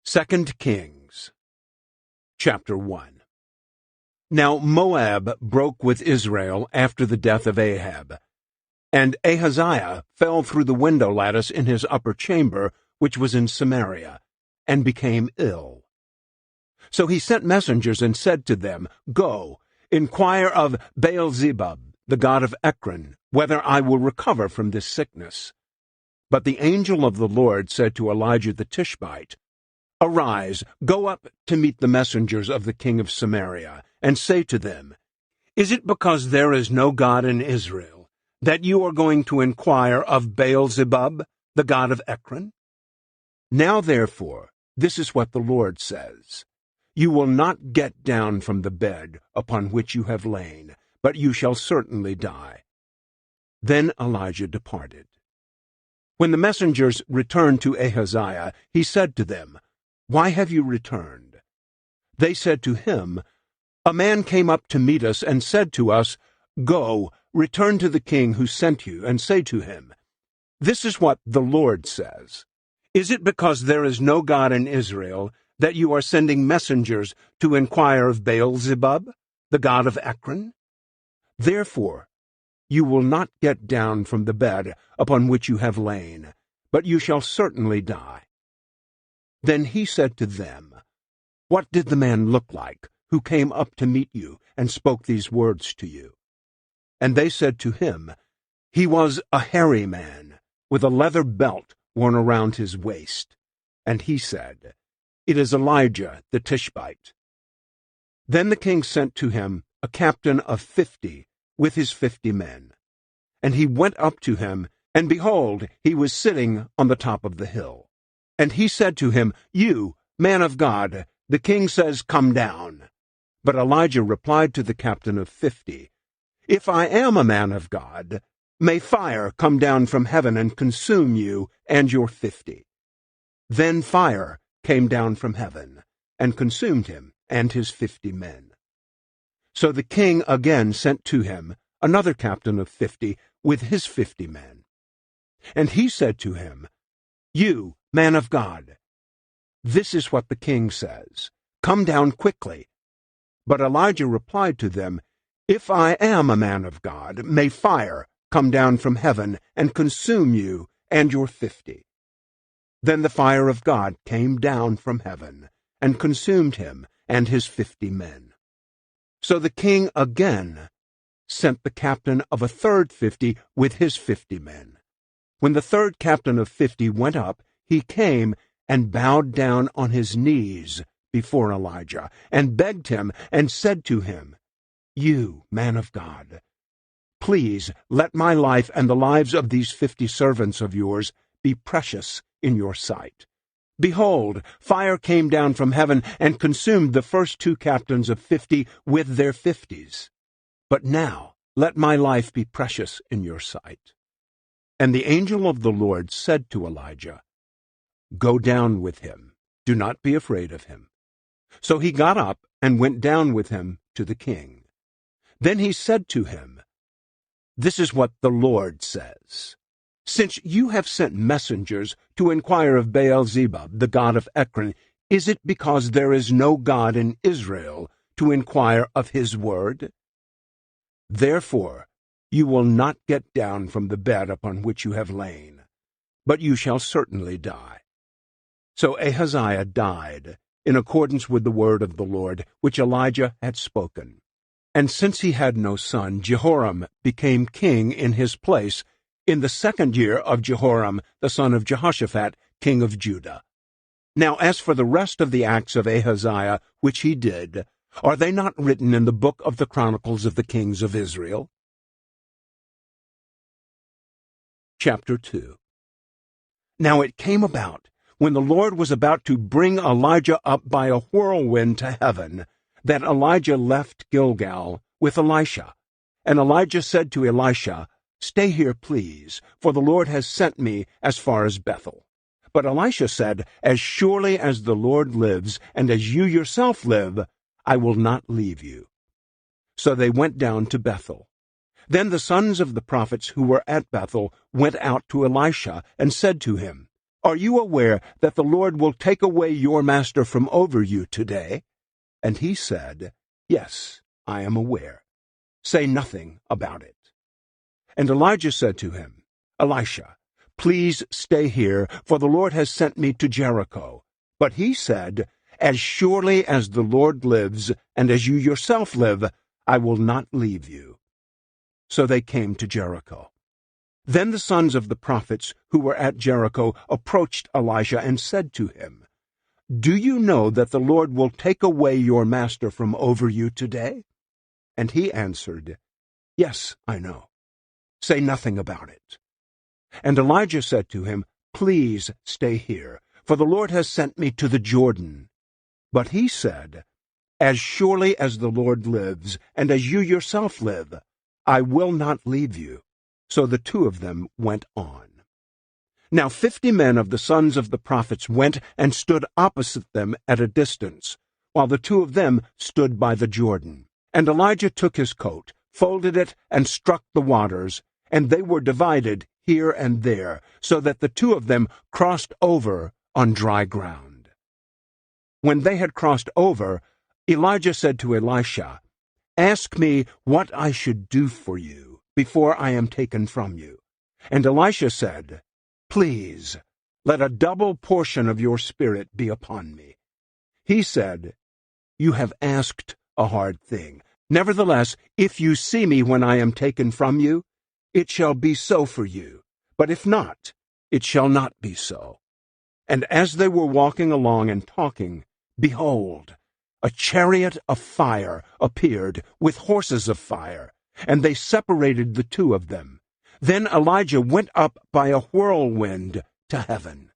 2 Kings, chapter 1. Now Moab broke with Israel after the death of Ahab, and Ahaziah fell through the window lattice in his upper chamber, which was in Samaria, and became ill. So he sent messengers and said to them, Go, inquire of Baal-zebub, the god of Ekron, whether I will recover from this sickness. But the angel of the Lord said to Elijah the Tishbite, Arise, go up to meet the messengers of the king of Samaria, and say to them, Is it because there is no God in Israel that you are going to inquire of Baal-zebub, the god of Ekron? Now therefore, this is what the Lord says, You will not get down from the bed upon which you have lain, but you shall certainly die. Then Elijah departed. When the messengers returned to Ahaziah, he said to them, Why have you returned? They said to him, A man came up to meet us and said to us, Go, return to the king who sent you, and say to him, This is what the Lord says. Is it because there is no God in Israel that you are sending messengers to inquire of Baal-zebub, the god of Ekron? Therefore, you will not get down from the bed upon which you have lain, but you shall certainly die. Then he said to them, What did the man look like who came up to meet you and spoke these words to you? And they said to him, He was a hairy man, with a leather belt worn around his waist. And he said, It is Elijah the Tishbite. Then the king sent to him a captain of 50 with his 50 men. And he went up to him, and behold, he was sitting on the top of the hill. And he said to him, You, man of God, the king says, Come down. But Elijah replied to the captain of 50, If I am a man of God, may fire come down from heaven and consume you and your 50. Then fire came down from heaven, and consumed him and his 50 men. So the king again sent to him another captain of 50 with his 50 men. And he said to him, You, man of God, this is what the king says, Come down quickly. But Elijah replied to them, If I am a man of God, may fire come down from heaven and consume you and your 50. Then the fire of God came down from heaven and consumed him and his 50 men. So the king again sent the captain of a third 50 with his 50 men. When the third captain of 50 went up, he came and bowed down on his knees before Elijah, and begged him, and said to him, You, man of God, please let my life and the lives of these 50 servants of yours be precious in your sight. Behold, fire came down from heaven and consumed the first 2 captains of 50 with their 50s. But now let my life be precious in your sight. And the angel of the Lord said to Elijah, Go down with him. Do not be afraid of him. So he got up and went down with him to the king. Then he said to him, This is what the Lord says. Since you have sent messengers to inquire of Baal-zebub, the god of Ekron, is it because there is no God in Israel to inquire of his word? Therefore, you will not get down from the bed upon which you have lain, but you shall certainly die. So Ahaziah died, in accordance with the word of the Lord, which Elijah had spoken. And since he had no son, Jehoram became king in his place, in the 2nd year of Jehoram, the son of Jehoshaphat, king of Judah. Now as for the rest of the acts of Ahaziah, which he did, are they not written in the book of the Chronicles of the Kings of Israel? Chapter 2. Now it came about, when the Lord was about to bring Elijah up by a whirlwind to heaven, that Elijah left Gilgal with Elisha. And Elijah said to Elisha, Stay here, please, for the Lord has sent me as far as Bethel. But Elisha said, As surely as the Lord lives, and as you yourself live, I will not leave you. So they went down to Bethel. Then the sons of the prophets who were at Bethel went out to Elisha and said to him, "Are you aware that the Lord will take away your master from over you today?" And he said, "Yes, I am aware. Say nothing about it." And Elijah said to him, "Elisha, please stay here, for the Lord has sent me to Jericho." But he said, "As surely as the Lord lives, and as you yourself live, I will not leave you." So they came to Jericho. Then the sons of the prophets who were at Jericho approached Elisha and said to him, "Do you know that the Lord will take away your master from over you today?" And he answered, "Yes, I know. Say nothing about it." And Elijah said to him, "Please stay here, for the Lord has sent me to the Jordan." But he said, "As surely as the Lord lives, and as you yourself live, I will not leave you." So the two of them went on. Now 50 men of the sons of the prophets went and stood opposite them at a distance, while the two of them stood by the Jordan. And Elijah took his coat, folded it, and struck the waters, and they were divided here and there, so that the two of them crossed over on dry ground. When they had crossed over, Elijah said to Elisha, "Ask me what I should do for you before I am taken from you." And Elisha said, "Please, let a double portion of your spirit be upon me." He said, "You have asked a hard thing. Nevertheless, if you see me when I am taken from you, it shall be so for you. But if not, it shall not be so." And as they were walking along and talking, behold, a chariot of fire appeared with horses of fire, and they separated the two of them. Then Elijah went up by a whirlwind to heaven.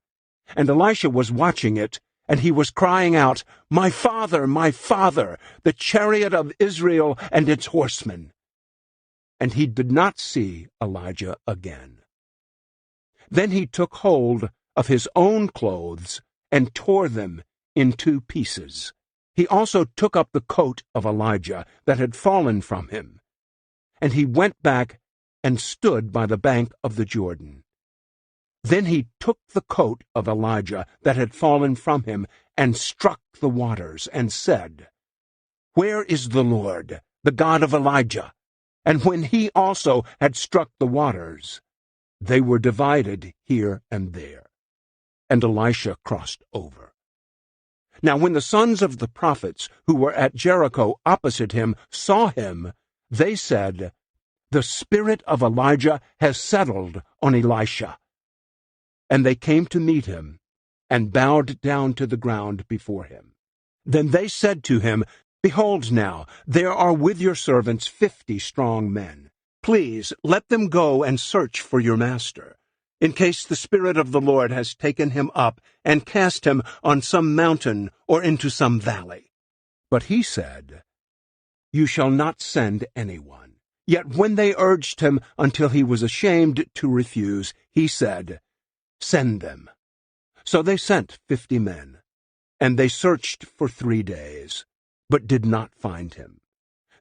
And Elisha was watching it, and he was crying out, my father, the chariot of Israel and its horsemen." And he did not see Elijah again. Then he took hold of his own clothes and tore them in 2 pieces. He also took up the coat of Elijah that had fallen from him. And he went back and stood by the bank of the Jordan. Then he took the coat of Elijah that had fallen from him and struck the waters and said, "Where is the Lord, the God of Elijah?" And when he also had struck the waters, they were divided here and there. And Elisha crossed over. Now when the sons of the prophets who were at Jericho opposite him saw him, they said, "The spirit of Elijah has settled on Elisha." And they came to meet him, and bowed down to the ground before him. Then they said to him, "Behold now, there are with your servants 50 strong men. Please let them go and search for your master, in case the Spirit of the Lord has taken him up and cast him on some mountain or into some valley." But he said, "You shall not send anyone." Yet when they urged him until he was ashamed to refuse, he said, "Send them." So they sent 50 men, and they searched for 3 days, but did not find him.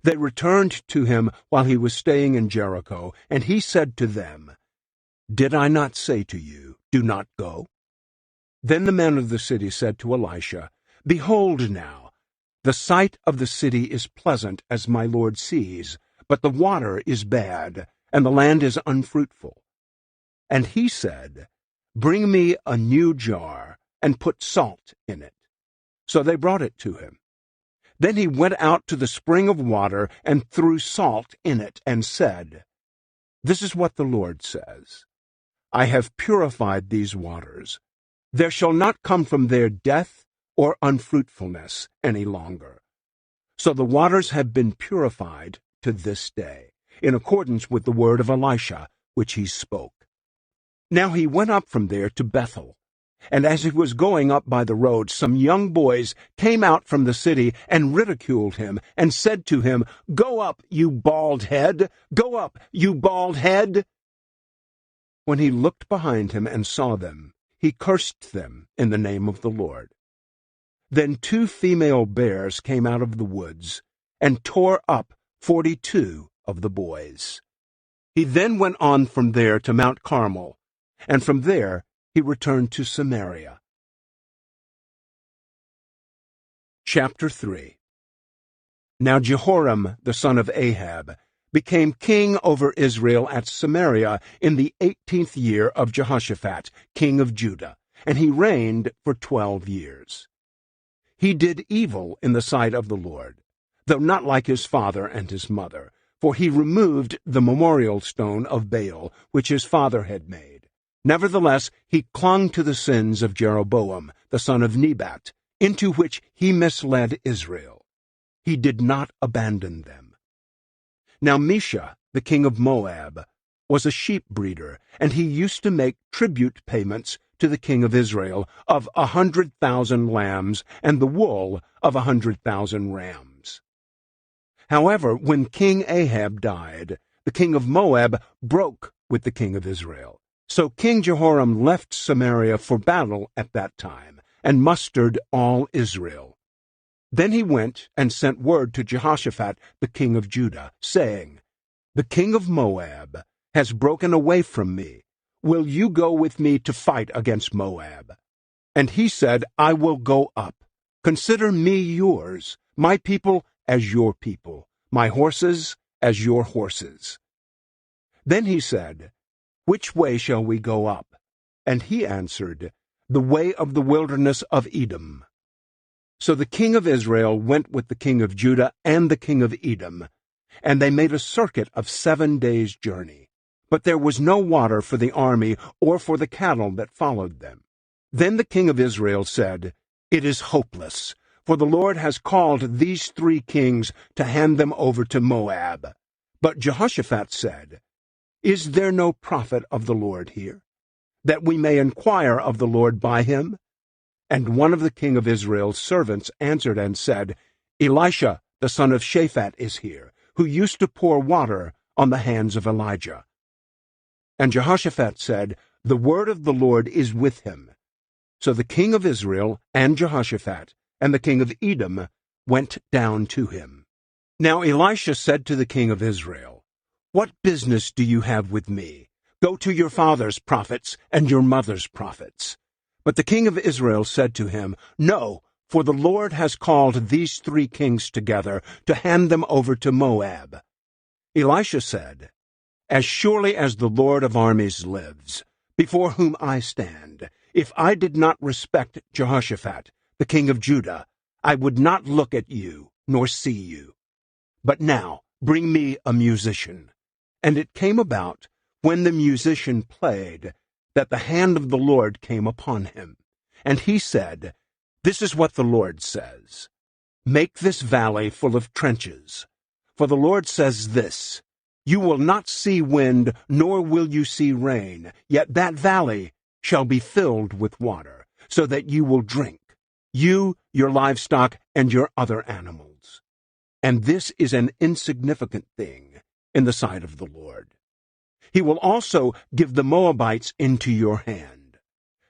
They returned to him while he was staying in Jericho, and he said to them, "Did I not say to you, do not go?" Then the men of the city said to Elisha, "Behold now, the sight of the city is pleasant as my lord sees, but the water is bad, and the land is unfruitful." And he said, "Bring me a new jar, and put salt in it." So they brought it to him. Then he went out to the spring of water and threw salt in it, and said, "This is what the Lord says, I have purified these waters. There shall not come from there death or unfruitfulness any longer." So the waters have been purified to this day, in accordance with the word of Elisha, which he spoke. Now he went up from there to Bethel. And as he was going up by the road, some young boys came out from the city and ridiculed him, and said to him, "Go up, you bald head! Go up, you bald head!" When he looked behind him and saw them, he cursed them in the name of the Lord. Then 2 female bears came out of the woods, and tore up 42 of the boys. He then went on from there to Mount Carmel, and from there he returned to Samaria. Chapter 3. Now Jehoram, the son of Ahab, became king over Israel at Samaria in the 18th year of Jehoshaphat, king of Judah, and he reigned for 12 years. He did evil in the sight of the Lord, though not like his father and his mother, for he removed the memorial stone of Baal, which his father had made. Nevertheless, he clung to the sins of Jeroboam, the son of Nebat, into which he misled Israel. He did not abandon them. Now Mesha, the king of Moab, was a sheep breeder, and he used to make tribute payments to the king of Israel of 100,000 lambs and the wool of 100,000 rams. However, when King Ahab died, the king of Moab broke with the king of Israel. So King Jehoram left Samaria for battle at that time, and mustered all Israel. Then he went and sent word to Jehoshaphat, the king of Judah, saying, "The king of Moab has broken away from me. Will you go with me to fight against Moab?" And he said, "I will go up. Consider me yours, my people as your people, my horses as your horses." Then he said, "Which way shall we go up?" And he answered, "The way of the wilderness of Edom." So the king of Israel went with the king of Judah and the king of Edom, and they made a circuit of 7 days' journey. But there was no water for the army or for the cattle that followed them. Then the king of Israel said, "It is hopeless, for the Lord has called these 3 kings to hand them over to Moab." But Jehoshaphat said, "Is there no prophet of the Lord here, that we may inquire of the Lord by him?" And one of the king of Israel's servants answered and said, "Elisha, the son of Shaphat, is here, who used to pour water on the hands of Elijah." And Jehoshaphat said, "The word of the Lord is with him." So the king of Israel and Jehoshaphat and the king of Edom went down to him. Now Elisha said to the king of Israel, "What business do you have with me? Go to your father's prophets and your mother's prophets." But the king of Israel said to him, "No, for the Lord has called these 3 kings together to hand them over to Moab." Elisha said, "As surely as the Lord of armies lives, before whom I stand, if I did not respect Jehoshaphat, the king of Judah, I would not look at you nor see you. But now bring me a musician." And it came about, when the musician played, that the hand of the Lord came upon him. And he said, "This is what the Lord says. Make this valley full of trenches. For the Lord says this, you will not see wind, nor will you see rain, yet that valley shall be filled with water, so that you will drink, you, your livestock, and your other animals. And this is an insignificant thing in the sight of the Lord. He will also give the Moabites into your hand.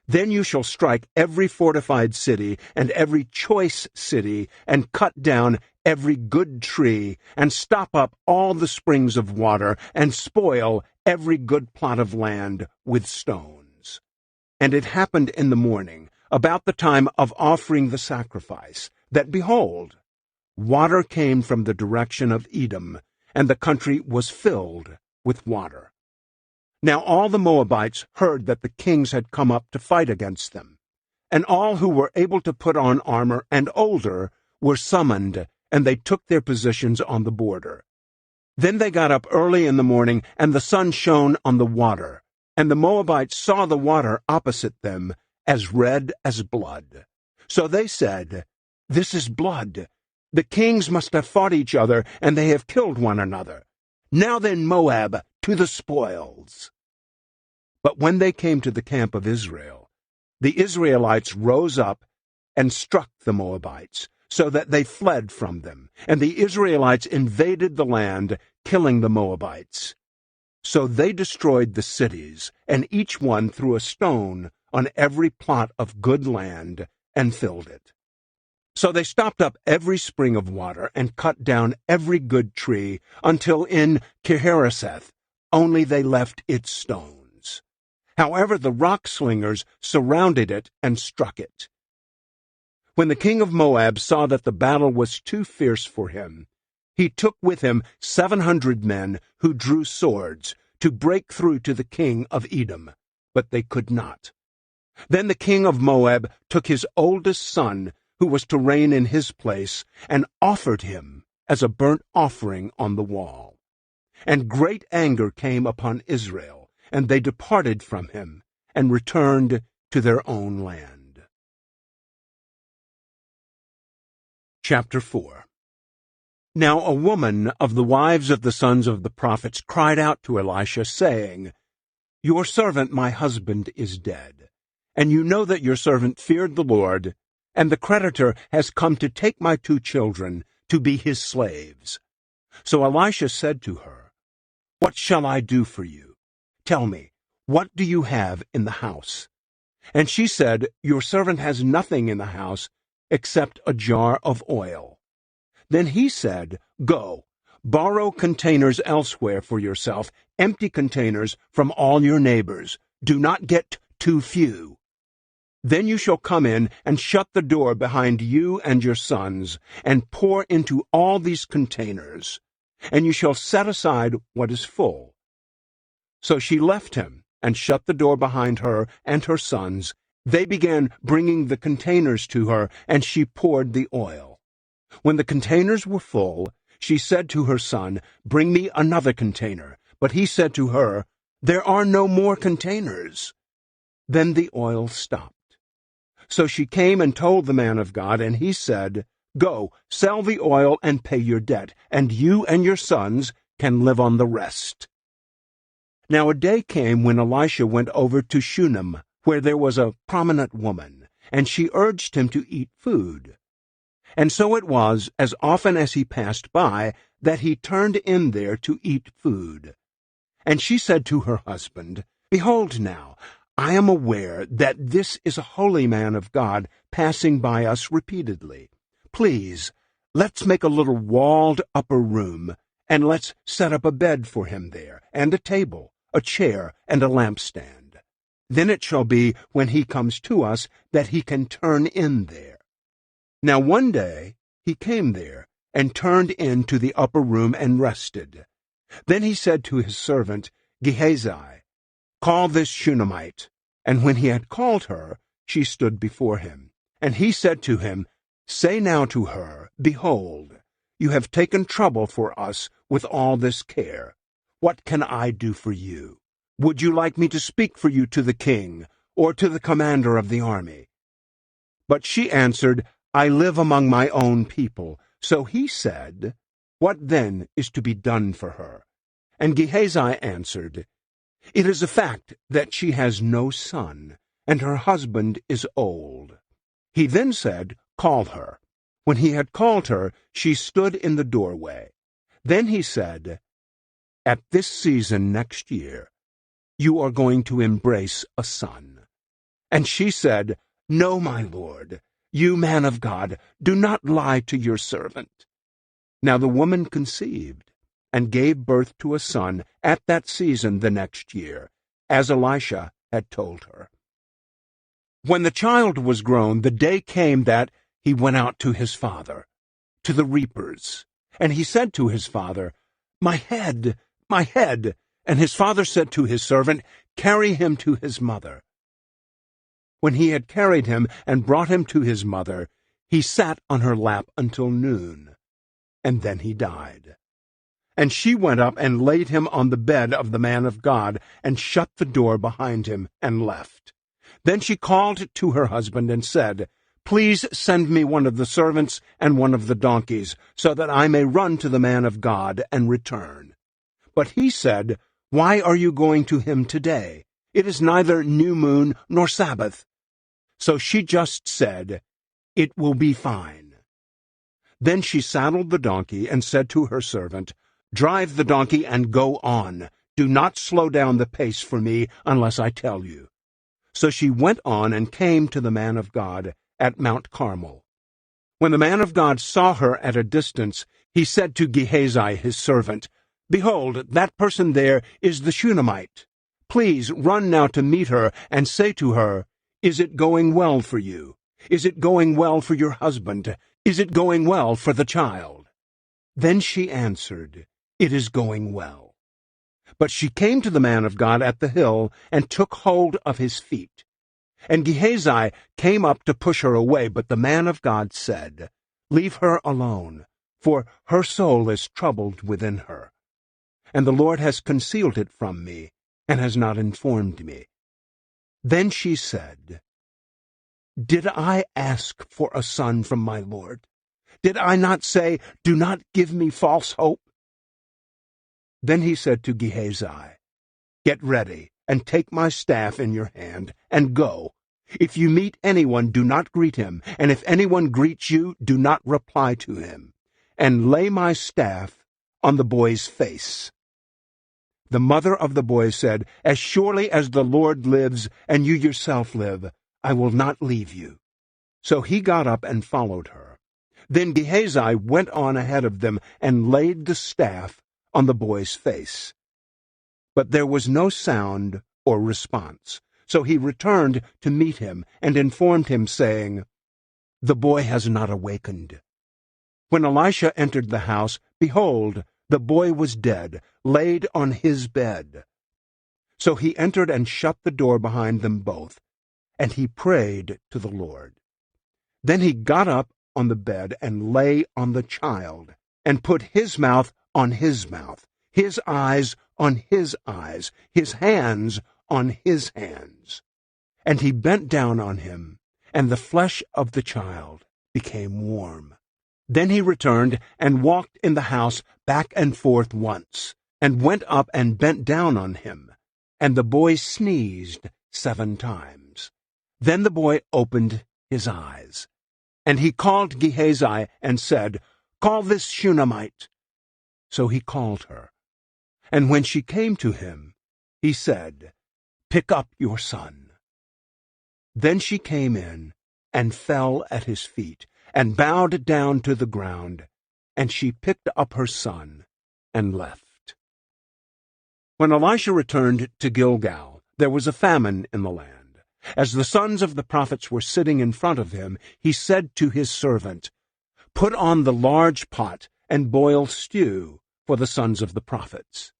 Then you shall strike every fortified city and every choice city, and cut down every good tree, and stop up all the springs of water, and spoil every good plot of land with stones." And it happened in the morning, about the time of offering the sacrifice, that, behold, water came from the direction of Edom, and the country was filled with water. Now all the Moabites heard that the kings had come up to fight against them, and all who were able to put on armor and older were summoned, and they took their positions on the border. Then they got up early in the morning, and the sun shone on the water, and the Moabites saw the water opposite them, as red as blood. So they said, "This is blood. The kings must have fought each other, and they have killed one another. Now then, Moab, to the spoils." But when they came to the camp of Israel, the Israelites rose up and struck the Moabites, so that they fled from them, and the Israelites invaded the land, killing the Moabites. So they destroyed the cities, and each one threw a stone on every plot of good land, and filled it. So they stopped up every spring of water, and cut down every good tree, until in Kehareseth only they left its stones. However, the rock slingers surrounded it and struck it. When the king of Moab saw that the battle was too fierce for him, he took with him 700 men who drew swords to break through to the king of Edom, but they could not. Then the king of Moab took his oldest son, who was to reign in his place, and offered him as a burnt offering on the wall. And great anger came upon Israel, and they departed from him, and returned to their own land. Chapter 4. Now a woman of the wives of the sons of the prophets cried out to Elisha, saying, Your servant my husband is dead, and you know that your servant feared the Lord, and the creditor has come to take my 2 children to be his slaves. So Elisha said to her, What shall I do for you? Tell me, what do you have in the house? And she said, Your servant has nothing in the house except a jar of oil. Then he said, Go, borrow containers elsewhere for yourself, empty containers from all your neighbors. Do not get too few. Then you shall come in and shut the door behind you and your sons, and pour into all these containers, and you shall set aside what is full. So she left him and shut the door behind her and her sons. They began bringing the containers to her, and she poured the oil. When the containers were full, she said to her son, Bring me another container. But he said to her, There are no more containers. Then the oil stopped. So she came and told the man of God, and he said, Go, sell the oil and pay your debt, and you and your sons can live on the rest. Now a day came when Elisha went over to Shunem, where there was a prominent woman, and she urged him to eat food. And so it was, as often as he passed by, that he turned in there to eat food. And she said to her husband, Behold now, I am aware that this is a holy man of God passing by us repeatedly. Please, let's make a little walled upper room, and let's set up a bed for him there, and a table, a chair, and a lampstand. Then it shall be, when he comes to us, that he can turn in there. Now one day he came there, and turned into the upper room and rested. Then he said to his servant Gehazi, Call this Shunammite. And when he had called her, she stood before him. And he said to him, Say now to her, Behold, you have taken trouble for us with all this care. What can I do for you? Would you like me to speak for you to the king, or to the commander of the army? But she answered, I live among my own people. So he said, What then is to be done for her? And Gehazi answered, It is a fact that she has no son, and her husband is old. He then said, Call her. When he had called her, she stood in the doorway. Then he said, At this season next year, you are going to embrace a son. And she said, No, my lord, you man of God, do not lie to your servant. Now the woman conceived, and gave birth to a son at that season the next year, as Elisha had told her. When the child was grown, the day came that he went out to his father, to the reapers. And he said to his father, My head, my head. And his father said to his servant, Carry him to his mother. When he had carried him and brought him to his mother, he sat on her lap until noon, and then he died. And she went up and laid him on the bed of the man of God, and shut the door behind him, and left. Then she called to her husband and said, Please send me one of the servants and one of the donkeys, so that I may run to the man of God and return. But he said, Why are you going to him today? It is neither new moon nor Sabbath. So she just said, It will be fine. Then she saddled the donkey and said to her servant, Drive the donkey and go on. Do not slow down the pace for me unless I tell you. So she went on and came to the man of God at Mount Carmel. When the man of God saw her at a distance, he said to Gehazi his servant, Behold, that person there is the Shunammite. Please run now to meet her and say to her, 'Is it going well for you? Is it going well for your husband? Is it going well for the child?' Then she answered, 'It is going well.' But she came to the man of God at the hill and took hold of his feet. And Gehazi came up to push her away, but the man of God said, 'Leave her alone, for her soul is troubled within her. And the Lord has concealed it from me, and has not informed me.' Then she said, 'Did I ask for a son from my Lord? Did I not say, Do not give me false hope?' Then he said to Gehazi, 'Get ready, and take my staff in your hand, and go. If you meet anyone, do not greet him, and if anyone greets you, do not reply to him. And lay my staff on the boy's face.' The mother of the boy said, 'As surely as the Lord lives, and you yourself live, I will not leave you.' So he got up and followed her. Then Gehazi went on ahead of them and laid the staff on the boy's face. But there was no sound or response. So he returned to meet him and informed him, saying, 'The boy has not awakened.' When Elisha entered the house, behold, the boy was dead, laid on his bed. So he entered and shut the door behind them both, and he prayed to the Lord. Then he got up on the bed and lay on the child, and put his mouth on his mouth, his eyes on his eyes, his hands on his hands. And he bent down on him, and the flesh of the child became warm. Then he returned and walked in the house back and forth once, and went up and bent down on him, and the boy sneezed 7 times. Then the boy opened his eyes. And he called Gehazi and said, 'Call this Shunammite.' So he called her. And when she came to him, he said, 'Pick up your son.' Then she came in and fell at his feet, and bowed down to the ground, and she picked up her son and left. When Elisha returned to Gilgal, there was a famine in the land. As the sons of the prophets were sitting in front of him, he said to his servant, 'Put on the large pot and boil stew for the sons of the prophets.'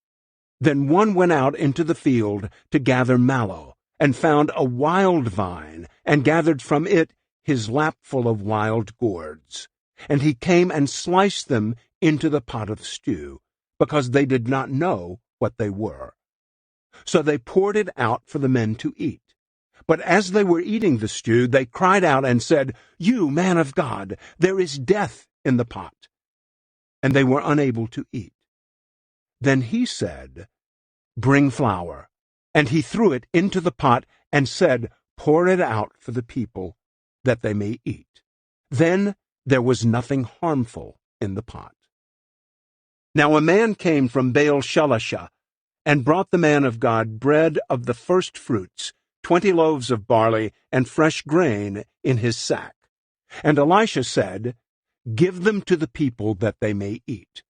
Then one went out into the field to gather mallow, and found a wild vine, and gathered from it his lapful of wild gourds. And he came and sliced them into the pot of stew, because they did not know what they were. So they poured it out for the men to eat. But as they were eating the stew, they cried out and said, 'You, man of God, there is death in the pot.' And they were unable to eat. Then he said, 'Bring flour.' And he threw it into the pot and said, 'Pour it out for the people, that they may eat.' Then there was nothing harmful in the pot. Now a man came from Baal-Shalishah, and brought the man of God bread of the first fruits, 20 loaves of barley, and fresh grain in his sack. And Elisha said, 'Give them to the people, that they may eat.'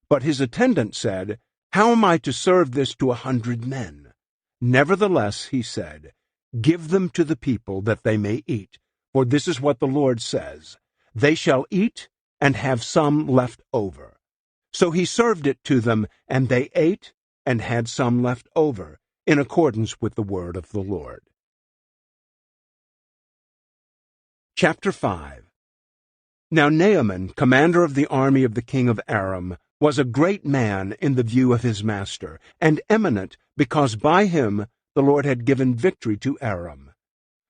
But his attendant said, 'How am I to serve this to 100 men? Nevertheless, he said, 'Give them to the people, that they may eat. For this is what the Lord says, They shall eat and have some left over.' So he served it to them, and they ate and had some left over, in accordance with the word of the Lord. Chapter 5. Now Naaman, commander of the army of the king of Aram, was a great man in the view of his master, and eminent, because by him the Lord had given victory to Aram.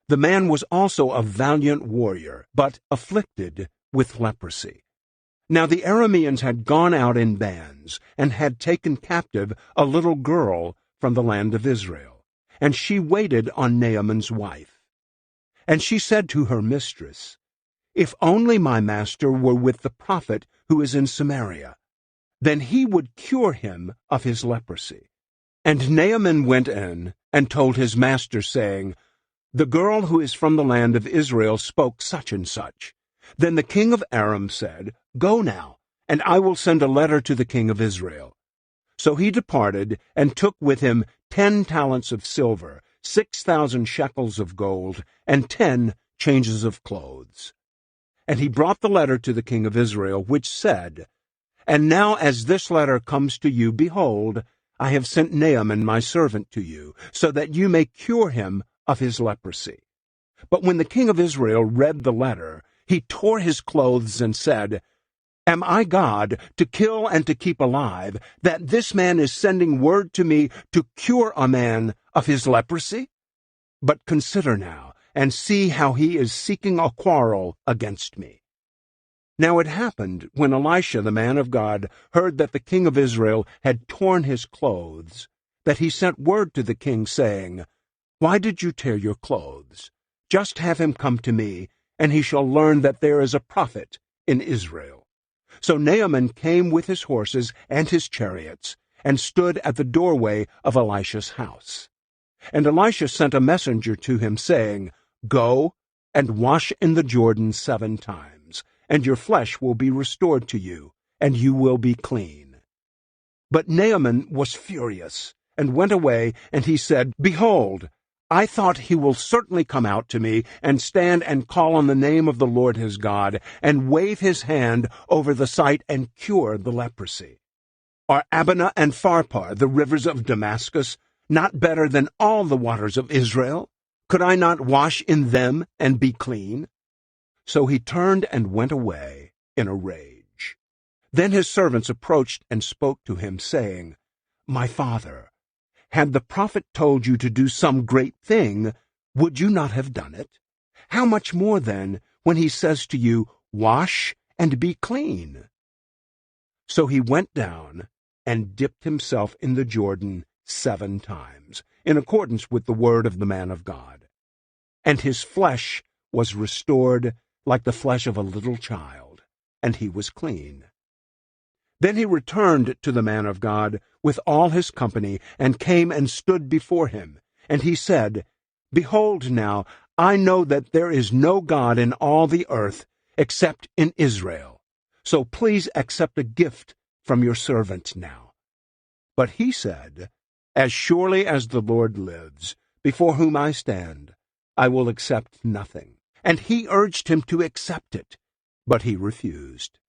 The man was also a valiant warrior, but afflicted with leprosy. Now the Arameans had gone out in bands, and had taken captive a little girl from the land of Israel, and she waited on Naaman's wife. And she said to her mistress, 'If only my master were with the prophet who is in Samaria, then he would cure him of his leprosy.' And Naaman went in and told his master, saying, 'The girl who is from the land of Israel spoke such and such.' Then the king of Aram said, 'Go now, and I will send a letter to the king of Israel.' So he departed, and took with him 10 talents of silver, 6,000 shekels of gold, and 10 changes of clothes. And he brought the letter to the king of Israel, which said, And now as this letter comes to you, behold, I have sent Naaman my servant to you, so that you may cure him of his leprosy. But when the king of Israel read the letter, he tore his clothes and said, Am I God, to kill and to keep alive, that this man is sending word to me to cure a man of his leprosy? But consider now, and see how he is seeking a quarrel against me. Now it happened, when Elisha the man of God heard that the king of Israel had torn his clothes, that he sent word to the king, saying, Why did you tear your clothes? Just have him come to me, and he shall learn that there is a prophet in Israel. So Naaman came with his horses and his chariots, and stood at the doorway of Elisha's house. And Elisha sent a messenger to him, saying, Go and wash in the Jordan 7 times, and your flesh will be restored to you, and you will be clean. But Naaman was furious, and went away, and he said, Behold, I thought he will certainly come out to me, and stand and call on the name of the Lord his God, and wave his hand over the site and cure the leprosy. Are Abana and Pharpar, the rivers of Damascus, not better than all the waters of Israel? Could I not wash in them and be clean? So he turned and went away in a rage. Then his servants approached and spoke to him, saying, My father, had the prophet told you to do some great thing, would you not have done it? How much more then, when he says to you, Wash and be clean? So he went down and dipped himself in the Jordan 7 times, in accordance with the word of the man of God. And his flesh was restored like the flesh of a little child, and he was clean. Then he returned to the man of God with all his company, and came and stood before him. And he said, Behold now, I know that there is no God in all the earth except in Israel. So please accept a gift from your servant now. But he said, As surely as the Lord lives, before whom I stand, I will accept nothing. And he urged him to accept it, but he refused.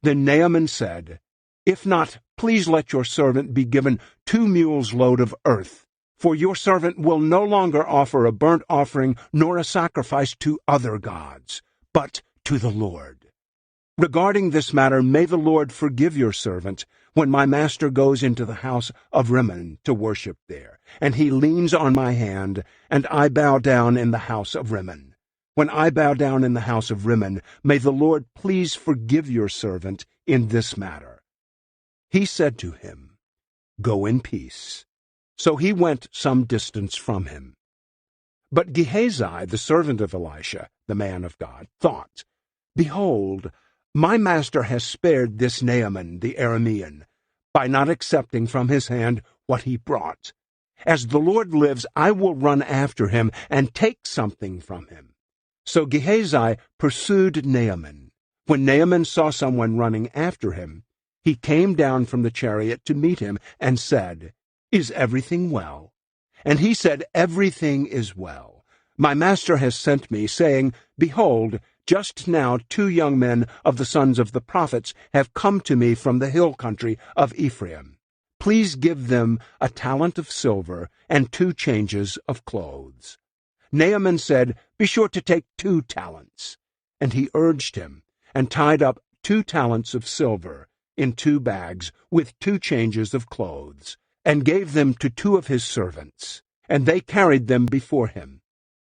Then Naaman said, If not, please let your servant be given 2 mules' load of earth, for your servant will no longer offer a burnt offering nor a sacrifice to other gods, but to the Lord. Regarding this matter, may the Lord forgive your servant when my master goes into the house of Rimmon to worship there, and he leans on my hand, and I bow down in the house of Rimmon. When I bow down in the house of Rimmon, may the Lord please forgive your servant in this matter. He said to him, Go in peace. So he went some distance from him. But Gehazi, the servant of Elisha, the man of God, thought, Behold, my master has spared this Naaman the Aramean, by not accepting from his hand what he brought. As the Lord lives, I will run after him and take something from him. So Gehazi pursued Naaman. When Naaman saw someone running after him, he came down from the chariot to meet him and said, Is everything well? And he said, Everything is well. My master has sent me, saying, Behold, just now 2 young men of the sons of the prophets have come to me from the hill country of Ephraim. Please give them a talent of silver and 2 changes of clothes. Naaman said, Be sure to take 2 talents. And he urged him, and tied up 2 talents of silver in 2 bags with 2 changes of clothes, and gave them to 2 of his servants. And they carried them before him.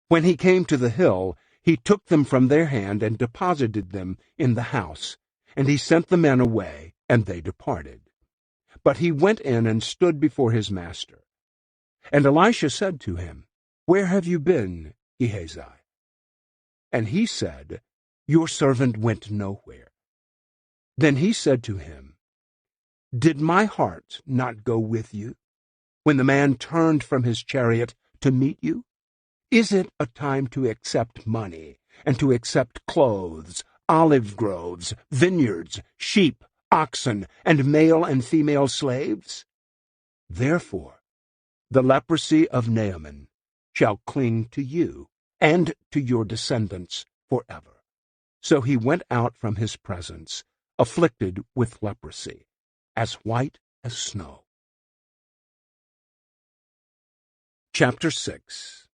When he came to the hill, he took them from their hand and deposited them in the house. And he sent the men away, and they departed. But he went in and stood before his master. And Elisha said to him, Where have you been, Gehazi? And he said, Your servant went nowhere. Then he said to him, Did my heart not go with you, when the man turned from his chariot to meet you? Is it a time to accept money, and to accept clothes, olive groves, vineyards, sheep, oxen, and male and female slaves? Therefore, the leprosy of Naaman shall cling to you and to your descendants forever. So he went out from his presence, afflicted with leprosy, as white as snow. Chapter 6.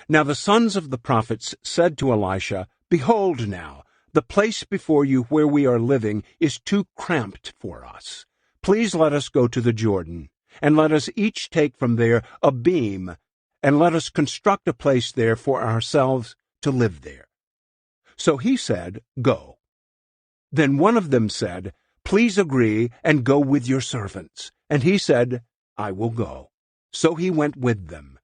Now the sons of the prophets said to Elisha, Behold now, the place before you where we are living is too cramped for us. Please let us go to the Jordan, and let us each take from there a beam, and let us construct a place there for ourselves to live there. So he said, Go. Then one of them said, Please agree and go with your servants. And he said, I will go. So he went with them.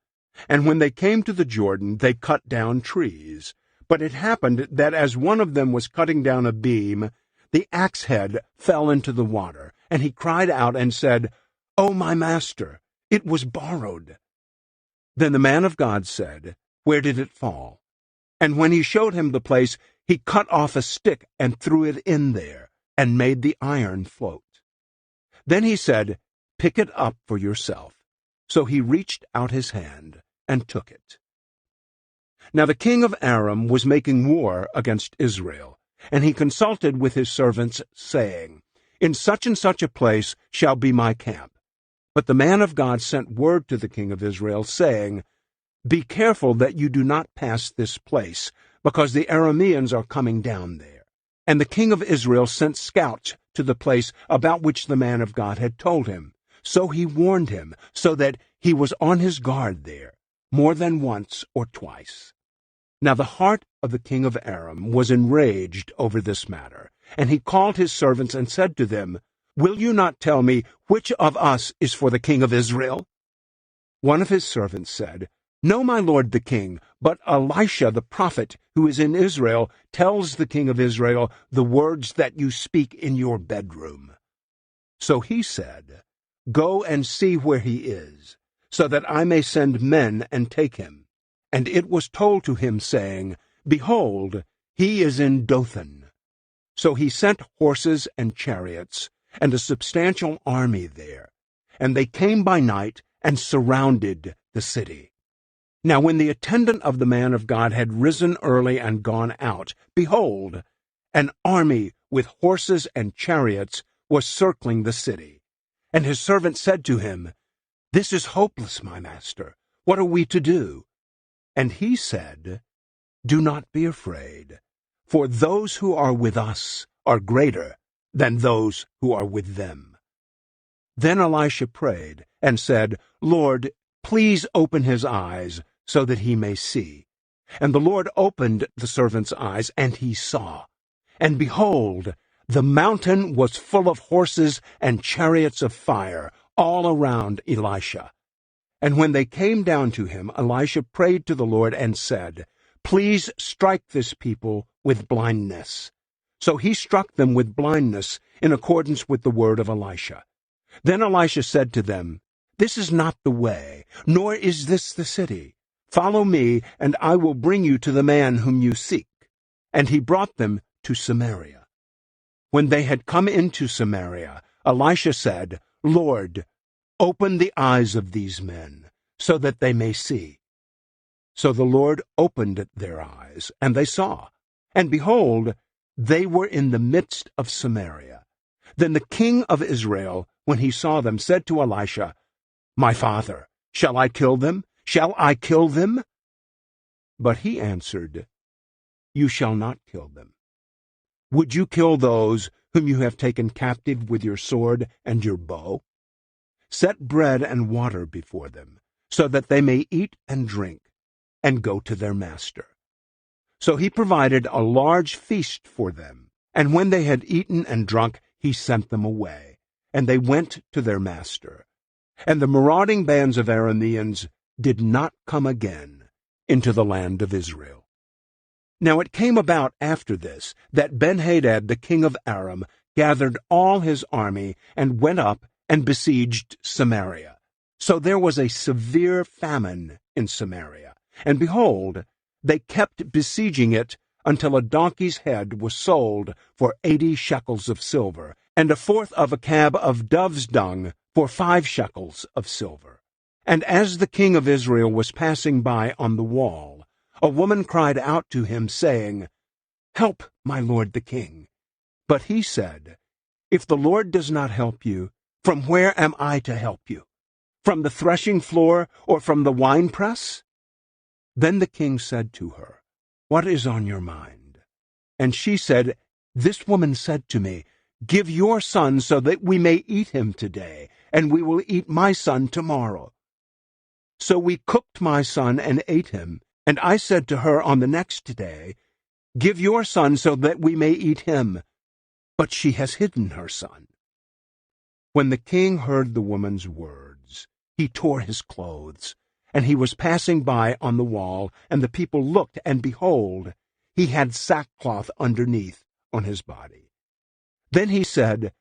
And when they came to the Jordan, they cut down trees. But it happened that as one of them was cutting down a beam, the axe head fell into the water, and he cried out and said, O my master, it was borrowed. Then the man of God said, Where did it fall? And when he showed him the place, he cut off a stick and threw it in there, and made the iron float. Then he said, Pick it up for yourself. So he reached out his hand and took it. Now the king of Aram was making war against Israel, and he consulted with his servants, saying, In such and such a place shall be my camp. But the man of God sent word to the king of Israel, saying, Be careful that you do not pass this place, because the Arameans are coming down there. And the king of Israel sent scouts to the place about which the man of God had told him. So he warned him, so that he was on his guard there, more than once or twice. Now the heart of the king of Aram was enraged over this matter, and he called his servants and said to them, Will you not tell me which of us is for the king of Israel? One of his servants said, No, my lord the king, but Elisha the prophet, who is in Israel, tells the king of Israel the words that you speak in your bedroom. So he said, Go and see where he is, so that I may send men and take him. And it was told to him, saying, Behold, he is in Dothan. So he sent horses and chariots, and a substantial army there. And they came by night and surrounded the city. Now when the attendant of the man of God had risen early and gone out, behold, an army with horses and chariots was circling the city. And his servant said to him, This is hopeless, my master. What are we to do? And he said, Do not be afraid, for those who are with us are greater than those who are with them. Then Elisha prayed and said, Lord, please open his eyes so that he may see. And the Lord opened the servant's eyes, and he saw. And behold, the mountain was full of horses and chariots of fire all around Elisha. And when they came down to him, Elisha prayed to the Lord and said, Please strike this people with blindness. So he struck them with blindness in accordance with the word of Elisha. Then Elisha said to them, This is not the way, nor is this the city. Follow me, and I will bring you to the man whom you seek. And he brought them to Samaria. When they had come into Samaria, Elisha said, Lord, open the eyes of these men, so that they may see. So the Lord opened their eyes, and they saw. And behold, they were in the midst of Samaria. Then the king of Israel, when he saw them, said to Elisha, My father, shall I kill them? Shall I kill them? But he answered, You shall not kill them. Would you kill those whom you have taken captive with your sword and your bow? Set bread and water before them, so that they may eat and drink, and go to their master. So he provided a large feast for them, and when they had eaten and drunk, he sent them away, and they went to their master. And the marauding bands of Arameans did not come again into the land of Israel. Now it came about after this that Ben-Hadad the king of Aram gathered all his army and went up and besieged Samaria. So there was a severe famine in Samaria, and behold, they kept besieging it until a donkey's head was sold for 80 shekels of silver, and a fourth of a cab of dove's dung for 5 shekels of silver. And as the king of Israel was passing by on the wall, a woman cried out to him, saying, "Help, my lord the king." But he said, "If the Lord does not help you, from where am I to help you? From the threshing floor or from the winepress?" Then the king said to her, "What is on your mind?" And she said, "This woman said to me, 'Give your son so that we may eat him today, and we will eat my son tomorrow.' So we cooked my son and ate him, and I said to her on the next day, 'Give your son so that we may eat him.' But she has hidden her son." When the king heard the woman's words, he tore his clothes, and he was passing by on the wall, and the people looked, and behold, he had sackcloth underneath on his body. Then he said,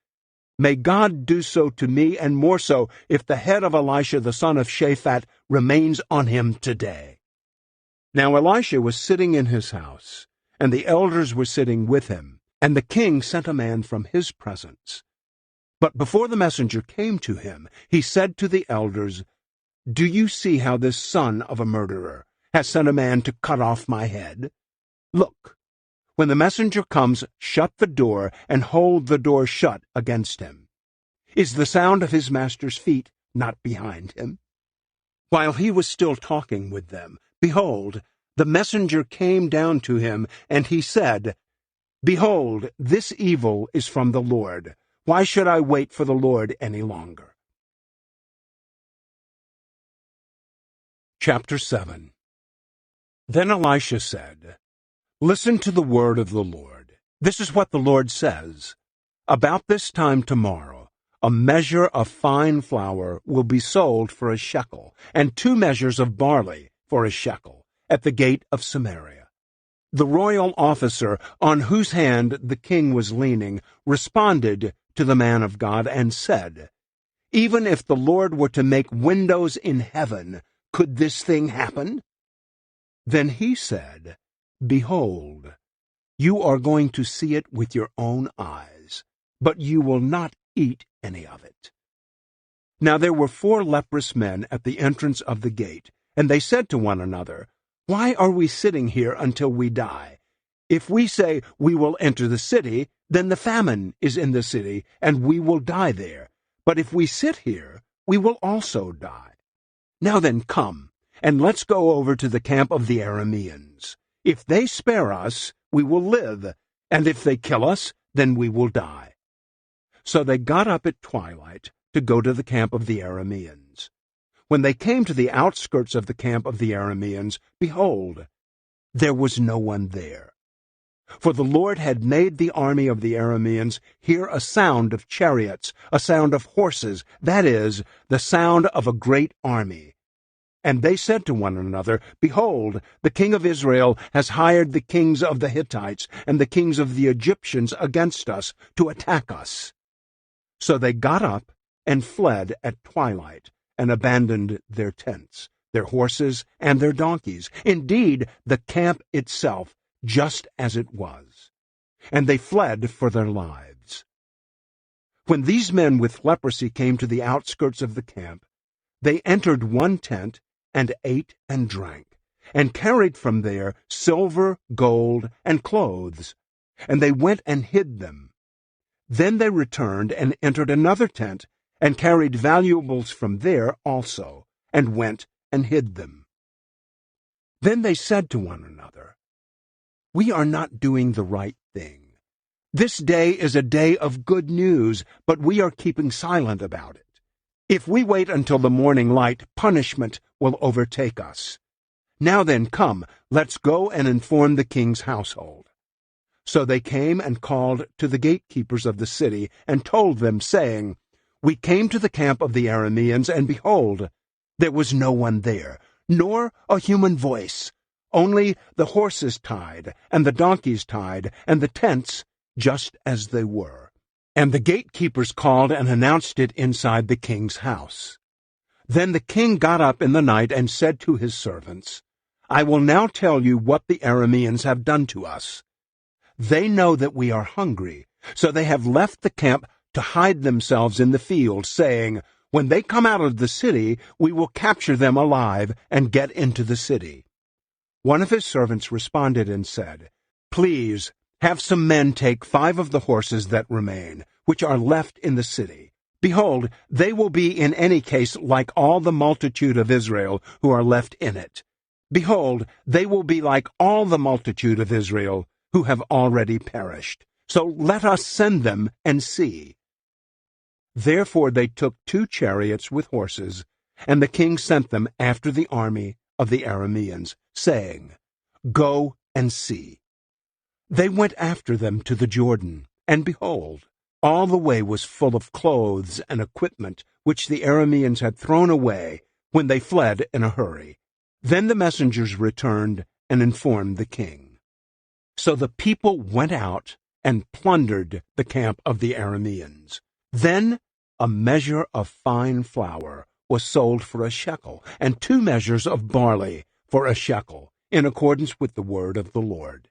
"May God do so to me, and more so, if the head of Elisha the son of Shaphat remains on him today." Now Elisha was sitting in his house, and the elders were sitting with him, and the king sent a man from his presence. But before the messenger came to him, he said to the elders, "Do you see how this son of a murderer has sent a man to cut off my head? Look, when the messenger comes, shut the door and hold the door shut against him. Is the sound of his master's feet not behind him?" While he was still talking with them, behold, the messenger came down to him, and he said, "Behold, this evil is from the Lord. Why should I wait for the Lord any longer?" Chapter 7. Then Elisha said, "Listen to the word of the Lord. This is what the Lord says. About this time tomorrow, a measure of fine flour will be sold for a shekel, and 2 measures of barley for a shekel, at the gate of Samaria." The royal officer, on whose hand the king was leaning, responded to the man of God and said, "Even if the Lord were to make windows in heaven, could this thing happen?" Then he said, "Behold, you are going to see it with your own eyes, but you will not eat any of it." Now there were 4 leprous men at the entrance of the gate, and they said to one another, "Why are we sitting here until we die? If we say we will enter the city, then the famine is in the city, and we will die there. But if we sit here, we will also die. Now then, come, and let's go over to the camp of the Arameans. If they spare us, we will live, and if they kill us, then we will die." So they got up at twilight to go to the camp of the Arameans. When they came to the outskirts of the camp of the Arameans, behold, there was no one there. For the Lord had made the army of the Arameans hear a sound of chariots, a sound of horses, that is, the sound of a great army. And they said to one another, "Behold, the king of Israel has hired the kings of the Hittites and the kings of the Egyptians against us to attack us." So they got up and fled at twilight, and abandoned their tents, their horses, and their donkeys, indeed the camp itself, just as it was. And they fled for their lives. When these men with leprosy came to the outskirts of the camp, they entered one tent, and ate and drank, and carried from there silver, gold, and clothes, and they went and hid them. Then they returned and entered another tent, and carried valuables from there also, and went and hid them. Then they said to one another, "We are not doing the right thing. This day is a day of good news, but we are keeping silent about it. If we wait until the morning light, punishment will overtake us. Now then, come, let's go and inform the king's household." So they came and called to the gatekeepers of the city, and told them, saying, "We came to the camp of the Arameans, and behold, there was no one there, nor a human voice, only the horses tied, and the donkeys tied, and the tents just as they were." And the gatekeepers called and announced it inside the king's house. Then the king got up in the night and said to his servants, "I will now tell you what the Arameans have done to us. They know that we are hungry, so they have left the camp to hide themselves in the field, saying, When they come out of the city, we will capture them alive and get into the city." One of his servants responded and said, "Please, have some men take 5 of the horses that remain, which are left in the city. Behold, they will be in any case like all the multitude of Israel who are left in it. Behold, they will be like all the multitude of Israel who have already perished. So let us send them and see." Therefore they took 2 chariots with horses, and the king sent them after the army of the Arameans, saying, "Go and see." They went after them to the Jordan, and behold, all the way was full of clothes and equipment which the Arameans had thrown away when they fled in a hurry. Then the messengers returned and informed the king. So the people went out and plundered the camp of the Arameans. Then a measure of fine flour was sold for a shekel, and 2 measures of barley for a shekel, in accordance with the word of the Lord.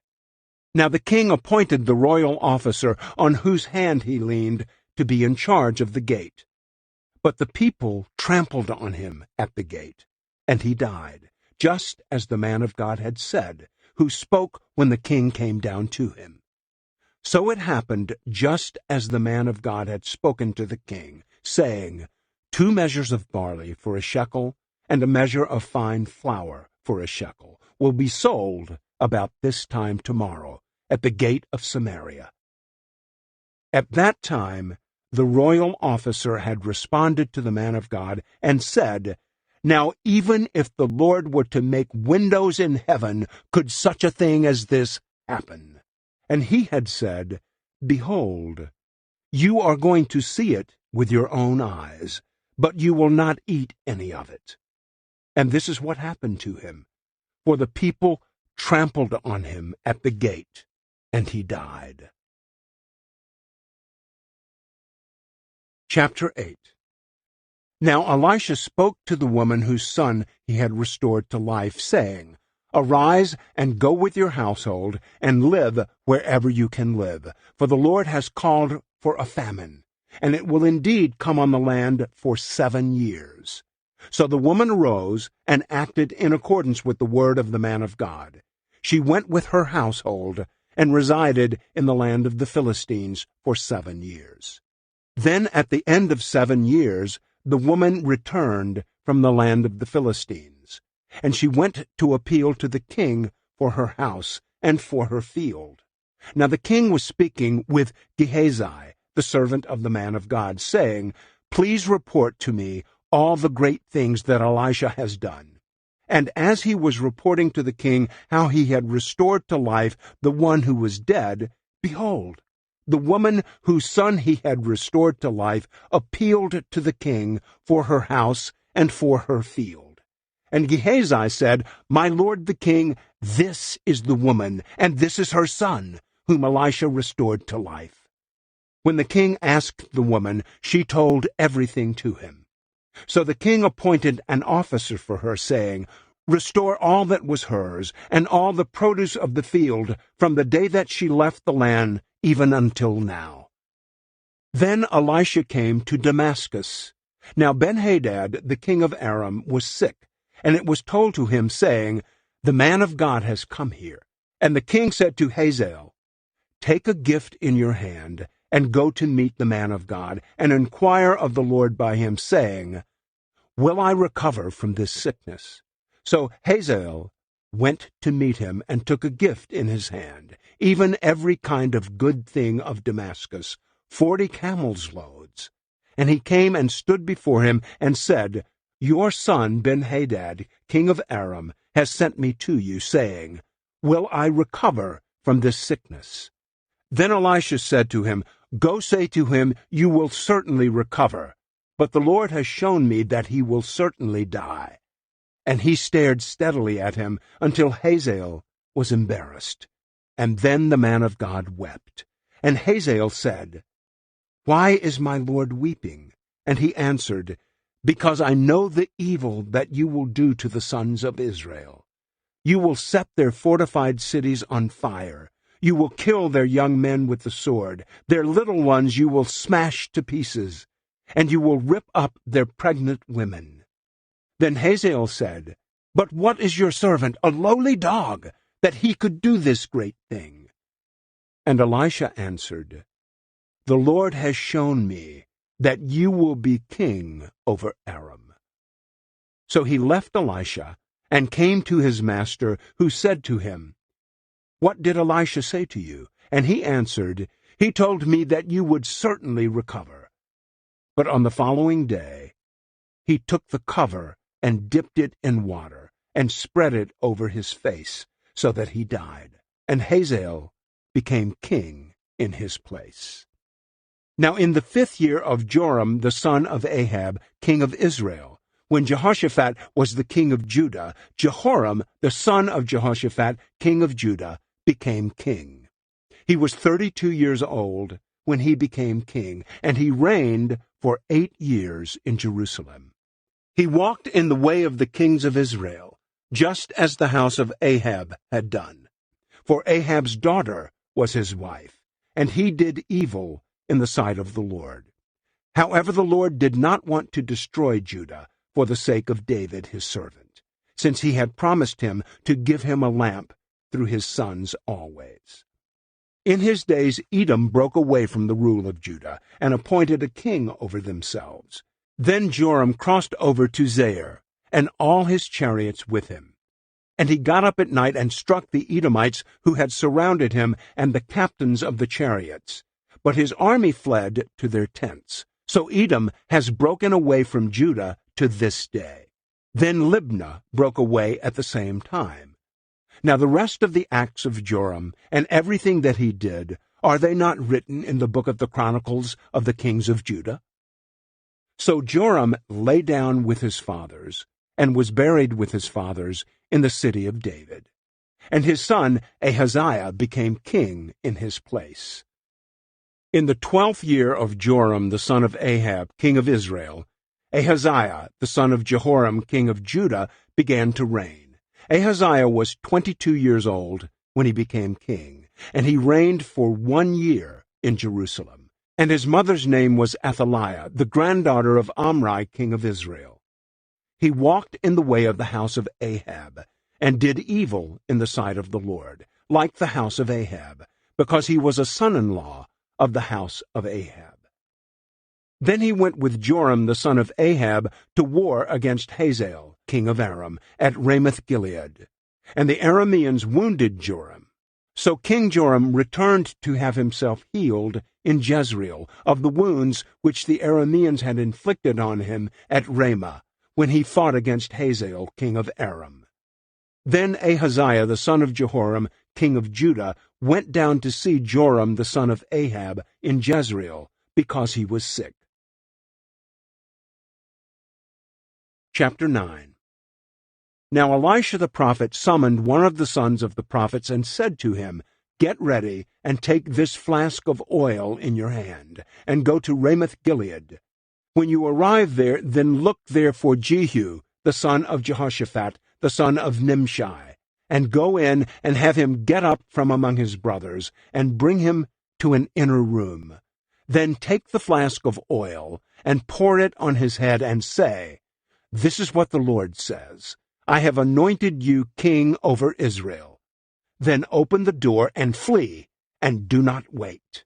Now the king appointed the royal officer on whose hand he leaned to be in charge of the gate. But the people trampled on him at the gate, and he died, just as the man of God had said, who spoke when the king came down to him. So it happened just as the man of God had spoken to the king, saying, 2 measures of barley for a shekel, and a measure of fine flour for a shekel, will be sold about this time tomorrow at the gate of Samaria. At that time the royal officer had responded to the man of God and said, "Now even if the Lord were to make windows in heaven, could such a thing as this happen?" And he had said, "Behold, you are going to see it with your own eyes, but you will not eat any of it." And this is what happened to him, for the people trampled on him at the gate, and he died. Chapter 8. Now Elisha spoke to the woman whose son he had restored to life, saying, "Arise and go with your household, and live wherever you can live, for the Lord has called for a famine, and it will indeed come on the land for 7 years." So the woman arose and acted in accordance with the word of the man of God. She went with her household and resided in the land of the Philistines for 7 years. Then at the end of 7 years the woman returned from the land of the Philistines, and she went to appeal to the king for her house and for her field. Now the king was speaking with Gehazi, the servant of the man of God, saying, "Please report to me all the great things that Elisha has done." And as he was reporting to the king how he had restored to life the one who was dead, behold, the woman whose son he had restored to life appealed to the king for her house and for her field. And Gehazi said, "My lord the king, this is the woman, and this is her son, whom Elisha restored to life." When the king asked the woman, she told everything to him. So the king appointed an officer for her, saying, "Restore all that was hers, and all the produce of the field, from the day that she left the land, even until now." Then Elisha came to Damascus. Now Ben-Hadad, the king of Aram, was sick, and it was told to him, saying, "The man of God has come here." And the king said to Hazael, "Take a gift in your hand, and go to meet the man of God, and inquire of the Lord by him, saying, 'Will I recover from this sickness?'" So Hazael went to meet him, and took a gift in his hand, even every kind of good thing of Damascus, 40 camels' loads. And he came and stood before him, and said, "Your son Ben-Hadad, king of Aram, has sent me to you, saying, 'Will I recover from this sickness?'" Then Elisha said to him, "Go say to him, you will certainly recover, but the Lord has shown me that he will certainly die." And he stared steadily at him until Hazael was embarrassed. And then the man of God wept. And Hazael said, "Why is my lord weeping?" And he answered, "Because I know the evil that you will do to the sons of Israel. You will set their fortified cities on fire. You will kill their young men with the sword. Their little ones you will smash to pieces. and you will rip up their pregnant women." Then Hazael said, "But what is your servant, a lowly dog, that he could do this great thing?" And Elisha answered, "The Lord has shown me that you will be king over Aram." So he left Elisha and came to his master, who said to him, "What did Elisha say to you?" And he answered, "He told me that you would certainly recover." But on the following day he took the cover and dipped it in water, and spread it over his face, so that he died. And Hazael became king in his place. Now in the 5th year of Joram the son of Ahab, king of Israel, when Jehoshaphat was the king of Judah, Jehoram the son of Jehoshaphat, king of Judah, became king. He was 32 years old when he became king, and he reigned for 8 years in Jerusalem. He walked in the way of the kings of Israel, just as the house of Ahab had done. For Ahab's daughter was his wife, and he did evil in the sight of the Lord. However, the Lord did not want to destroy Judah for the sake of David his servant, since he had promised him to give him a lamp through his sons always. In his days Edom broke away from the rule of Judah and appointed a king over themselves. Then Joram crossed over to Zair, and all his chariots with him. And he got up at night and struck the Edomites who had surrounded him and the captains of the chariots. But his army fled to their tents. So Edom has broken away from Judah to this day. Then Libnah broke away at the same time. Now the rest of the acts of Joram, and everything that he did, are they not written in the book of the Chronicles of the kings of Judah? So Joram lay down with his fathers, and was buried with his fathers in the city of David. And his son Ahaziah became king in his place. In the 12th year of Joram the son of Ahab, king of Israel, Ahaziah the son of Jehoram, king of Judah, began to reign. Ahaziah was 22 years old when he became king, and he reigned for 1 year in Jerusalem. And his mother's name was Athaliah, the granddaughter of Omri, king of Israel. He walked in the way of the house of Ahab, and did evil in the sight of the Lord, like the house of Ahab, because he was a son-in-law of the house of Ahab. Then he went with Joram the son of Ahab to war against Hazael, king of Aram, at Ramoth-Gilead. And the Arameans wounded Joram. So King Joram returned to have himself healed in Jezreel of the wounds which the Arameans had inflicted on him at Ramah, when he fought against Hazael, king of Aram. Then Ahaziah the son of Jehoram, king of Judah, went down to see Joram the son of Ahab in Jezreel, because he was sick. Chapter 9. Now Elisha the prophet summoned one of the sons of the prophets and said to him, "Get ready, and take this flask of oil in your hand, and go to Ramoth-Gilead. When you arrive there, then look there for Jehu, the son of Jehoshaphat, the son of Nimshi, and go in and have him get up from among his brothers, and bring him to an inner room. Then take the flask of oil, and pour it on his head, and say, 'This is what the Lord says, I have anointed you king over Israel.' Then open the door and flee, and do not wait."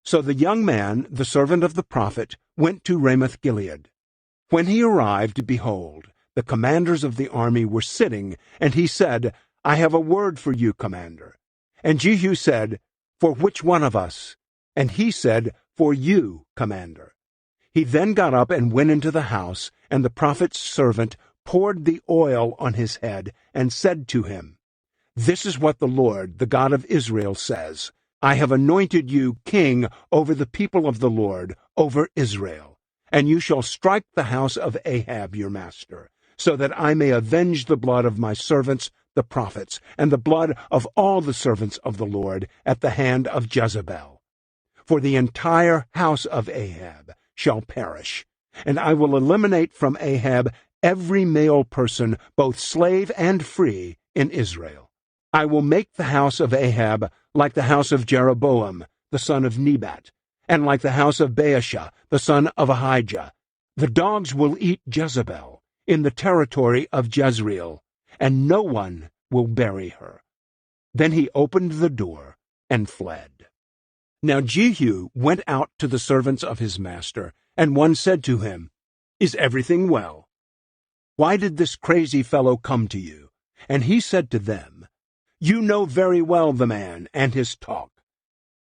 So the young man, the servant of the prophet, went to Ramoth-Gilead. When he arrived, behold, the commanders of the army were sitting, and he said, "I have a word for you, commander." And Jehu said, "For which one of us?" And he said, "For you, commander." He then got up and went into the house, and the prophet's servant poured the oil on his head, and said to him, "This is what the Lord, the God of Israel, says, I have anointed you king over the people of the Lord, over Israel. And you shall strike the house of Ahab your master, so that I may avenge the blood of my servants the prophets, and the blood of all the servants of the Lord at the hand of Jezebel. For the entire house of Ahab shall perish, and I will eliminate from Ahab every male person, both slave and free, in Israel. I will make the house of Ahab like the house of Jeroboam, the son of Nebat, and like the house of Baasha, the son of Ahijah. The dogs will eat Jezebel in the territory of Jezreel, and no one will bury her." Then he opened the door and fled. Now Jehu went out to the servants of his master, and one said to him, "Is everything well? Why did this crazy fellow come to you?" And he said to them, "You know very well the man and his talk."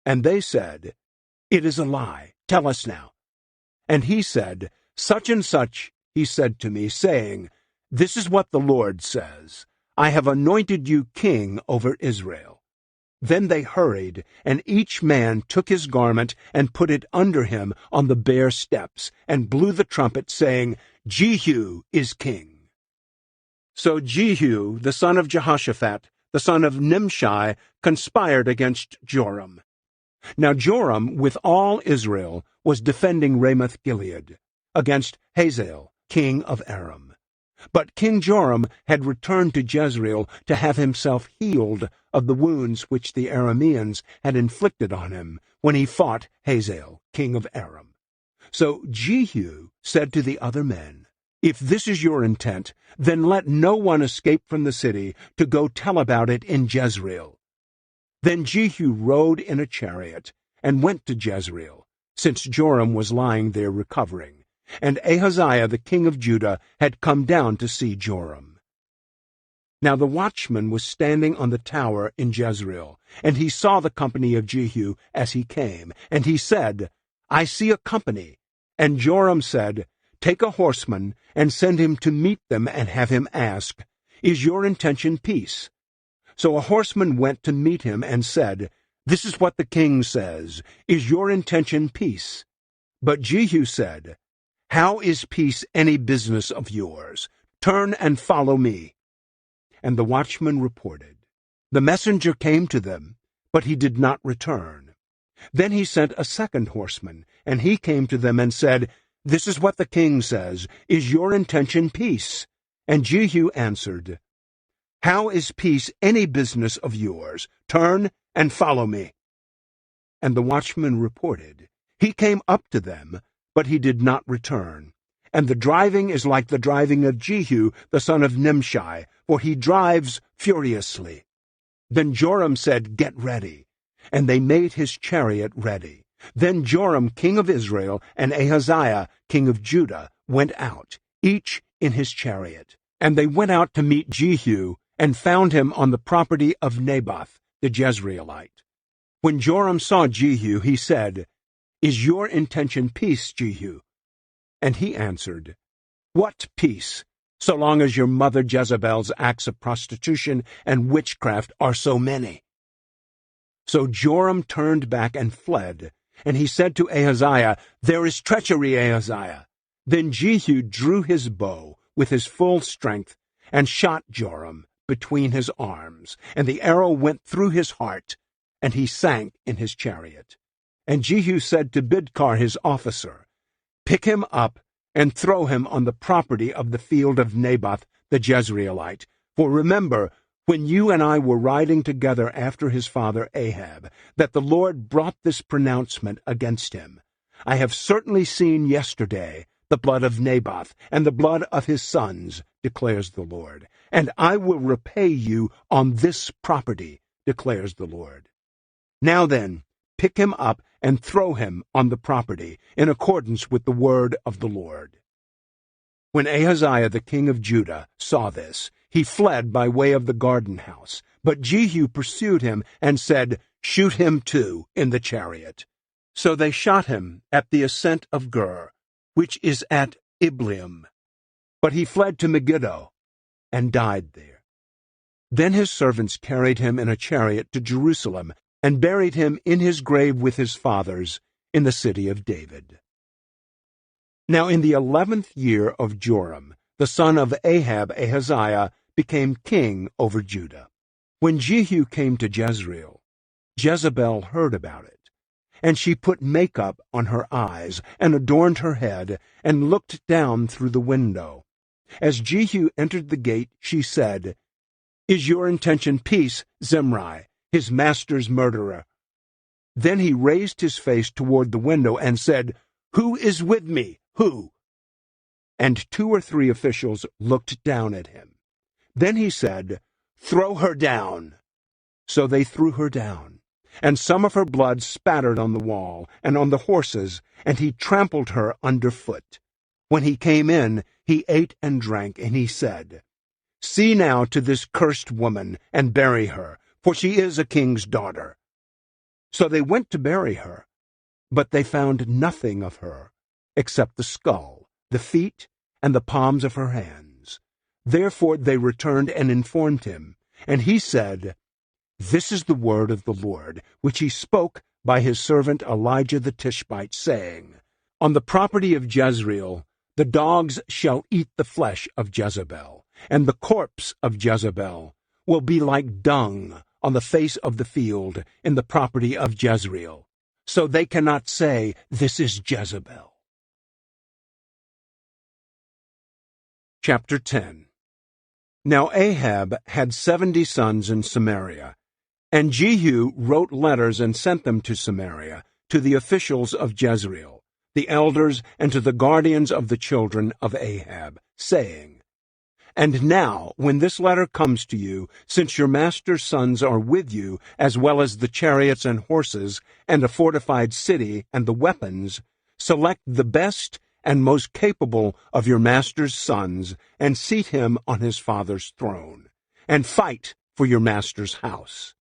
And they said, "It is a lie. Tell us now." And he said, "Such and such he said to me, saying, This is what the Lord says, I have anointed you king over Israel." Then they hurried, and each man took his garment and put it under him on the bare steps, and blew the trumpet, saying, "Jehu is king." So Jehu, the son of Jehoshaphat, the son of Nimshi, conspired against Joram. Now Joram, with all Israel, was defending Ramoth-Gilead against Hazael, king of Aram. But King Joram had returned to Jezreel to have himself healed of the wounds which the Arameans had inflicted on him when he fought Hazael, king of Aram. So Jehu said to the other men, "If this is your intent, then let no one escape from the city to go tell about it in Jezreel." Then Jehu rode in a chariot and went to Jezreel, since Joram was lying there recovering, and Ahaziah the king of Judah had come down to see Joram. Now the watchman was standing on the tower in Jezreel, and he saw the company of Jehu as he came, and he said, "I see a company." And Joram said, "Take a horseman, and send him to meet them, and have him ask, 'Is your intention peace?'" So a horseman went to meet him and said, "This is what the king says, 'Is your intention peace?'" But Jehu said, "How is peace any business of yours? Turn and follow me." And the watchman reported. The messenger came to them, but he did not return. Then he sent a second horseman, and he came to them and said, "This is what the king says, 'Is your intention peace?'" And Jehu answered, "How is peace any business of yours? Turn and follow me." And the watchman reported, "He came up to them, but he did not return. And the driving is like the driving of Jehu, the son of Nimshi, for he drives furiously." Then Joram said, "Get ready." And they made his chariot ready. Then Joram, king of Israel, and Ahaziah, king of Judah, went out, each in his chariot. And they went out to meet Jehu, and found him on the property of Naboth the Jezreelite. When Joram saw Jehu, he said, "Is your intention peace, Jehu?" And he answered, "What peace, so long as your mother Jezebel's acts of prostitution and witchcraft are so many?" So Joram turned back and fled, and he said to Ahaziah, "There is treachery, Ahaziah." Then Jehu drew his bow with his full strength and shot Joram between his arms, and the arrow went through his heart, and he sank in his chariot. And Jehu said to Bidkar his officer, "Pick him up and throw him on the property of the field of Naboth the Jezreelite. For remember, when you and I were riding together after his father Ahab, that the Lord brought this pronouncement against him. I have certainly seen yesterday the blood of Naboth and the blood of his sons, declares the Lord, and I will repay you on this property, declares the Lord. Now then, pick him up and throw him on the property, in accordance with the word of the Lord." When Ahaziah the king of Judah saw this, he fled by way of the garden house. But Jehu pursued him and said, "Shoot him too in the chariot." So they shot him at the ascent of Gur, which is at Ibleam. But he fled to Megiddo and died there. Then his servants carried him in a chariot to Jerusalem, and buried him in his grave with his fathers in the city of David. Now in the 11th year of Joram, the son of Ahab, Ahaziah, became king over Judah. When Jehu came to Jezreel, Jezebel heard about it, and she put makeup on her eyes, and adorned her head, and looked down through the window. As Jehu entered the gate, she said, "Is your intention peace, Zimri, his master's murderer?" Then he raised his face toward the window and said, "Who is with me? Who?" And 2 or 3 officials looked down at him. Then he said, "Throw her down." So they threw her down, and some of her blood spattered on the wall and on the horses, and he trampled her underfoot. When he came in, he ate and drank, and he said, "See now to this cursed woman, and bury her, for she is a king's daughter." So they went to bury her, but they found nothing of her, except the skull, the feet, and the palms of her hands. Therefore they returned and informed him, and he said, "This is the word of the Lord, which he spoke by his servant Elijah the Tishbite, saying, On the property of Jezreel the dogs shall eat the flesh of Jezebel, and the corpse of Jezebel will be like dung on the face of the field in the property of Jezreel. So they cannot say, This is Jezebel." Chapter 10. Now Ahab had 70 sons in Samaria, and Jehu wrote letters and sent them to Samaria, to the officials of Jezreel, the elders, and to the guardians of the children of Ahab, saying, "And now, when this letter comes to you, since your master's sons are with you, as well as the chariots and horses, and a fortified city, and the weapons, select the best and most capable of your master's sons, and seat him on his father's throne, and fight for your master's house."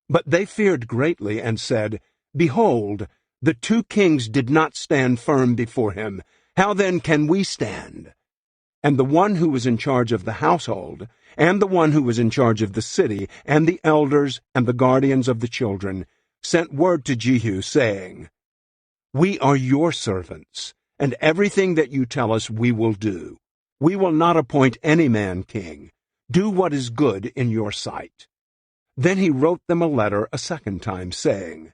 But they feared greatly, and said, "Behold, the 2 kings did not stand firm before him. How then can we stand?" And the one who was in charge of the household, and the one who was in charge of the city, and the elders, and the guardians of the children, sent word to Jehu, saying, "We are your servants, and everything that you tell us we will do. We will not appoint any man king. Do what is good in your sight." Then he wrote them a letter a second time, saying,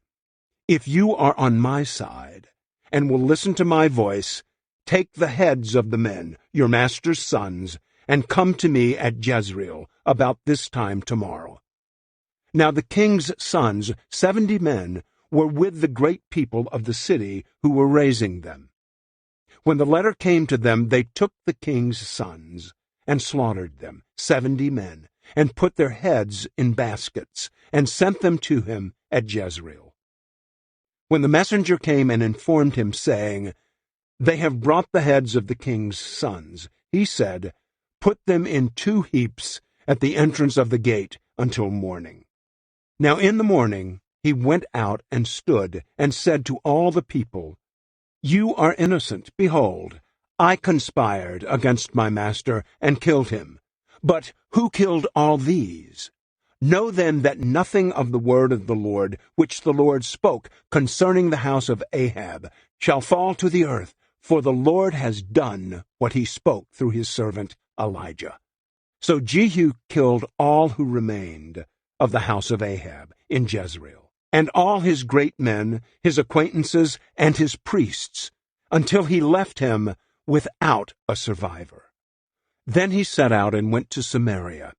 "If you are on my side, and will listen to my voice, take the heads of the men, your master's sons, and come to me at Jezreel about this time tomorrow." Now the king's sons, 70 men, were with the great people of the city who were raising them. When the letter came to them, they took the king's sons and slaughtered them, 70 men, and put their heads in baskets, and sent them to him at Jezreel. When the messenger came and informed him, saying, "They have brought the heads of the king's sons," he said, "Put them in 2 heaps at the entrance of the gate until morning." Now in the morning he went out and stood, and said to all the people, "You are innocent. Behold, I conspired against my master and killed him. But who killed all these? Know then that nothing of the word of the Lord, which the Lord spoke concerning the house of Ahab, shall fall to the earth, for the Lord has done what he spoke through his servant Elijah." So Jehu killed all who remained of the house of Ahab in Jezreel, and all his great men, his acquaintances, and his priests, until he left him without a survivor. Then he set out and went to Samaria.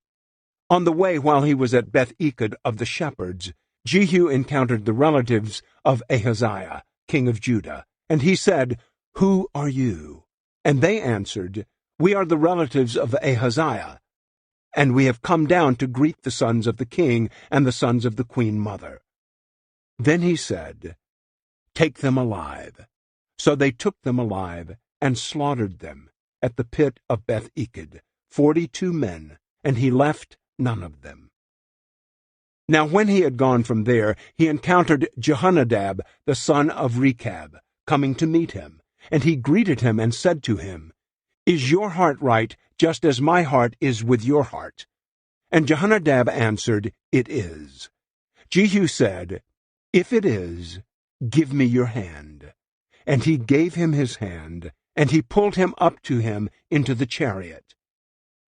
On the way, while he was at Beth-Eked of the shepherds, Jehu encountered the relatives of Ahaziah, king of Judah, and he said, "Who are you?" And they answered, "We are the relatives of Ahaziah, and we have come down to greet the sons of the king and the sons of the queen mother." Then he said, "Take them alive." So they took them alive and slaughtered them at the pit of Beth-Eked, 42 men, and he left none of them. Now when he had gone from there, he encountered Jehonadab, the son of Rechab, coming to meet him, and he greeted him and said to him, "Is your heart right, just as my heart is with your heart?" And Jehonadab answered, "It is." Jehu said, "If it is, give me your hand." And he gave him his hand, and he pulled him up to him into the chariot.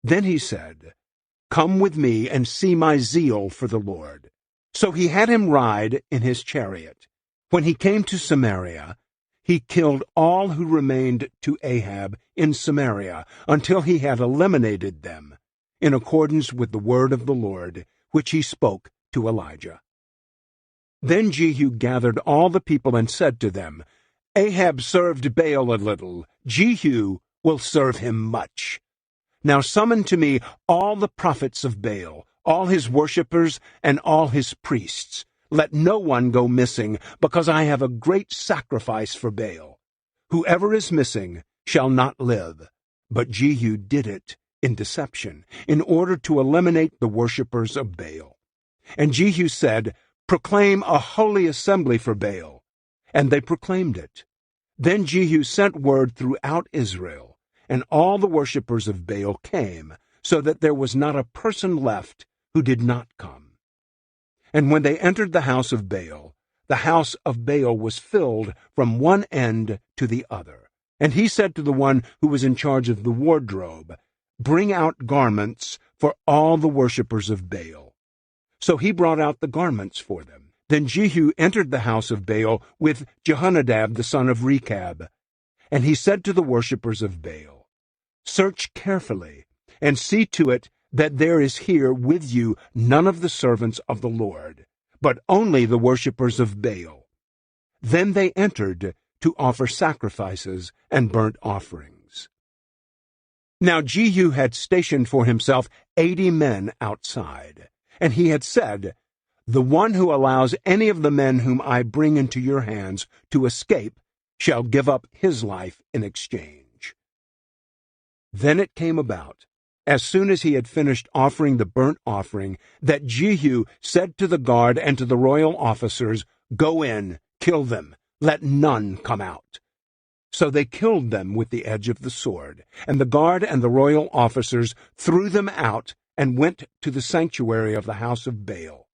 Then he said, "Come with me and see my zeal for the Lord." So he had him ride in his chariot. When he came to Samaria, he killed all who remained to Ahab in Samaria until he had eliminated them, in accordance with the word of the Lord, which he spoke to Elijah. Then Jehu gathered all the people and said to them, Ahab served Baal a little. Jehu will serve him much. Now summon to me all the prophets of Baal, all his worshippers, and all his priests. Let no one go missing, because I have a great sacrifice for Baal. Whoever is missing shall not live. But Jehu did it in deception, in order to eliminate the worshippers of Baal. And Jehu said, Proclaim a holy assembly for Baal. And they proclaimed it. Then Jehu sent word throughout Israel, and all the worshippers of Baal came, so that there was not a person left who did not come. And when they entered the house of Baal was filled from one end to the other. And he said to the one who was in charge of the wardrobe, Bring out garments for all the worshippers of Baal. So he brought out the garments for them. Then Jehu entered the house of Baal with Jehonadab the son of Rechab. And he said to the worshippers of Baal, Search carefully, and see to it that there is here with you none of the servants of the Lord, but only the worshippers of Baal. Then they entered to offer sacrifices and burnt offerings. Now Jehu had stationed for himself 80 men outside, and he had said, The one who allows any of the men whom I bring into your hands to escape shall give up his life in exchange. Then it came about, as soon as he had finished offering the burnt offering, that Jehu said to the guard and to the royal officers, Go in, kill them, let none come out. So they killed them with the edge of the sword, and the guard and the royal officers threw them out and went to the sanctuary of the house of Baal.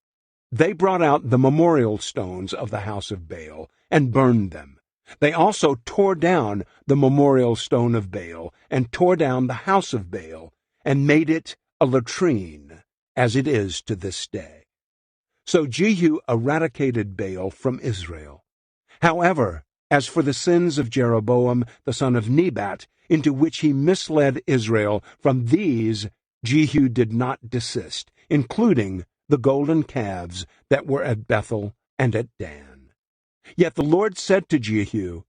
They brought out the memorial stones of the house of Baal and burned them. They also tore down the memorial stone of Baal and tore down the house of Baal and made it a latrine, as it is to this day. So Jehu eradicated Baal from Israel. However, as for the sins of Jeroboam the son of Nebat, into which he misled Israel, from these Jehu did not desist, including the golden calves that were at Bethel and at Dan. Yet the Lord said to Jehu,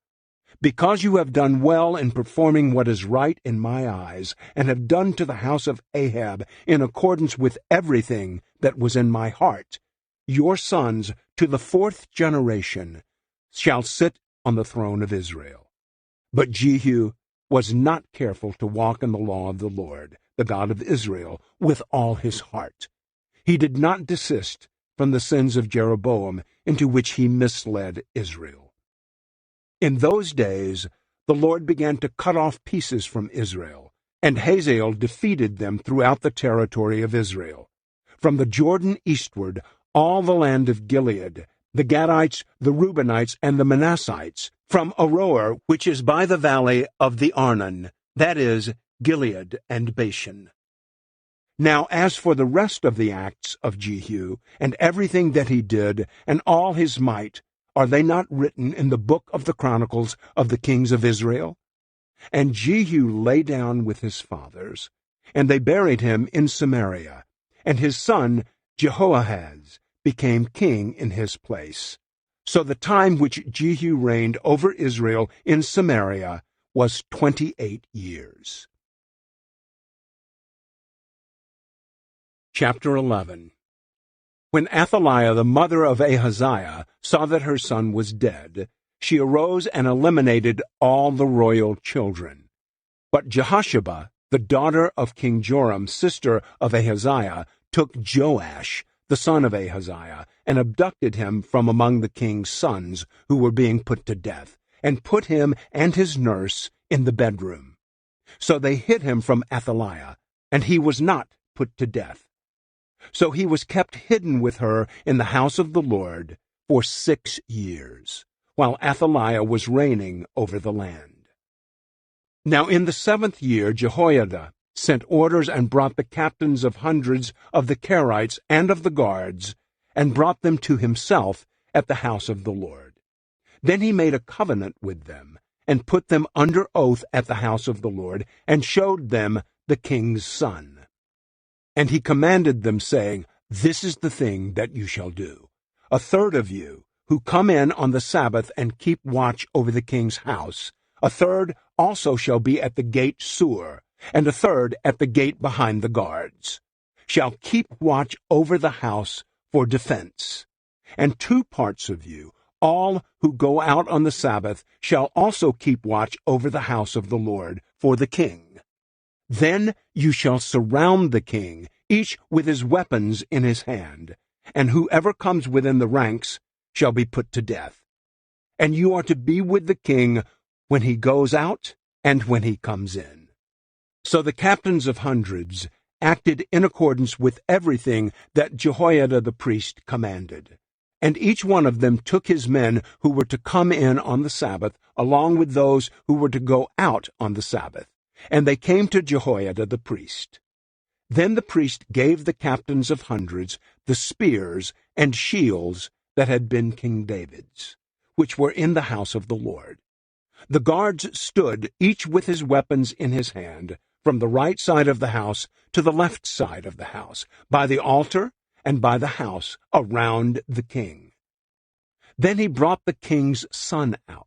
Because you have done well in performing what is right in my eyes, and have done to the house of Ahab in accordance with everything that was in my heart, your sons to the 4th generation shall sit on the throne of Israel. But Jehu was not careful to walk in the law of the Lord, the God of Israel, with all his heart. He did not desist from the sins of Jeroboam, into which he misled Israel. In those days the Lord began to cut off pieces from Israel, and Hazael defeated them throughout the territory of Israel. From the Jordan eastward, all the land of Gilead, the Gadites, the Reubenites, and the Manassites, from Aroer, which is by the valley of the Arnon, that is, Gilead and Bashan. Now as for the rest of the acts of Jehu, and everything that he did, and all his might, are they not written in the book of the Chronicles of the kings of Israel? And Jehu lay down with his fathers, and they buried him in Samaria, and his son Jehoahaz became king in his place. So the time which Jehu reigned over Israel in Samaria was 28 years. Chapter 11. When Athaliah, the mother of Ahaziah, saw that her son was dead, she arose and eliminated all the royal children. But Jehosheba, the daughter of King Joram, sister of Ahaziah, took Joash, the son of Ahaziah, and abducted him from among the king's sons who were being put to death, and put him and his nurse in the bedroom. So they hid him from Athaliah, and he was not put to death. So he was kept hidden with her in the house of the Lord for 6 years, while Athaliah was reigning over the land. Now in the 7th year Jehoiada sent orders and brought the captains of hundreds of the Kerites and of the guards, and brought them to himself at the house of the Lord. Then he made a covenant with them, and put them under oath at the house of the Lord, and showed them the king's son. And he commanded them, saying, This is the thing that you shall do. 1/3 of you, who come in on the Sabbath and keep watch over the king's house, 1/3 also shall be at the gate Sur, and 1/3 at the gate behind the guards, shall keep watch over the house for defense. And 2 parts of you, all who go out on the Sabbath, shall also keep watch over the house of the Lord for the king. Then you shall surround the king, each with his weapons in his hand, and whoever comes within the ranks shall be put to death. And you are to be with the king when he goes out and when he comes in. So the captains of hundreds acted in accordance with everything that Jehoiada the priest commanded. And each one of them took his men who were to come in on the Sabbath, along with those who were to go out on the Sabbath. And they came to Jehoiada the priest. Then the priest gave the captains of hundreds the spears and shields that had been King David's, which were in the house of the Lord. The guards stood, each with his weapons in his hand, from the right side of the house to the left side of the house, by the altar and by the house around the king. Then he brought the king's son out,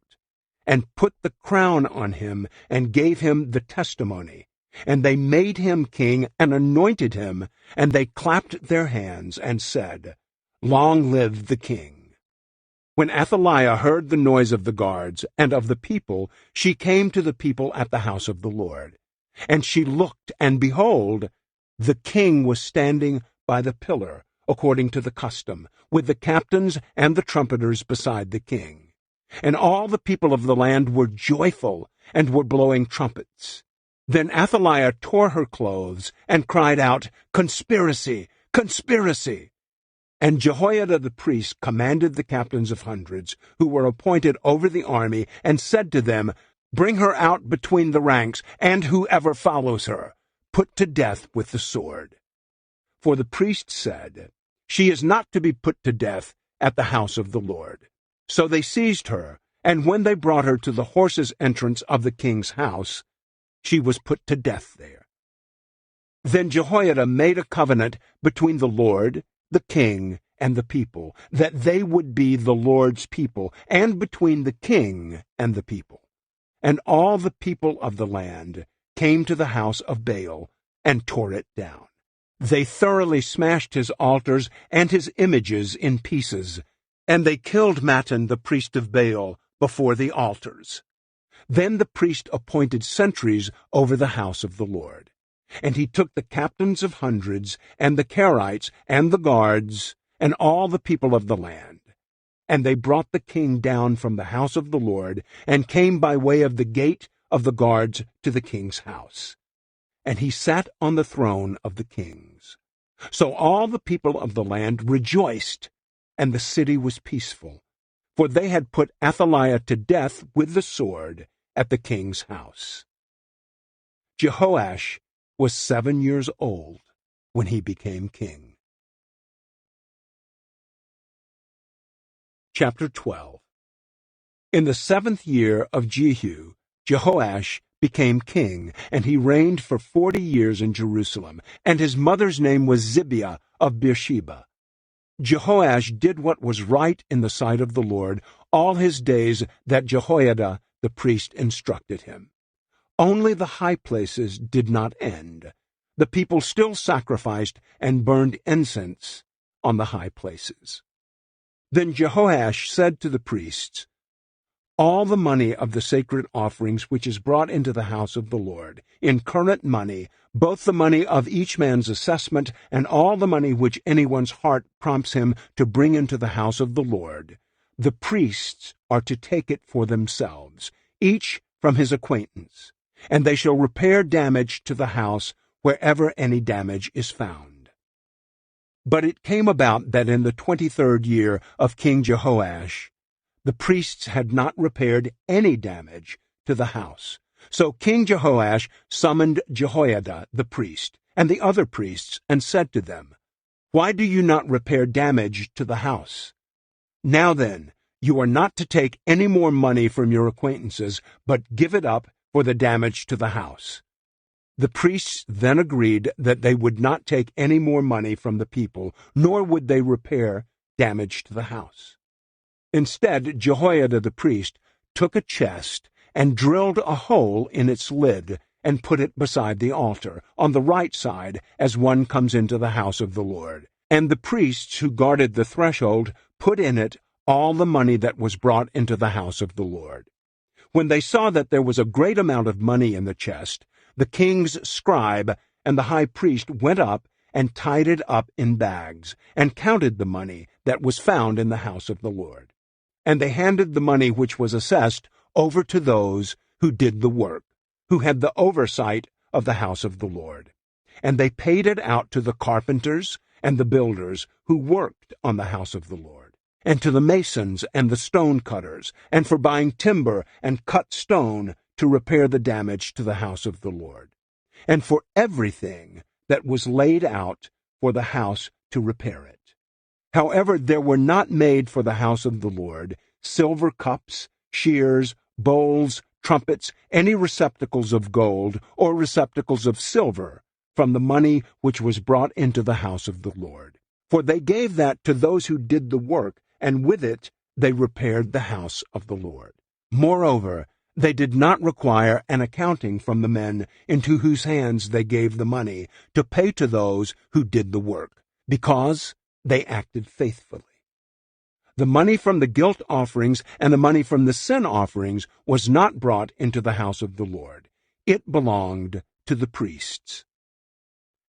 and put the crown on him, and gave him the testimony. And they made him king, and anointed him, and they clapped their hands, and said, "Long live the king." When Athaliah heard the noise of the guards and of the people, she came to the people at the house of the Lord. And she looked, and behold, the king was standing by the pillar, according to the custom, with the captains and the trumpeters beside the king. And all the people of the land were joyful, and were blowing trumpets. Then Athaliah tore her clothes, and cried out, "Conspiracy! Conspiracy!" And Jehoiada the priest commanded the captains of hundreds, who were appointed over the army, and said to them, "Bring her out between the ranks, and whoever follows her, put to death with the sword." For the priest said, "She is not to be put to death at the house of the Lord." So they seized her, and when they brought her to the horses' entrance of the king's house, she was put to death there. Then Jehoiada made a covenant between the Lord, the king, and the people, that they would be the Lord's people, and between the king and the people. And all the people of the land came to the house of Baal and tore it down. They thoroughly smashed his altars and his images in pieces, and they killed Mattan the priest of Baal before the altars. Then the priest appointed sentries over the house of the Lord. And he took the captains of hundreds, and the Kerites, and the guards, and all the people of the land. And they brought the king down from the house of the Lord, and came by way of the gate of the guards to the king's house. And he sat on the throne of the kings. So all the people of the land rejoiced, and the city was peaceful, for they had put Athaliah to death with the sword at the king's house. Jehoash was 7 years old when he became king. Chapter 12. In the 7th year of Jehu, Jehoash became king, and he reigned for 40 years in Jerusalem, and his mother's name was Zibiah of Beersheba. Jehoash did what was right in the sight of the Lord all his days that Jehoiada the priest instructed him. Only the high places did not end. The people still sacrificed and burned incense on the high places. Then Jehoash said to the priests, "All the money of the sacred offerings which is brought into the house of the Lord, in current money, both the money of each man's assessment and all the money which anyone's heart prompts him to bring into the house of the Lord, the priests are to take it for themselves, each from his acquaintance, and they shall repair damage to the house wherever any damage is found." But it came about that in the 23rd year of King Jehoash, the priests had not repaired any damage to the house. So King Jehoash summoned Jehoiada the priest and the other priests and said to them, "Why do you not repair damage to the house? Now then, you are not to take any more money from your acquaintances, but give it up for the damage to the house." The priests then agreed that they would not take any more money from the people, nor would they repair damage to the house. Instead, Jehoiada the priest took a chest and drilled a hole in its lid and put it beside the altar, on the right side as one comes into the house of the Lord. And the priests who guarded the threshold put in it all the money that was brought into the house of the Lord. When they saw that there was a great amount of money in the chest, the king's scribe and the high priest went up and tied it up in bags, and counted the money that was found in the house of the Lord. And they handed the money which was assessed over to those who did the work, who had the oversight of the house of the Lord. And they paid it out to the carpenters and the builders who worked on the house of the Lord, and to the masons and the stone cutters, and for buying timber and cut stone to repair the damage to the house of the Lord, and for everything that was laid out for the house to repair it. However, there were not made for the house of the Lord silver cups, shears, bowls, trumpets, any receptacles of gold or receptacles of silver from the money which was brought into the house of the Lord. For they gave that to those who did the work, and with it they repaired the house of the Lord. Moreover, they did not require an accounting from the men into whose hands they gave the money to pay to those who did the work, because they acted faithfully. The money from the guilt offerings and the money from the sin offerings was not brought into the house of the Lord. It belonged to the priests.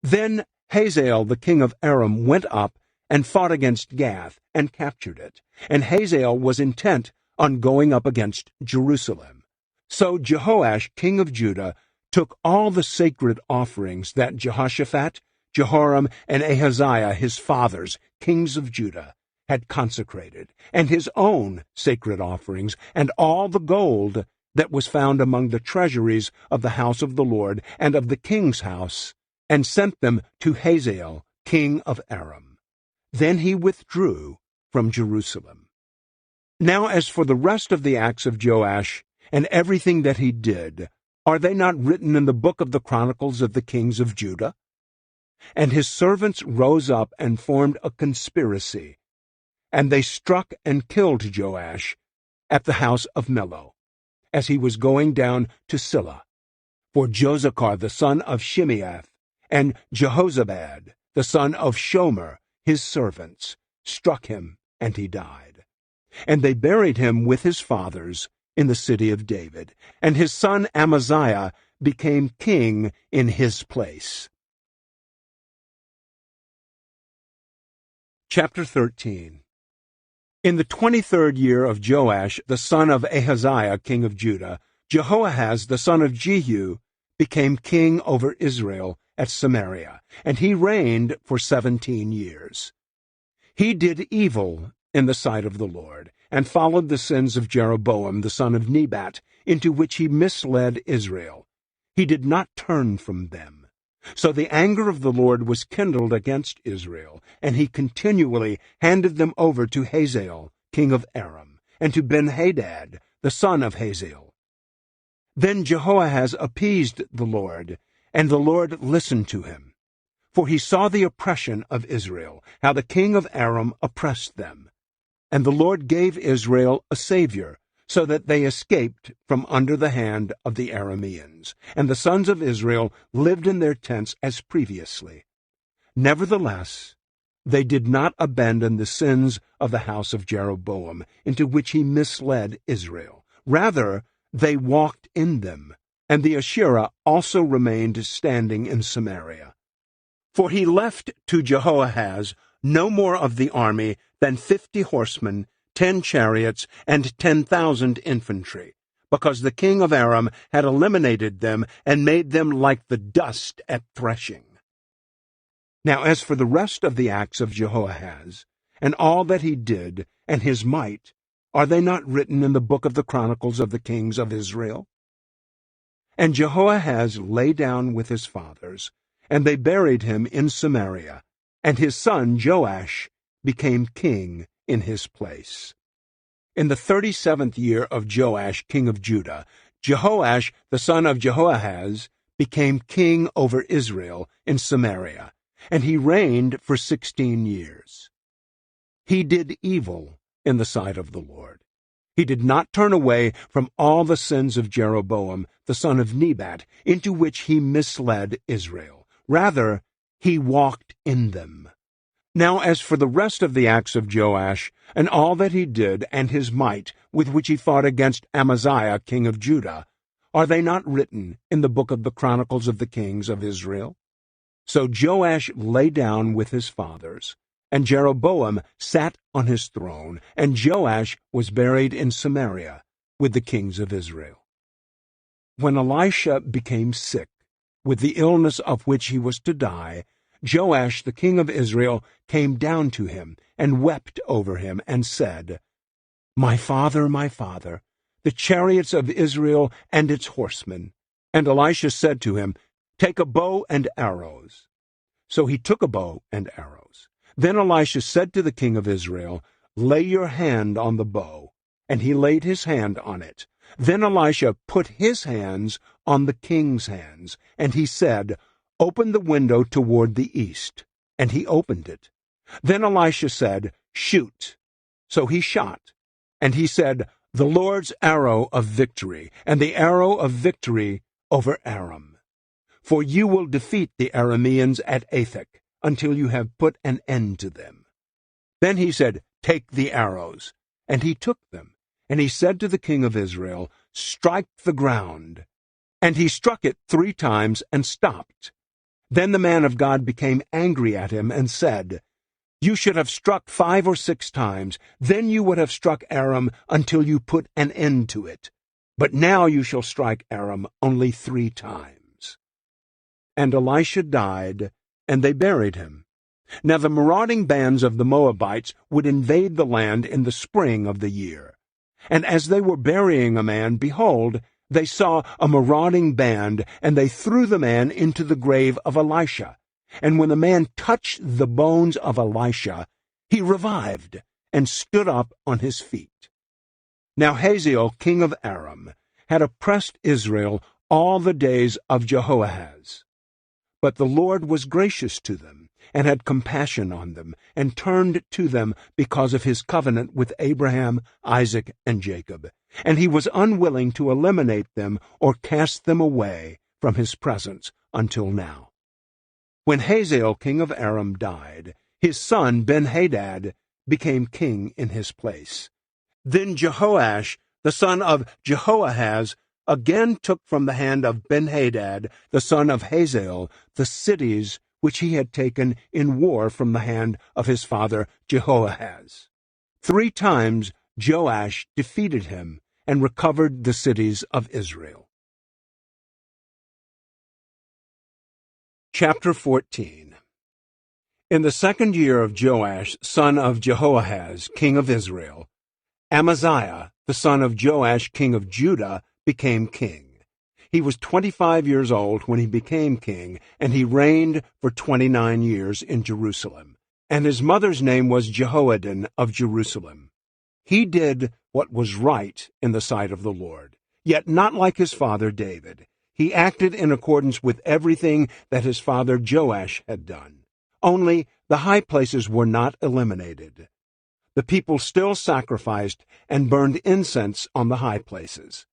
Then Hazael the king of Aram went up and fought against Gath and captured it, and Hazael was intent on going up against Jerusalem. So Jehoash king of Judah took all the sacred offerings that Jehoshaphat, Jehoram, and Ahaziah his fathers, kings of Judah, had consecrated, and his own sacred offerings, and all the gold that was found among the treasuries of the house of the Lord and of the king's house, and sent them to Hazael king of Aram. Then he withdrew from Jerusalem. Now as for the rest of the acts of Joash, and everything that he did, are they not written in the book of the Chronicles of the kings of Judah? And his servants rose up and formed a conspiracy, and they struck and killed Joash at the house of Millo, as he was going down to Silla. For Josachar the son of Shimeath, and Jehozabad the son of Shomer, his servants, struck him, and he died. And they buried him with his fathers in the city of David, and his son Amaziah became king in his place. Chapter 13. In the 23rd year of Joash the son of Ahaziah king of Judah, Jehoahaz the son of Jehu became king over Israel at Samaria, and he reigned for 17 years. He did evil in the sight of the Lord, and followed the sins of Jeroboam the son of Nebat, into which he misled Israel. He did not turn from them. So the anger of the Lord was kindled against Israel, and he continually handed them over to Hazael, king of Aram, and to Ben-Hadad, the son of Hazael. Then Jehoahaz appeased the Lord, and the Lord listened to him. For he saw the oppression of Israel, how the king of Aram oppressed them. And the Lord gave Israel a Savior, so that they escaped from under the hand of the Arameans, and the sons of Israel lived in their tents as previously. Nevertheless, they did not abandon the sins of the house of Jeroboam, into which he misled Israel. Rather, they walked in them, and the Asherah also remained standing in Samaria. For he left to Jehoahaz no more of the army than 50 horsemen, 10 chariots, and 10,000 infantry, because the king of Aram had eliminated them and made them like the dust at threshing. Now as for the rest of the acts of Jehoahaz, and all that he did, and his might, are they not written in the book of the Chronicles of the kings of Israel? And Jehoahaz lay down with his fathers, and they buried him in Samaria, and his son Joash became king in his place. In the 37th year of Joash king of Judah, Jehoash the son of Jehoahaz became king over Israel in Samaria, and he reigned for 16 years. He did evil in the sight of the Lord. He did not turn away from all the sins of Jeroboam, the son of Nebat, into which he misled Israel. Rather, he walked in them. Now as for the rest of the acts of Joash, and all that he did, and his might, with which he fought against Amaziah king of Judah, are they not written in the book of the Chronicles of the Kings of Israel? So Joash lay down with his fathers, and Jeroboam sat on his throne, and Joash was buried in Samaria with the kings of Israel. When Elisha became sick, with the illness of which he was to die, Joash the king of Israel came down to him, and wept over him, and said, my father, the chariots of Israel and its horsemen. And Elisha said to him, take a bow and arrows. So he took a bow and arrows. Then Elisha said to the king of Israel, lay your hand on the bow. And he laid his hand on it. Then Elisha put his hands on the king's hands, and he said, open the window toward the east. And he opened it. Then Elisha said, shoot. So he shot. And he said, the Lord's arrow of victory, and the arrow of victory over Aram. For you will defeat the Arameans at Aphek, until you have put an end to them. Then he said, take the arrows. And he took them. And he said to the king of Israel, strike the ground. And he struck it 3 times and stopped. Then the man of God became angry at him and said, you should have struck 5 or 6 times, then you would have struck Aram until you put an end to it. But now you shall strike Aram only 3 times. And Elisha died, and they buried him. Now the marauding bands of the Moabites would invade the land in the spring of the year. And as they were burying a man, behold, they saw a marauding band, and they threw the man into the grave of Elisha. And when the man touched the bones of Elisha, he revived, and stood up on his feet. Now Hazael king of Aram had oppressed Israel all the days of Jehoahaz. But the Lord was gracious to them, and had compassion on them, and turned to them because of his covenant with Abraham, Isaac, and Jacob. And he was unwilling to eliminate them or cast them away from his presence until now. When Hazael king of Aram died, his son Ben-Hadad became king in his place. Then Jehoash, the son of Jehoahaz, again took from the hand of Ben-Hadad, the son of Hazael, the cities which he had taken in war from the hand of his father Jehoahaz. 3 times Joash defeated him and recovered the cities of Israel. Chapter 14. In the 2nd year of Joash, son of Jehoahaz, king of Israel, Amaziah, the son of Joash, king of Judah, became king. He was 25 years old when he became king, and he reigned for 29 years in Jerusalem. And his mother's name was Jehoaddan of Jerusalem. He did what was right in the sight of the Lord, yet not like his father David. He acted in accordance with everything that his father Joash had done. Only the high places were not eliminated. The people still sacrificed and burned incense on the high places.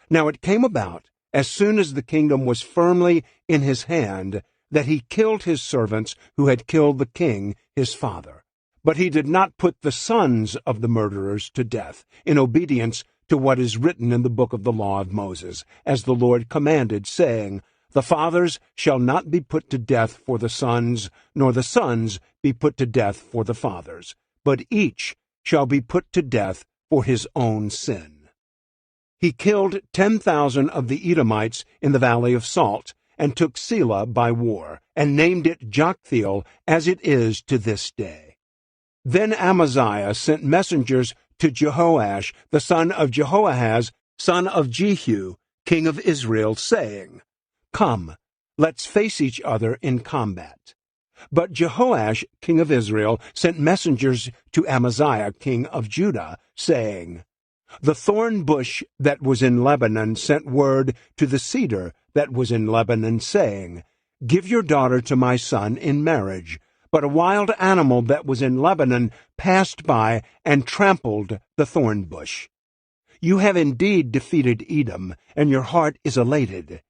Now it came about, as soon as the kingdom was firmly in his hand, that he killed his servants who had killed the king, his father. But he did not put the sons of the murderers to death, in obedience to what is written in the book of the law of Moses, as the Lord commanded, saying, the fathers shall not be put to death for the sons, nor the sons be put to death for the fathers, but each shall be put to death for his own sin. He killed 10,000 of the Edomites in the valley of Salt, and took Selah by war, and named it Joktheel, as it is to this day. Then Amaziah sent messengers to Jehoash, the son of Jehoahaz, son of Jehu, king of Israel, saying, come, let's face each other in combat. But Jehoash, king of Israel, sent messengers to Amaziah, king of Judah, saying, the thorn bush that was in Lebanon sent word to the cedar that was in Lebanon, saying, give your daughter to my son in marriage. but a wild animal that was in Lebanon passed by and trampled the thorn bush. You have indeed defeated Edom, and your heart is elated.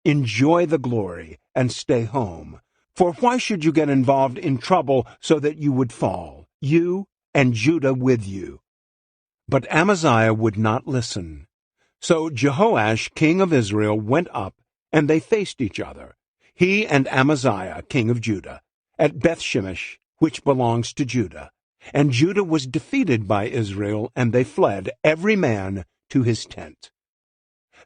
Enjoy the glory and stay home. For why should you get involved in trouble so that you would fall, you and Judah with you? But Amaziah would not listen. So Jehoash, king of Israel, went up, and they faced each other, he and Amaziah, king of Judah, at Bethshemesh, which belongs to Judah. And Judah was defeated by Israel, and they fled, every man to his tent.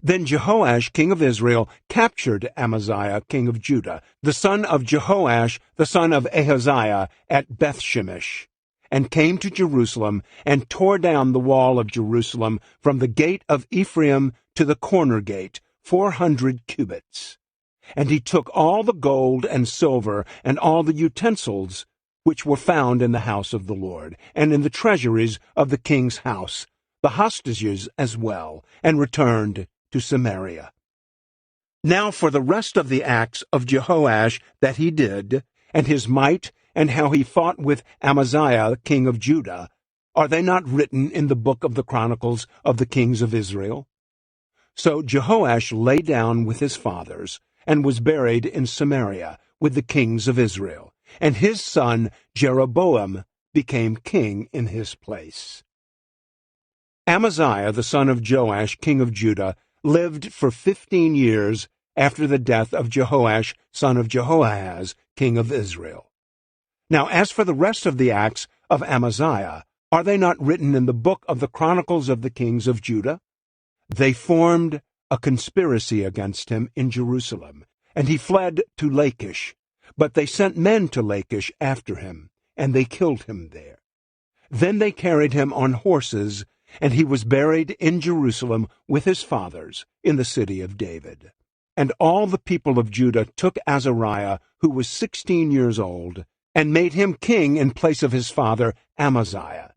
Then Jehoash, king of Israel, captured Amaziah, king of Judah, the son of Jehoash, the son of Ahaziah, at Bethshemesh, and came to Jerusalem, and tore down the wall of Jerusalem from the gate of Ephraim to the corner gate, 400 cubits. And he took all the gold and silver and all the utensils which were found in the house of the Lord, and in the treasuries of the king's house, the hostages as well, and returned to Samaria. Now for the rest of the acts of Jehoash that he did, and his might, and how he fought with Amaziah king of Judah, are they not written in the book of the Chronicles of the kings of Israel? So Jehoash lay down with his fathers, and was buried in Samaria with the kings of Israel, and his son Jeroboam became king in his place. Amaziah the son of Joash king of Judah lived for 15 years after the death of Jehoash son of Jehoahaz king of Israel. Now as for the rest of the acts of Amaziah, are they not written in the book of the Chronicles of the kings of Judah? They formed a conspiracy against him in Jerusalem, and he fled to Lachish. But they sent men to Lachish after him, and they killed him there. Then they carried him on horses, and he was buried in Jerusalem with his fathers in the city of David. And all the people of Judah took Azariah, who was 16 years old, and made him king in place of his father Amaziah.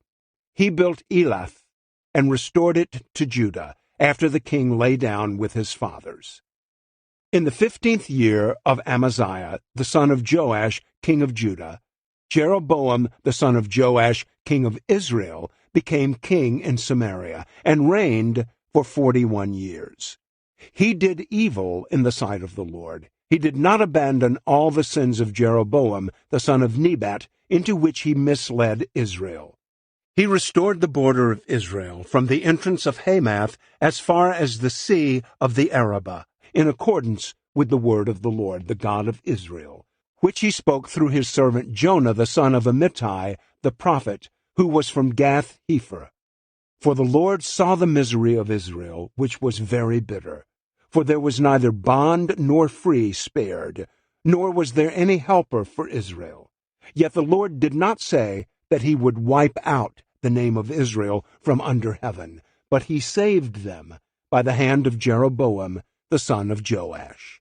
He built Elath, and restored it to Judah, after the king lay down with his fathers. In the 15th year of Amaziah, the son of Joash, king of Judah, Jeroboam, the son of Joash, king of Israel, became king in Samaria, and reigned for 41 years. He did evil in the sight of the Lord. He did not abandon all the sins of Jeroboam, the son of Nebat, into which he misled Israel. He restored the border of Israel from the entrance of Hamath as far as the sea of the Arabah, in accordance with the word of the Lord, the God of Israel, which he spoke through his servant Jonah, the son of Amittai, the prophet, who was from Gath-hepher. For the Lord saw the misery of Israel, which was very bitter. For there was neither bond nor free spared, nor was there any helper for Israel. Yet the Lord did not say that he would wipe out the name of Israel from under heaven, but he saved them by the hand of Jeroboam, the son of Joash.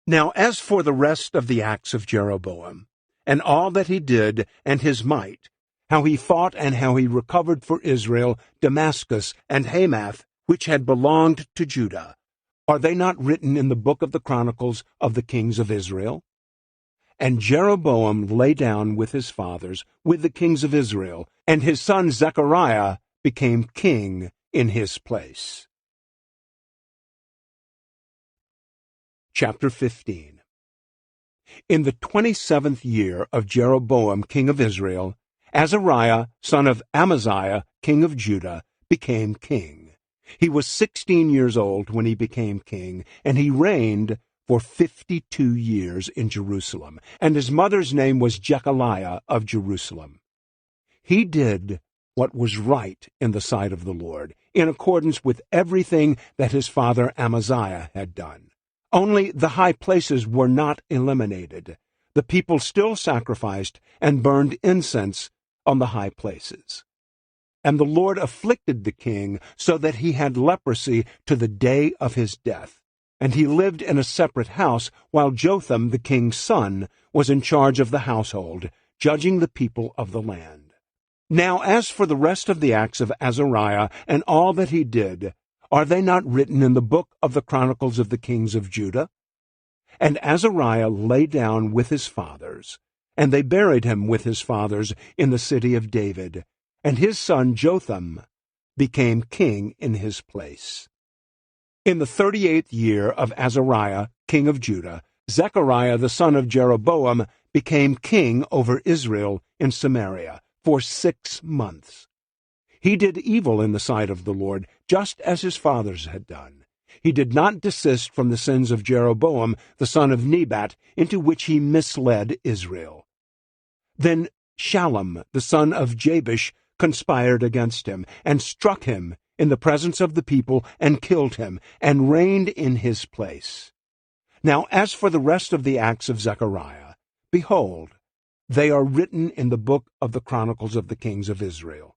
Now as for the rest of the acts of Jeroboam, and all that he did, and his might, how he fought and how he recovered for Israel Damascus and Hamath, which had belonged to Judah, are they not written in the book of the Chronicles of the kings of Israel? And Jeroboam lay down with his fathers, with the kings of Israel, and his son Zechariah became king in his place. Chapter 15. In the 27th year of Jeroboam king of Israel, Azariah, son of Amaziah, king of Judah, became king. He was 16 years old when he became king, and he reigned for 52 years in Jerusalem, and his mother's name was Jechaliah of Jerusalem. He did what was right in the sight of the Lord, in accordance with everything that his father Amaziah had done. Only the high places were not eliminated. The people still sacrificed and burned incense on the high places. And the Lord afflicted the king so that he had leprosy to the day of his death. And he lived in a separate house, while Jotham the king's son was in charge of the household, judging the people of the land. Now as for the rest of the acts of Azariah and all that he did, are they not written in the book of the Chronicles of the kings of Judah? And Azariah lay down with his fathers, and they buried him with his fathers in the city of David, and his son Jotham became king in his place. In the 38th year of Azariah, king of Judah, Zechariah the son of Jeroboam became king over Israel in Samaria for 6 months. He did evil in the sight of the Lord, just as his fathers had done. He did not desist from the sins of Jeroboam the son of Nebat, into which he misled Israel. Then Shallum the son of Jabesh conspired against him, and struck him in the presence of the people, and killed him, and reigned in his place. Now as for the rest of the acts of Zechariah, behold, they are written in the book of the Chronicles of the Kings of Israel.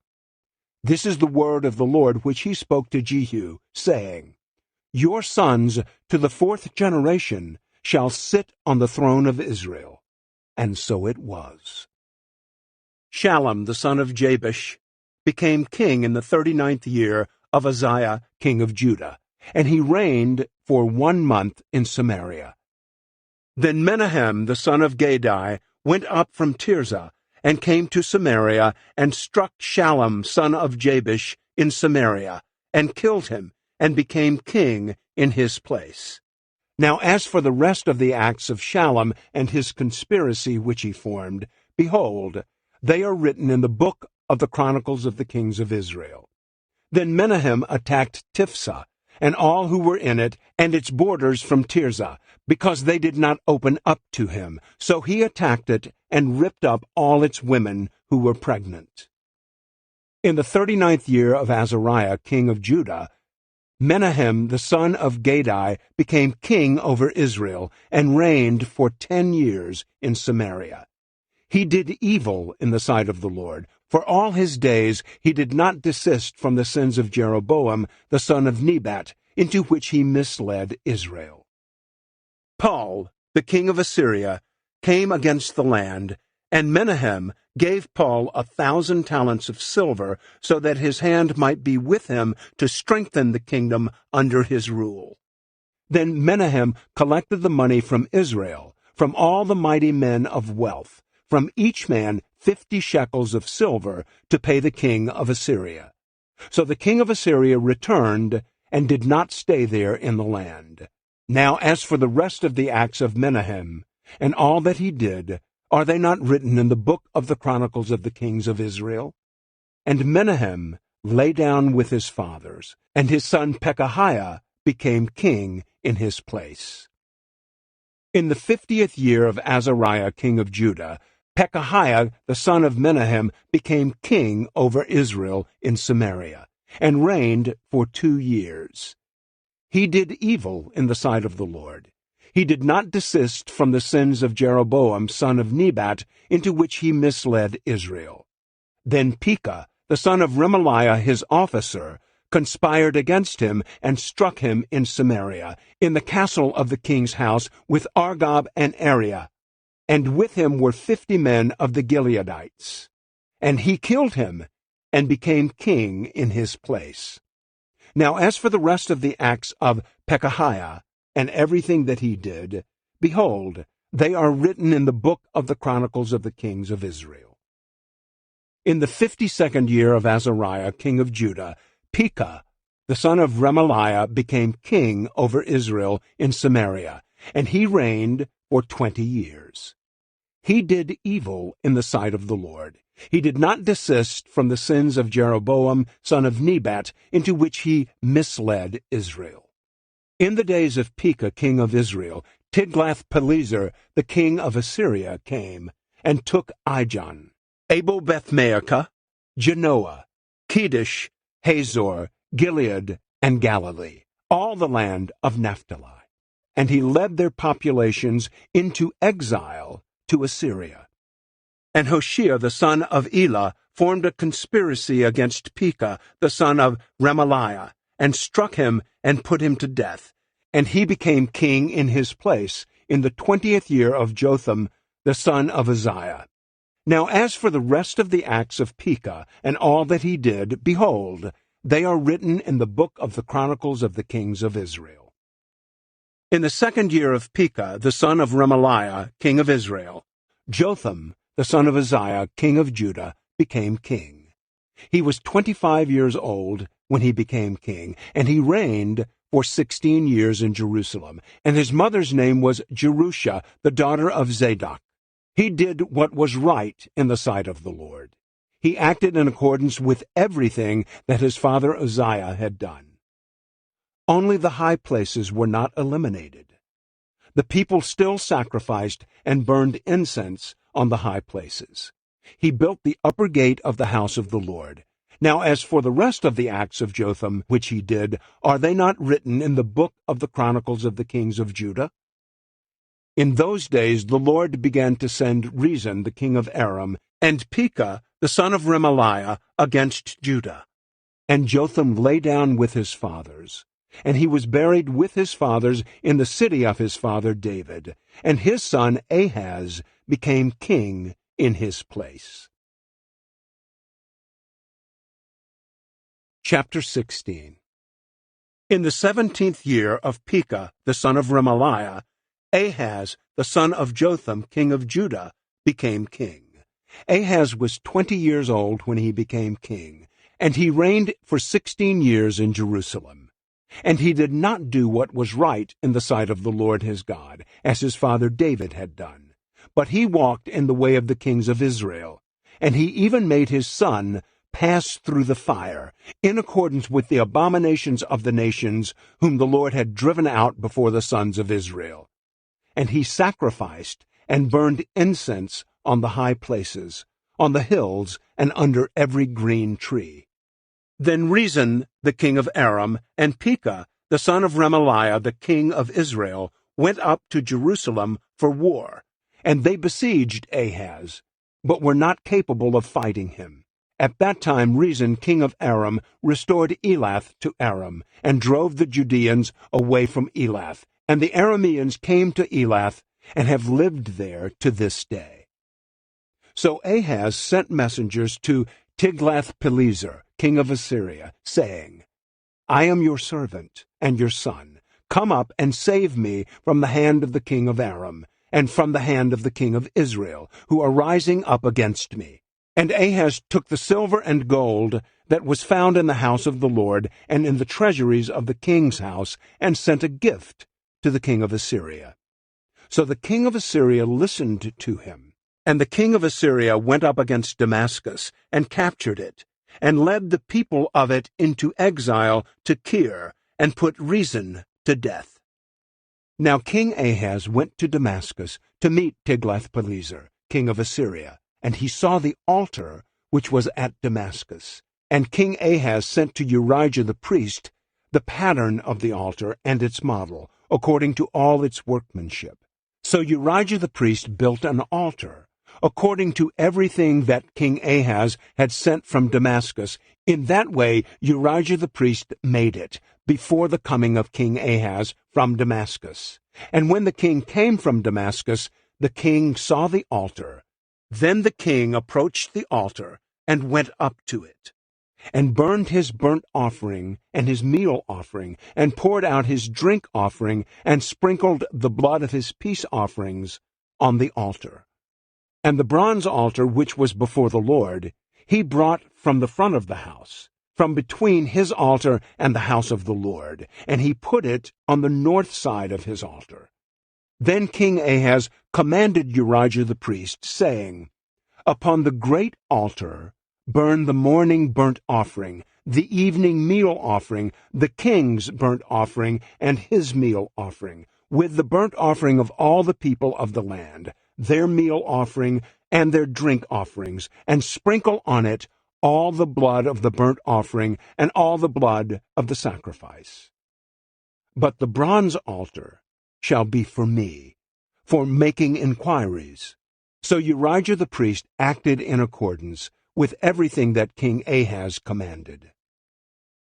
This is the word of the Lord which he spoke to Jehu, saying, Your sons to the 4th generation shall sit on the throne of Israel. And so it was. Shallum the son of Jabesh became king in the 39th year of Uzziah king of Judah, and he reigned for 1 month in Samaria. Then Menahem the son of Gadai went up from Tirzah, and came to Samaria, and struck Shallum son of Jabesh in Samaria, and killed him, and became king in his place. Now as for the rest of the acts of Shallum and his conspiracy which he formed, behold, they are written in the book of the Chronicles of the Kings of Israel. Then Menahem attacked Tiphsah, and all who were in it, and its borders from Tirzah, because they did not open up to him. So he attacked it, and ripped up all its women who were pregnant. In the 39th year of Azariah king of Judah, Menahem the son of Gadai became king over Israel, and reigned for 10 years in Samaria. He did evil in the sight of the Lord. For all his days he did not desist from the sins of Jeroboam the son of Nebat, into which he misled Israel. Pul, the king of Assyria, came against the land, and Menahem gave Pul 1,000 talents of silver, so that his hand might be with him to strengthen the kingdom under his rule. Then Menahem collected the money from Israel, from all the mighty men of wealth, from each man 50 shekels of silver, to pay the king of Assyria. So the king of Assyria returned, and did not stay there in the land. Now as for the rest of the acts of Menahem, and all that he did, are they not written in the book of the Chronicles of the Kings of Israel? And Menahem lay down with his fathers, and his son Pekahiah became king in his place. In the 50th year of Azariah king of Judah, Pekahiah the son of Menahem became king over Israel in Samaria, and reigned for 2 years. He did evil in the sight of the Lord. He did not desist from the sins of Jeroboam son of Nebat, into which he misled Israel. Then Pekah, the son of Remaliah his officer, conspired against him, and struck him in Samaria, in the castle of the king's house, with Argob and Ariah. And with him were 50 men of the Gileadites. And he killed him, and became king in his place. Now as for the rest of the acts of Pekahiah, and everything that he did, behold, they are written in the book of the Chronicles of the Kings of Israel. In the 52nd year of Azariah king of Judah, Pekah, the son of Remaliah, became king over Israel in Samaria, and he reigned for 20 years. He did evil in the sight of the Lord. He did not desist from the sins of Jeroboam son of Nebat, into which he misled Israel. In the days of Pekah king of Israel, Tiglath-Pileser the king of Assyria came, and took Ijon, Abel-Beth-Maacah, Genoa, Kedesh, Hazor, Gilead, and Galilee, all the land of Naphtali. And he led their populations into exile to Assyria. And Hoshea the son of Elah formed a conspiracy against Pekah the son of Remaliah, and struck him and put him to death. And he became king in his place in the 20th year of Jotham the son of Uzziah. Now as for the rest of the acts of Pekah, and all that he did, behold, they are written in the book of the Chronicles of the Kings of Israel. In the 2nd year of Pekah the son of Remaliah, king of Israel, Jotham, the son of Uzziah, king of Judah, became king. He was 25 years old when he became king, and he reigned for 16 years in Jerusalem, and his mother's name was Jerusha, the daughter of Zadok. He did what was right in the sight of the Lord. He acted in accordance with everything that his father Uzziah had done. Only the high places were not eliminated. The people still sacrificed and burned incense on the high places. He built the upper gate of the house of the Lord. Now as for the rest of the acts of Jotham which he did, are they not written in the book of the Chronicles of the kings of Judah? In those days the Lord began to send Rezin the king of Aram, and Pekah the son of Remaliah, against Judah. And Jotham lay down with his fathers, and he was buried with his fathers in the city of his father David, and his son Ahaz became king in his place. Chapter 16. In the 17th year of Pekah the son of Remaliah, Ahaz the son of Jotham king of Judah became king. Ahaz was 20 years old when he became king, and he reigned for 16 years in Jerusalem. And he did not do what was right in the sight of the Lord his God, as his father David had done, but he walked in the way of the kings of Israel, and he even made his son pass through the fire, in accordance with the abominations of the nations whom the Lord had driven out before the sons of Israel. And he sacrificed and burned incense on the high places, on the hills, and under every green tree. Then Rezin the king of Aram, and Pekah the son of Remaliah the king of Israel, went up to Jerusalem for war, and they besieged Ahaz, but were not capable of fighting him. At that time Rezin king of Aram restored Elath to Aram, and drove the Judeans away from Elath, and the Arameans came to Elath, and have lived there to this day. So Ahaz sent messengers to Tiglath-Pileser, king of Assyria, saying, I am your servant and your son. Come up and save me from the hand of the king of Aram, and from the hand of the king of Israel, who are rising up against me. And Ahaz took the silver and gold that was found in the house of the Lord and in the treasuries of the king's house, and sent a gift to the king of Assyria. So the king of Assyria listened to him. And the king of Assyria went up against Damascus, and captured it, and led the people of it into exile to Kir, and put Rezin to death. Now King Ahaz went to Damascus to meet Tiglath-Pileser, king of Assyria, and he saw the altar which was at Damascus. And King Ahaz sent to Urijah the priest the pattern of the altar and its model, according to all its workmanship. So Urijah the priest built an altar, according to everything that King Ahaz had sent from Damascus. In that way Urijah the priest made it, before the coming of King Ahaz from Damascus. And when the king came from Damascus, the king saw the altar. Then the king approached the altar, and went up to it, and burned his burnt offering and his meal offering, and poured out his drink offering, and sprinkled the blood of his peace offerings on the altar. And the bronze altar which was before the Lord he brought from the front of the house, from between his altar and the house of the Lord, and he put it on the north side of his altar. Then King Ahaz commanded Urijah the priest, saying, Upon the great altar burn the morning burnt offering, the evening meal offering, the king's burnt offering, and his meal offering, with the burnt offering of all the people of the land, their meal offering and their drink offerings, and sprinkle on it all the blood of the burnt offering and all the blood of the sacrifice. But the bronze altar shall be for me, for making inquiries. So Urijah the priest acted in accordance with everything that King Ahaz commanded.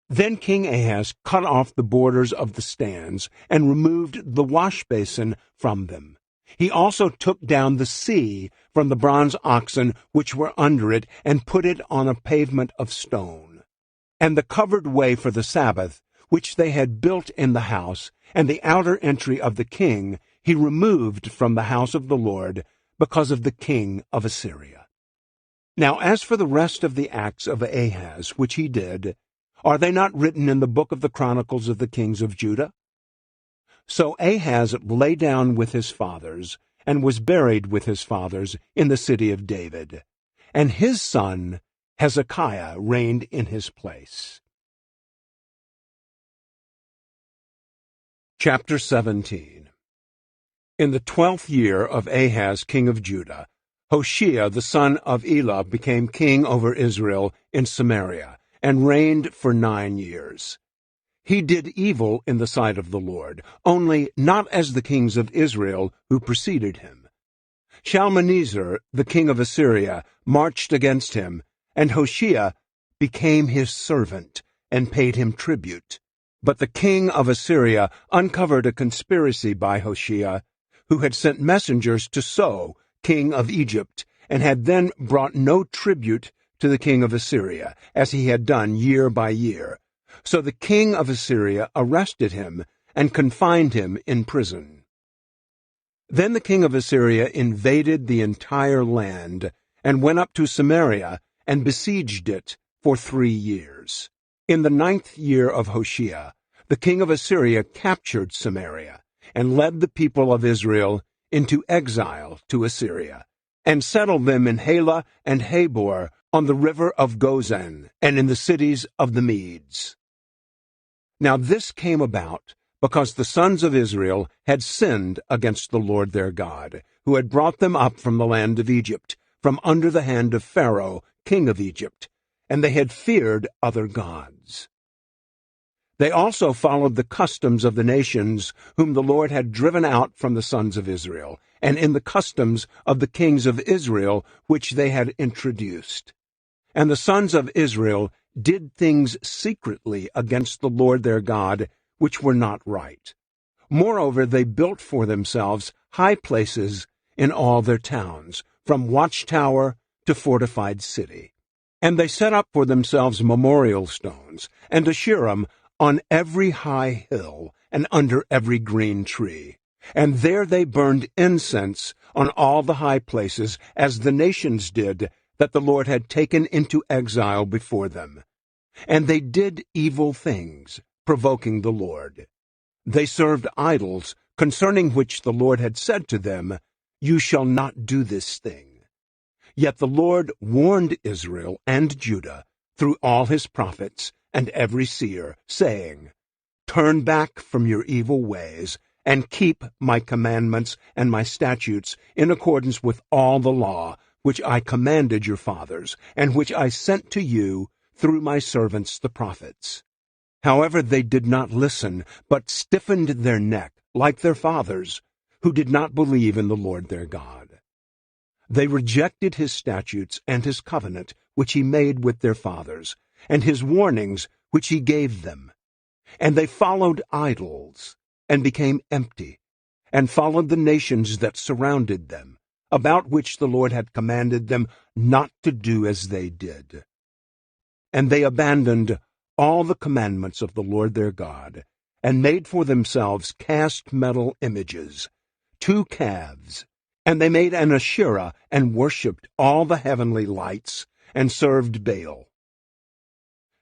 Then King Ahaz cut off the borders of the stands, and removed the wash basin from them. He also took down the sea from the bronze oxen which were under it, and put it on a pavement of stone. And the covered way for the Sabbath, which they had built in the house, and the outer entry of the king, he removed from the house of the Lord, because of the king of Assyria. Now as for the rest of the acts of Ahaz, which he did, are they not written in the book of the Chronicles of the kings of Judah? So Ahaz lay down with his fathers, and was buried with his fathers in the city of David, and his son Hezekiah reigned in his place. Chapter 17. In the 12th year of Ahaz king of Judah, Hoshea the son of Elah became king over Israel in Samaria, and reigned for 9 years. He did evil in the sight of the Lord, only not as the kings of Israel who preceded him. Shalmaneser, the king of Assyria, marched against him, and Hoshea became his servant, and paid him tribute. But the king of Assyria uncovered a conspiracy by Hoshea, who had sent messengers to So, king of Egypt, and had then brought no tribute to the king of Assyria, as he had done year by year. So the king of Assyria arrested him, and confined him in prison. Then the king of Assyria invaded the entire land, and went up to Samaria, and besieged it for 3 years. In the 9th year of Hoshea, the king of Assyria captured Samaria, and led the people of Israel into exile to Assyria, and settled them in Halah and Habor on the river of Gozan, and in the cities of the Medes. Now this came about because the sons of Israel had sinned against the Lord their God, who had brought them up from the land of Egypt, from under the hand of Pharaoh, king of Egypt, and they had feared other gods. They also followed the customs of the nations whom the Lord had driven out from the sons of Israel, and in the customs of the kings of Israel which they had introduced. And the sons of Israel did things secretly against the Lord their God, which were not right. Moreover, they built for themselves high places in all their towns, from watchtower to fortified city. And they set up for themselves memorial stones, and Asherim on every high hill, and under every green tree. And there they burned incense on all the high places, as the nations did, that the Lord had taken into exile before them. And they did evil things, provoking the Lord. They served idols, concerning which the Lord had said to them, "You shall not do this thing." Yet the Lord warned Israel and Judah through all his prophets and every seer, saying, "Turn back from your evil ways, and keep my commandments and my statutes in accordance with all the law which I commanded your fathers, and which I sent to you through my servants the prophets." However, they did not listen, but stiffened their neck, like their fathers, who did not believe in the Lord their God. They rejected his statutes and his covenant, which he made with their fathers, and his warnings, which he gave them. And they followed idols, and became empty, and followed the nations that surrounded them, about which the Lord had commanded them not to do as they did. And they abandoned all the commandments of the Lord their God, and made for themselves cast metal images, 2 calves, and they made an Asherah, and worshipped all the heavenly lights, and served Baal.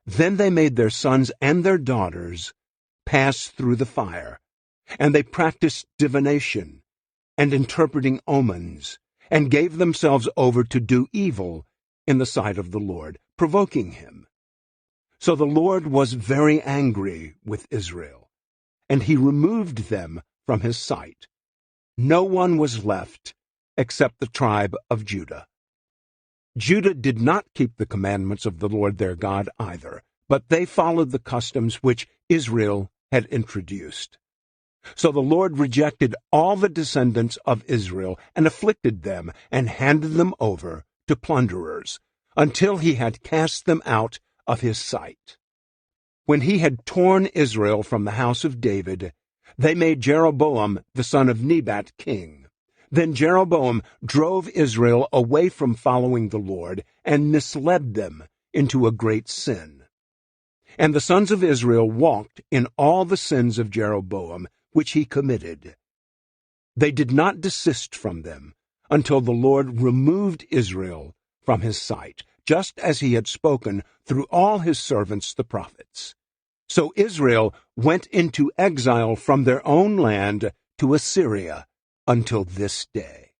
Then they made their sons and their daughters pass through the fire, and they practiced divination, and interpreting omens, and gave themselves over to do evil in the sight of the Lord, provoking him. So the Lord was very angry with Israel, and he removed them from his sight. No one was left except the tribe of Judah. Judah did not keep the commandments of the Lord their God either, but they followed the customs which Israel had introduced. So the Lord rejected all the descendants of Israel, and afflicted them, and handed them over to plunderers, until he had cast them out of his sight. When he had torn Israel from the house of David, they made Jeroboam the son of Nebat king. Then Jeroboam drove Israel away from following the Lord, and misled them into a great sin. And the sons of Israel walked in all the sins of Jeroboam, which he committed. They did not desist from them, until the Lord removed Israel from his sight, just as he had spoken through all his servants the prophets. So Israel went into exile from their own land to Assyria until this day.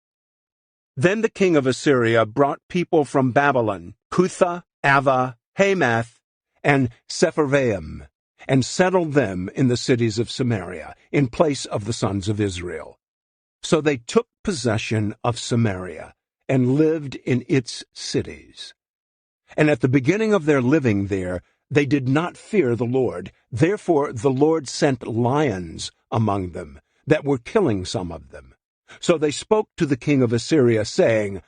Then the king of Assyria brought people from Babylon, Cutha, Ava, Hamath, and Sepharvaim, and settled them in the cities of Samaria, in place of the sons of Israel. So they took possession of Samaria, and lived in its cities. And at the beginning of their living there, they did not fear the Lord. Therefore the Lord sent lions among them, that were killing some of them. So they spoke to the king of Assyria, saying,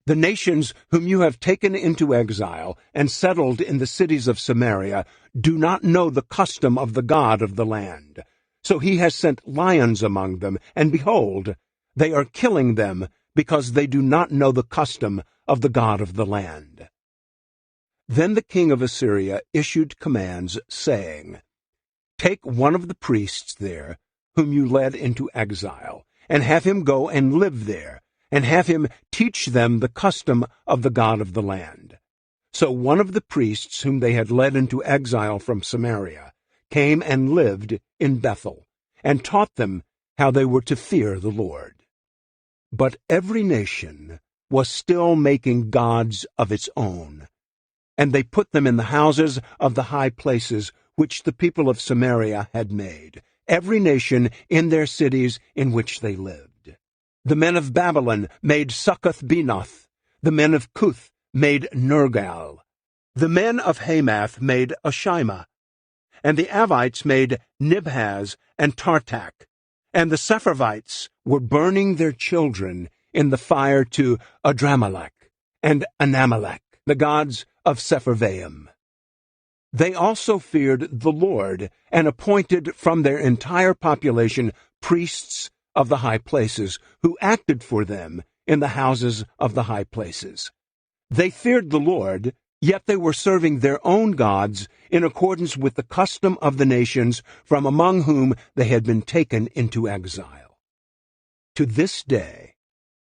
The nations whom you have taken into exile and settled in the cities of Samaria do not know the custom of the God of the land. So he has sent lions among them, and behold, they are killing them, because they do not know the custom of the God of the land. Then the king of Assyria issued commands, saying, Take one of the priests there, whom you led into exile, and have him go and live there, and have him teach them the custom of the God of the land. So one of the priests whom they had led into exile from Samaria came and lived in Bethel, and taught them how they were to fear the Lord. But every nation was still making gods of its own, and they put them in the houses of the high places which the people of Samaria had made, every nation in their cities in which they lived. The men of Babylon made Succoth-Benoth, the men of Cuth made Nergal, the men of Hamath made Ashima, and the Avites made Nibhaz and Tartak, and the Sepharvites were burning their children in the fire to Adramelech and Anamelech, the gods of Sepharvaim. They also feared the Lord, and appointed from their entire population priests of the high places, who acted for them in the houses of the high places. They feared the Lord, yet they were serving their own gods in accordance with the custom of the nations from among whom they had been taken into exile. To this day,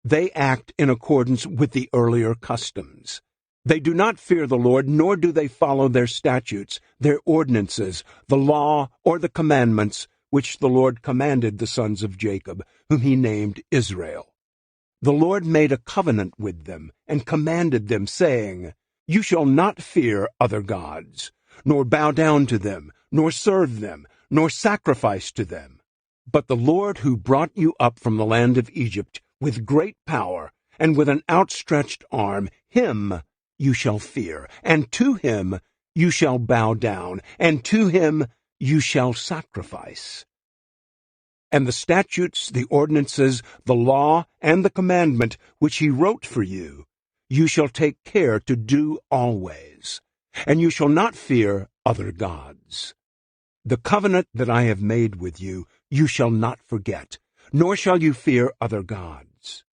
they act in accordance with the earlier customs. They do not fear the Lord, nor do they follow their statutes, their ordinances, the law, or the commandments which the Lord commanded the sons of Jacob, whom he named Israel. The Lord made a covenant with them, and commanded them, saying, You shall not fear other gods, nor bow down to them, nor serve them, nor sacrifice to them. But the Lord who brought you up from the land of Egypt with great power, and with an outstretched arm, him you shall fear, and to him you shall bow down, and to him you shall sacrifice. And the statutes, the ordinances, the law, and the commandment which he wrote for you, you shall take care to do always, and you shall not fear other gods. The covenant that I have made with you, you shall not forget, nor shall you fear other gods.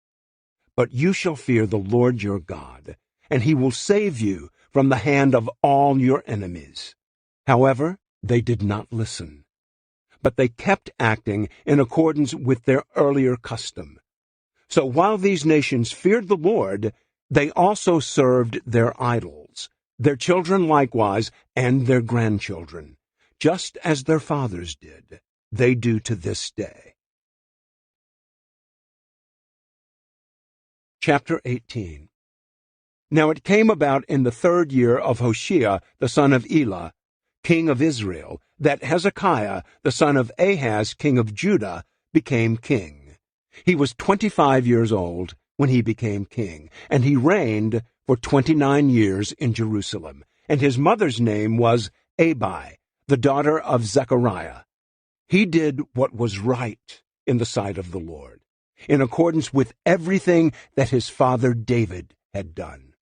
But you shall fear the Lord your God, and he will save you from the hand of all your enemies. However, they did not listen, but they kept acting in accordance with their earlier custom. So while these nations feared the Lord, they also served their idols, their children likewise, and their grandchildren, just as their fathers did. They do to this day. Chapter 18. Now it came about in the 3rd year of Hoshea the son of Elah, king of Israel, that Hezekiah the son of Ahaz, king of Judah, became king. He was 25 years old when he became king, and he reigned for 29 years in Jerusalem. And his mother's name was Abi, the daughter of Zechariah. He did what was right in the sight of the Lord, in accordance with everything that his father David had done.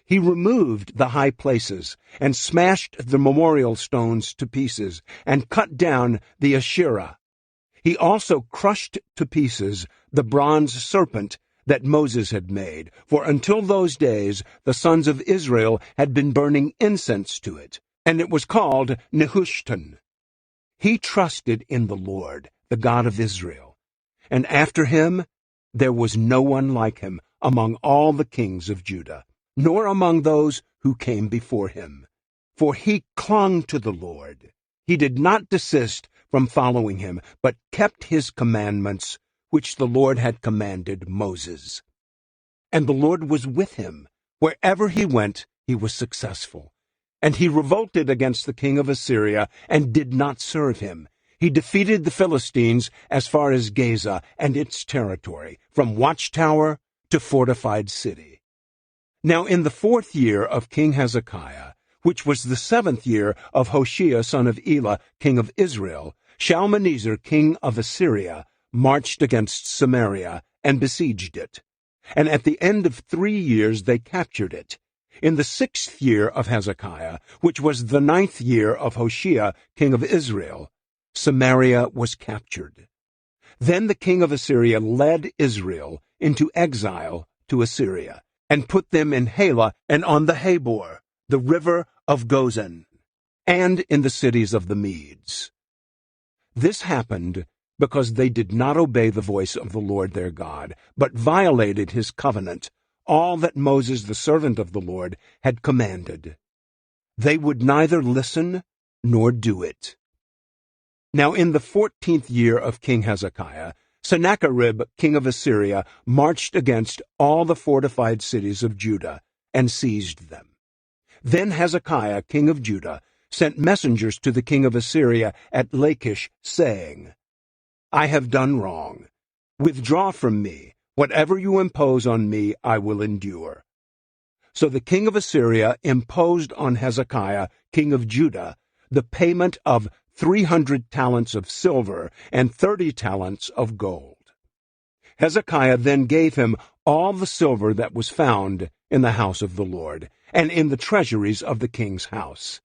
He removed the high places, and smashed the memorial stones to pieces, and cut down the Asherah. He also crushed to pieces the bronze serpent that Moses had made, for until those days the sons of Israel had been burning incense to it, and it was called Nehushtan. He trusted in the Lord, the God of Israel, and after him There was no one like him among all the kings of Judah, nor among those who came before him. For he clung to the Lord. He did not desist from following him, but kept his commandments, which the Lord had commanded Moses. And the Lord was with him. Wherever he went, he was successful. And he revolted against the king of Assyria and did not serve him. He defeated the Philistines as far as Gaza and its territory, from watchtower to fortified city. Now in the 4th year of King Hezekiah, which was the 7th year of Hoshea son of Elah, king of Israel, Shalmaneser king of Assyria marched against Samaria and besieged it. And at the end of 3 years they captured it. In the 6th year of Hezekiah, which was the 9th year of Hoshea king of Israel, Samaria was captured. Then the king of Assyria led Israel into exile to Assyria, and put them in Halah and on the Habor, the river of Gozan, and in the cities of the Medes. This happened because they did not obey the voice of the Lord their God, but violated his covenant, all that Moses the servant of the Lord had commanded. They would neither listen nor do it. Now in the 14th year of King Hezekiah, Sennacherib king of Assyria marched against all the fortified cities of Judah and seized them. Then Hezekiah king of Judah sent messengers to the king of Assyria at Lachish, saying, I have done wrong. Withdraw from me. Whatever you impose on me, I will endure. So the king of Assyria imposed on Hezekiah king of Judah the payment of 300 talents of silver and 30 talents of gold. Hezekiah then gave him all the silver that was found in the house of the Lord, and in the treasuries of the king's house.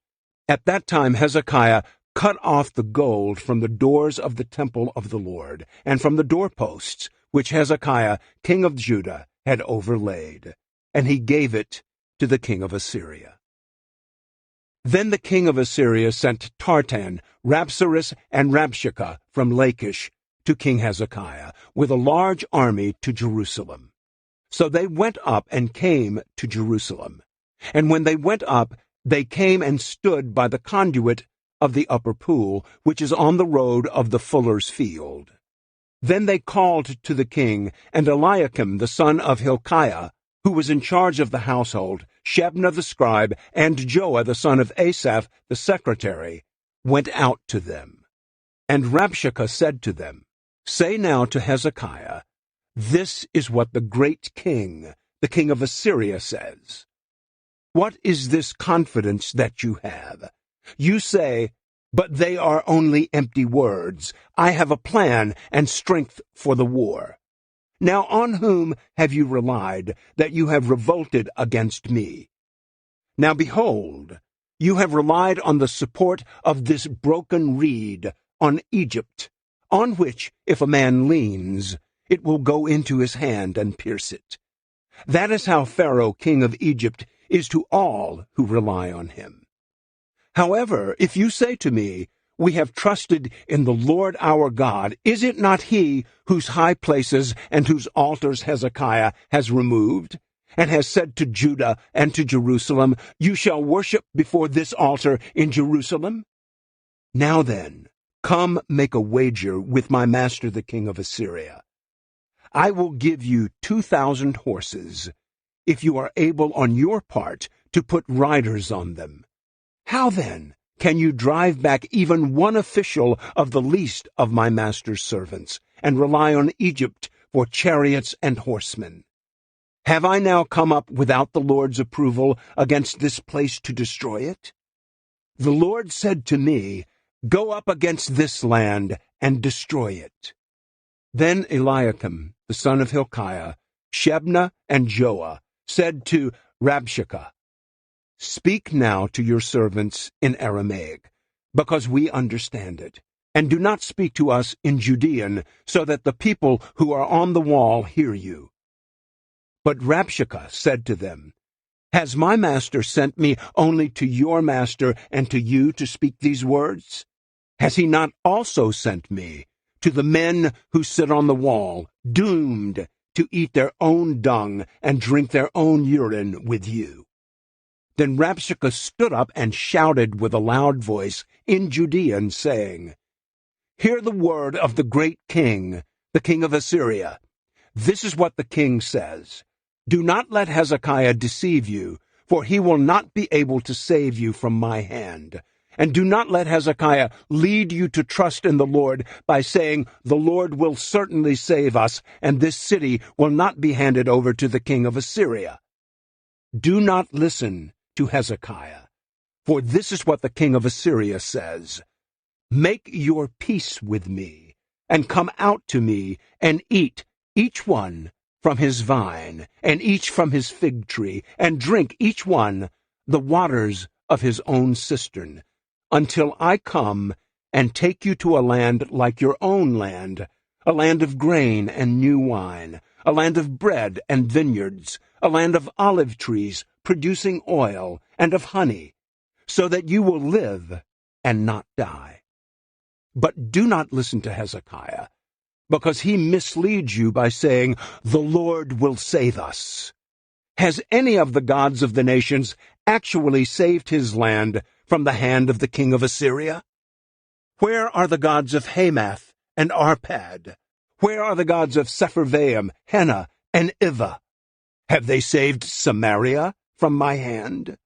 At that time Hezekiah cut off the gold from the doors of the temple of the Lord, and from the doorposts, which Hezekiah king of Judah had overlaid, and he gave it to the king of Assyria. Then the king of Assyria sent Tartan, Rabsaris, and Rabshakeh from Lachish to King Hezekiah, with a large army to Jerusalem. So they went up and came to Jerusalem. And when they went up, they came and stood by the conduit of the upper pool, which is on the road of the fuller's field. Then they called to the king, and Eliakim the son of Hilkiah, who was in charge of the household, Shebna the scribe, and Joah the son of Asaph the secretary, went out to them. And Rabshakeh said to them, Say now to Hezekiah, This is what the great king, the king of Assyria, says. What is this confidence that you have? You say, But they are only empty words. I have a plan and strength for the war. Now on whom have you relied that you have revolted against me? Now behold, you have relied on the support of this broken reed, on Egypt, on which, if a man leans, it will go into his hand and pierce it. That is how Pharaoh, king of Egypt, is to all who rely on him. However, if you say to me, We have trusted in the Lord our God, is it not he whose high places and whose altars Hezekiah has removed, and has said to Judah and to Jerusalem, You shall worship before this altar in Jerusalem? Now then, come make a wager with my master the king of Assyria. I will give you 2,000 horses, if you are able on your part to put riders on them. How then can you drive back even one official of the least of my master's servants, and rely on Egypt for chariots and horsemen? Have I now come up without the Lord's approval against this place to destroy it? The Lord said to me, Go up against this land and destroy it. Then Eliakim, the son of Hilkiah, Shebna, and Joah said to Rabshakeh, Speak now to your servants in Aramaic, because we understand it, and do not speak to us in Judean, so that the people who are on the wall hear you. But Rabshakeh said to them, Has my master sent me only to your master and to you to speak these words? Has he not also sent me to the men who sit on the wall, doomed, to eat their own dung and drink their own urine with you." Then Rabshakeh stood up and shouted with a loud voice in Judean, saying, "Hear the word of the great king, the king of Assyria. This is what the king says: Do not let Hezekiah deceive you, for he will not be able to save you from my hand. And do not let Hezekiah lead you to trust in the Lord by saying, 'The Lord will certainly save us, and this city will not be handed over to the king of Assyria.' Do not listen to Hezekiah, for this is what the king of Assyria says: Make your peace with me, and come out to me, and eat, each one from his vine, and each from his fig tree, and drink, each one, the waters of his own cistern, until I come and take you to a land like your own land, a land of grain and new wine, a land of bread and vineyards, a land of olive trees producing oil, and of honey, so that you will live and not die. But do not listen to Hezekiah, because he misleads you by saying, 'The Lord will save us.' Has any of the gods of the nations actually saved his land from the hand of the king of Assyria? Where are the gods of Hamath and Arpad? Where are the gods of Sepharvaim, Hena, and Ivah? Have they saved Samaria from my hand?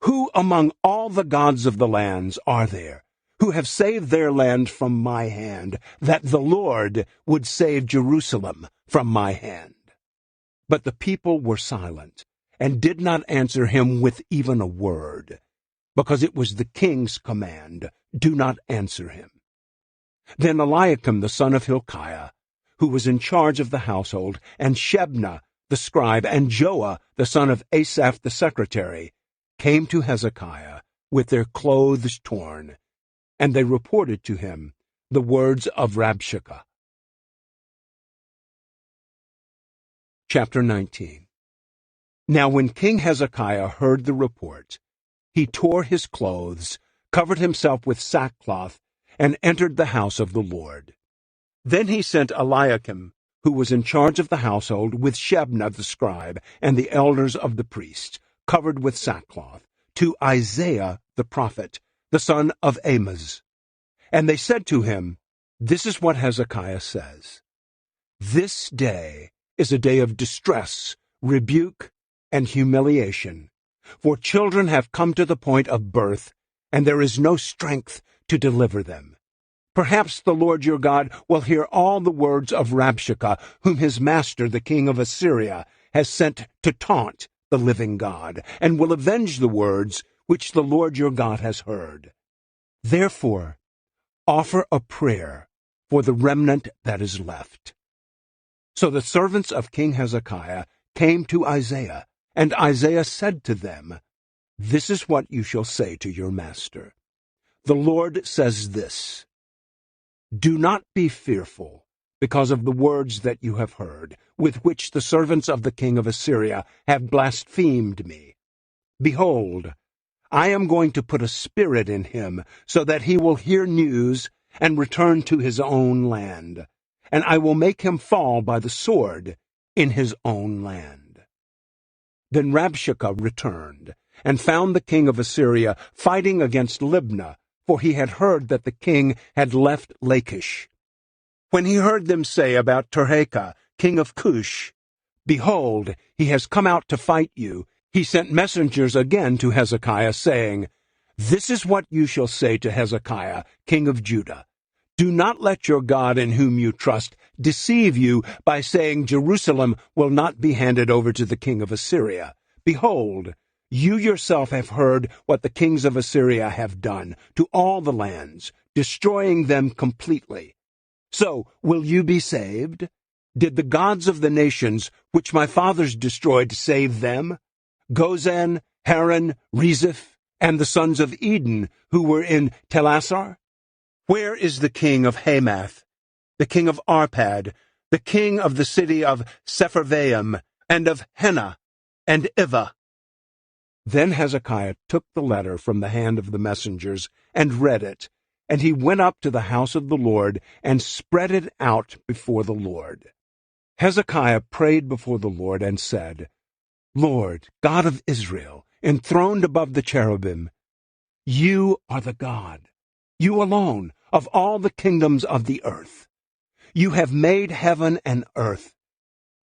Who among all the gods of the lands are there who have saved their land from my hand, that the Lord would save Jerusalem from my hand?" But the people were silent, and did not answer him with even a word, because it was the king's command, "Do not answer him." Then Eliakim the son of Hilkiah, who was in charge of the household, and Shebna the scribe, and Joah the son of Asaph the secretary, came to Hezekiah with their clothes torn, and they reported to him the words of Rabshakeh. Chapter 19. Now when King Hezekiah heard the report, he tore his clothes, covered himself with sackcloth, and entered the house of the Lord. Then he sent Eliakim, who was in charge of the household, with Shebna the scribe and the elders of the priests, covered with sackcloth, to Isaiah the prophet, the son of Amoz. And they said to him, "This is what Hezekiah says: This day is a day of distress, rebuke, and humiliation, for children have come to the point of birth, and there is no strength to deliver them. Perhaps the Lord your God will hear all the words of Rabshakeh, whom his master, the king of Assyria, has sent to taunt the living God, and will avenge the words which the Lord your God has heard. Therefore, offer a prayer for the remnant that is left." So the servants of King Hezekiah came to Isaiah, and Isaiah said to them, "This is what you shall say to your master. The Lord says this: Do not be fearful because of the words that you have heard, with which the servants of the king of Assyria have blasphemed me. Behold, I am going to put a spirit in him, so that he will hear news and return to his own land, and I will make him fall by the sword in his own land." Then Rabshakeh returned, and found the king of Assyria fighting against Libnah, for he had heard that the king had left Lachish. When he heard them say about Tirhakah, king of Cush, "Behold, he has come out to fight you," he sent messengers again to Hezekiah, saying, "This is what you shall say to Hezekiah, king of Judah. Do not let your God in whom you trust deceive you by saying Jerusalem will not be handed over to the king of Assyria. Behold, you yourself have heard what the kings of Assyria have done to all the lands, destroying them completely. So will you be saved? Did the gods of the nations which my fathers destroyed save them? Gozan, Haran, Rezeph, and the sons of Eden who were in Telassar? Where is the king of Hamath, the king of Arpad, the king of the city of Sepharvaim, and of Hena, and Ivah?" Then Hezekiah took the letter from the hand of the messengers and read it, and he went up to the house of the Lord and spread it out before the Lord. Hezekiah prayed before the Lord and said, Lord, God of Israel, enthroned above the cherubim, you are the God, you alone, of all the kingdoms of the earth. You have made heaven and earth.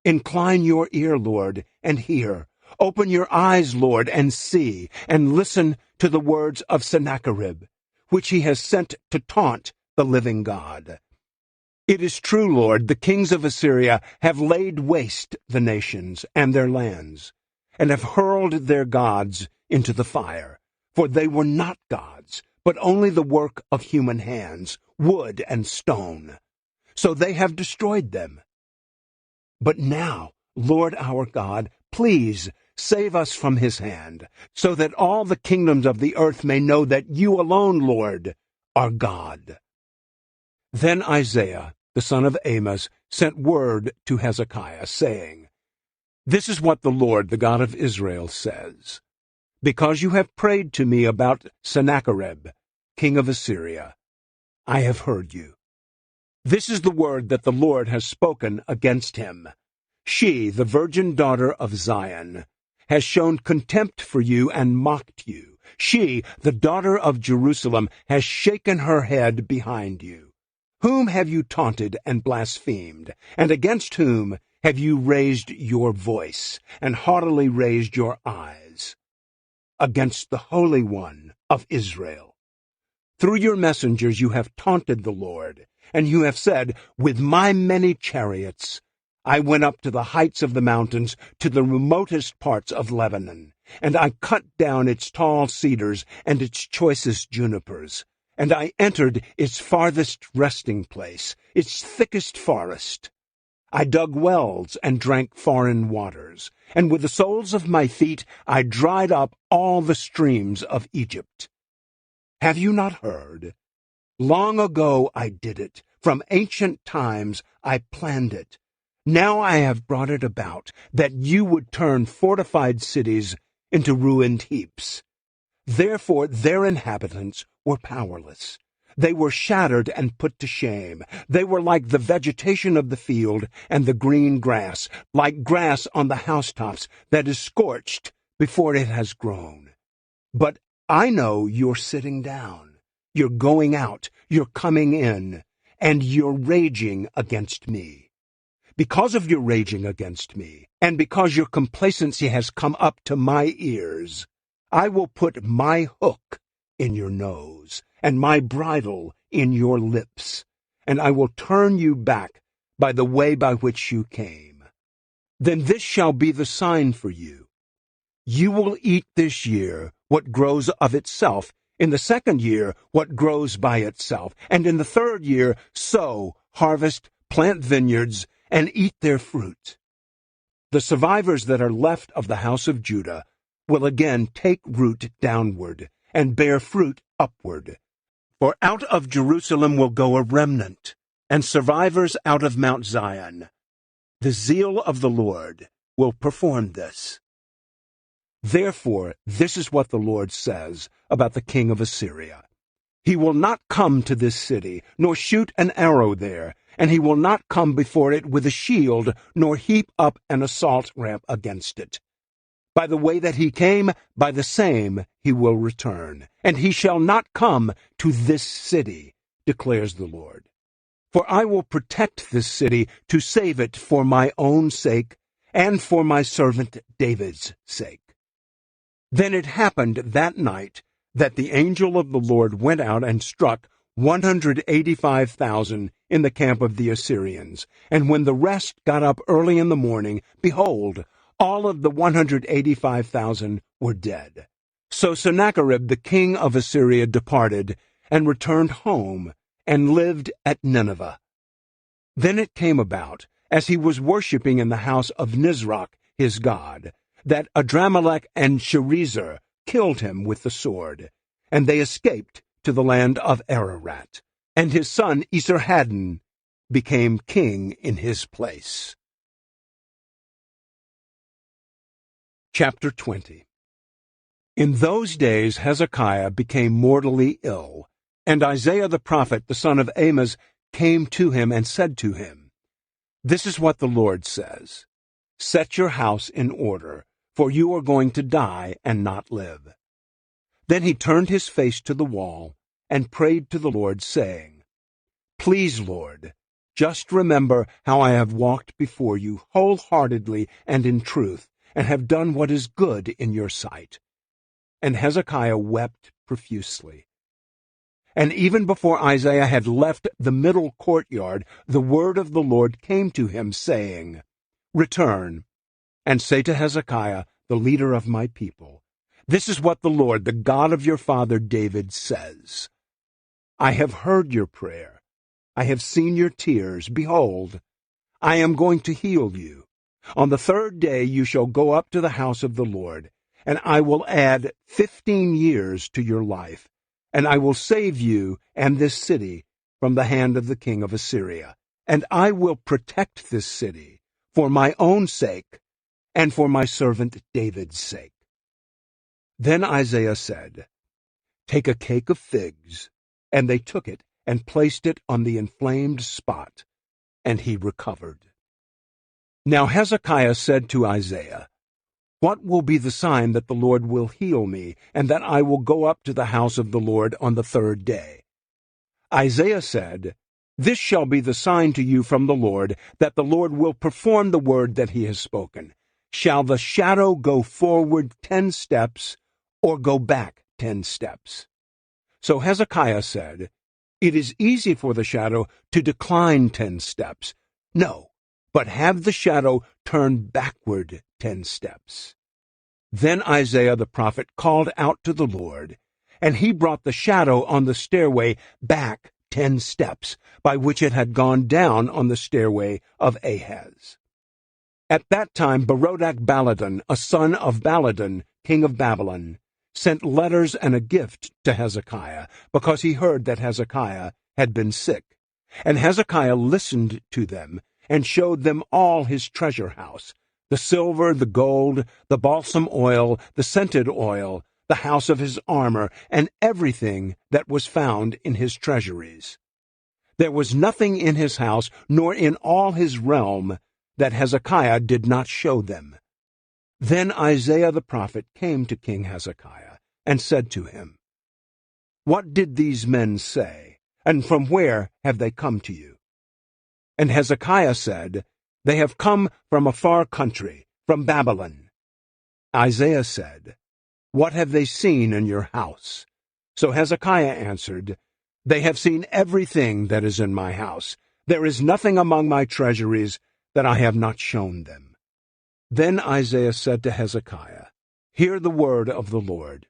Incline your ear, Lord, and hear. Open your eyes, Lord, and see, and listen to the words of Sennacherib, which he has sent to taunt the living God. It is true, Lord, the kings of Assyria have laid waste the nations and their lands, and have hurled their gods into the fire. For they were not gods, but only the work of human hands, wood and stone. So they have destroyed them. But now, Lord our God, please save us from his hand, so that all the kingdoms of the earth may know that you alone, Lord, are God. Then Isaiah, the son of Amos, sent word to Hezekiah, saying, This is what the Lord, the God of Israel, says. Because you have prayed to me about Sennacherib, king of Assyria, I have heard you. This is the word that the Lord has spoken against him. She, the virgin daughter of Zion, has shown contempt for you and mocked you. She, the daughter of Jerusalem, has shaken her head behind you. Whom have you taunted and blasphemed? And against whom have you raised your voice and haughtily raised your eyes? Against the Holy One of Israel. Through your messengers you have taunted the Lord, and you have said, With my many chariots I went up to the heights of the mountains, to the remotest parts of Lebanon, and I cut down its tall cedars and its choicest junipers, and I entered its farthest resting place, its thickest forest. I dug wells and drank foreign waters, and with the soles of my feet I dried up all the streams of Egypt. Have you not heard? Long ago I did it. From ancient times I planned it. Now I have brought it about, that you would turn fortified cities into ruined heaps. Therefore their inhabitants were powerless. They were shattered and put to shame. They were like the vegetation of the field and the green grass, like grass on the housetops that is scorched before it has grown. But I know you're sitting down, you're going out, you're coming in, and you're raging against me. Because of your raging against me, and because your complacency has come up to my ears, I will put my hook in your nose, and my bridle in your lips, and I will turn you back by the way by which you came. Then this shall be the sign for you. You will eat this year what grows of itself, in the second year what grows by itself, and in the third year sow, harvest, plant vineyards, and eat their fruit. The survivors that are left of the house of Judah will again take root downward, and bear fruit upward. For out of Jerusalem will go a remnant, and survivors out of Mount Zion. The zeal of the Lord will perform this. Therefore, this is what the Lord says about the king of Assyria. He will not come to this city, nor shoot an arrow there, and he will not come before it with a shield, nor heap up an assault ramp against it. By the way that he came, by the same he will return, and he shall not come to this city, declares the Lord. For I will protect this city to save it for my own sake, and for my servant David's sake. Then it happened that night that the angel of the Lord went out and struck 185,000 in the camp of the Assyrians. And when the rest got up early in the morning, behold, all of the 185,000 were dead. So Sennacherib the king of Assyria departed, and returned home, and lived at Nineveh. Then it came about, as he was worshipping in the house of Nisroch his god, that Adramelech and Sharezer killed him with the sword, and they escaped to the land of Ararat, and his son Esarhaddon became king in his place. Chapter 20. In those days Hezekiah became mortally ill, and Isaiah the prophet, the son of Amos, came to him and said to him, This is what the Lord says. Set your house in order, for you are going to die and not live. Then he turned his face to the wall and prayed to the Lord, saying, Please, Lord, just remember how I have walked before you wholeheartedly and in truth, and have done what is good in your sight. And Hezekiah wept profusely. And even before Isaiah had left the middle courtyard, the word of the Lord came to him, saying, Return, and say to Hezekiah, the leader of my people, This is what the Lord, the God of your father David, says. I have heard your prayer. I have seen your tears. Behold, I am going to heal you. On the third day you shall go up to the house of the Lord, and I will add 15 years to your life, and I will save you and this city from the hand of the king of Assyria. And I will protect this city for my own sake and for my servant David's sake. Then Isaiah said, Take a cake of figs. And they took it and placed it on the inflamed spot, and he recovered. Now Hezekiah said to Isaiah, What will be the sign that the Lord will heal me, and that I will go up to the house of the Lord on the third day? Isaiah said, This shall be the sign to you from the Lord, that the Lord will perform the word that he has spoken. Shall the shadow go forward 10 steps, or go back 10 steps? So Hezekiah said, It is easy for the shadow to decline 10 steps. No, but have the shadow turn backward 10 steps. Then Isaiah the prophet called out to the Lord, and he brought the shadow on the stairway back 10 steps, by which it had gone down on the stairway of Ahaz. At that time Berodach-Baladan, a son of Baladan, king of Babylon, sent letters and a gift to Hezekiah, because he heard that Hezekiah had been sick. And Hezekiah listened to them, and showed them all his treasure house, the silver, the gold, the balsam oil, the scented oil, the house of his armor, and everything that was found in his treasuries. There was nothing in his house, nor in all his realm, that Hezekiah did not show them. Then Isaiah the prophet came to King Hezekiah, and said to him, What did these men say, and from where have they come to you? And Hezekiah said, They have come from a far country, from Babylon. Isaiah said, What have they seen in your house? So Hezekiah answered, They have seen everything that is in my house. There is nothing among my treasuries that I have not shown them. Then Isaiah said to Hezekiah, Hear the word of the Lord.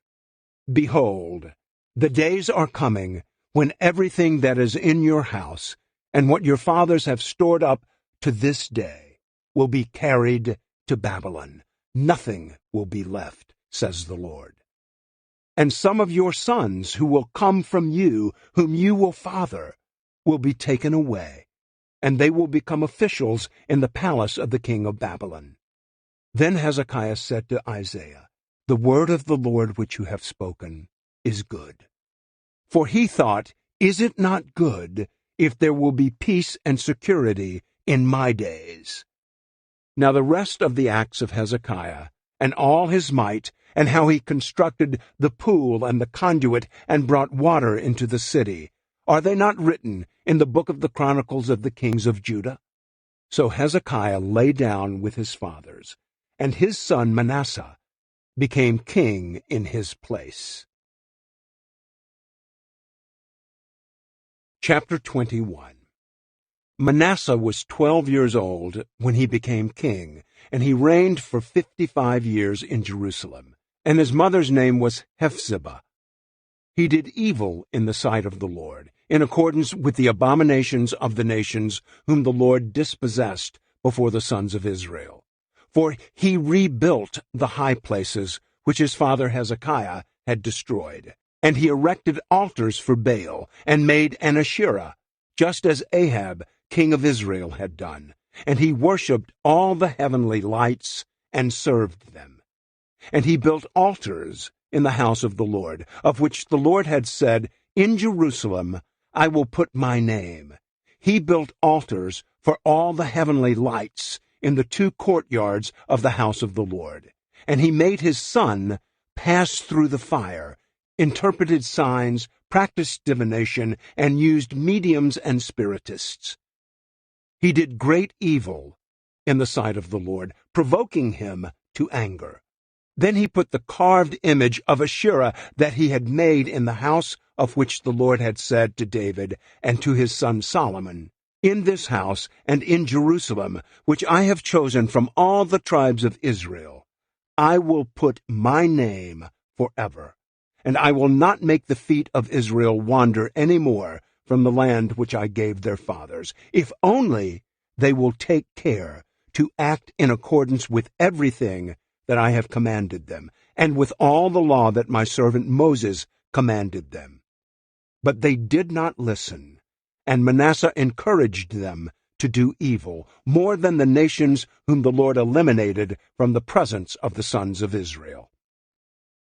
Behold, the days are coming when everything that is in your house and what your fathers have stored up to this day will be carried to Babylon. Nothing will be left, says the Lord. And some of your sons who will come from you, whom you will father, will be taken away, and they will become officials in the palace of the king of Babylon. Then Hezekiah said to Isaiah, The word of the Lord which you have spoken is good. For he thought, Is it not good if there will be peace and security in my days? Now the rest of the acts of Hezekiah, and all his might, and how he constructed the pool and the conduit, and brought water into the city, are they not written in the book of the Chronicles of the kings of Judah? So Hezekiah lay down with his fathers, and his son Manasseh became king in his place. Chapter 21. Manasseh was 12 years old when he became king, and he reigned for 55 years in Jerusalem, and his mother's name was Hephzibah. He did evil in the sight of the Lord, in accordance with the abominations of the nations whom the Lord dispossessed before the sons of Israel. For he rebuilt the high places which his father Hezekiah had destroyed, and he erected altars for Baal, and made an Asherah, just as Ahab, king of Israel, had done. And he worshipped all the heavenly lights, and served them. And he built altars in the house of the Lord, of which the Lord had said, In Jerusalem I will put my name. He built altars for all the heavenly lights in the 2 courtyards of the house of the Lord. And he made his son pass through the fire, interpreted signs, practiced divination, and used mediums and spiritists. He did great evil in the sight of the Lord, provoking him to anger. Then he put the carved image of Asherah that he had made in the house of which the Lord had said to David and to his son Solomon, "In this house and in Jerusalem, which I have chosen from all the tribes of Israel, I will put my name forever, and I will not make the feet of Israel wander any more from the land which I gave their fathers, if only they will take care to act in accordance with everything that I have commanded them, and with all the law that my servant Moses commanded them." But they did not listen, and Manasseh encouraged them to do evil, more than the nations whom the Lord eliminated from the presence of the sons of Israel.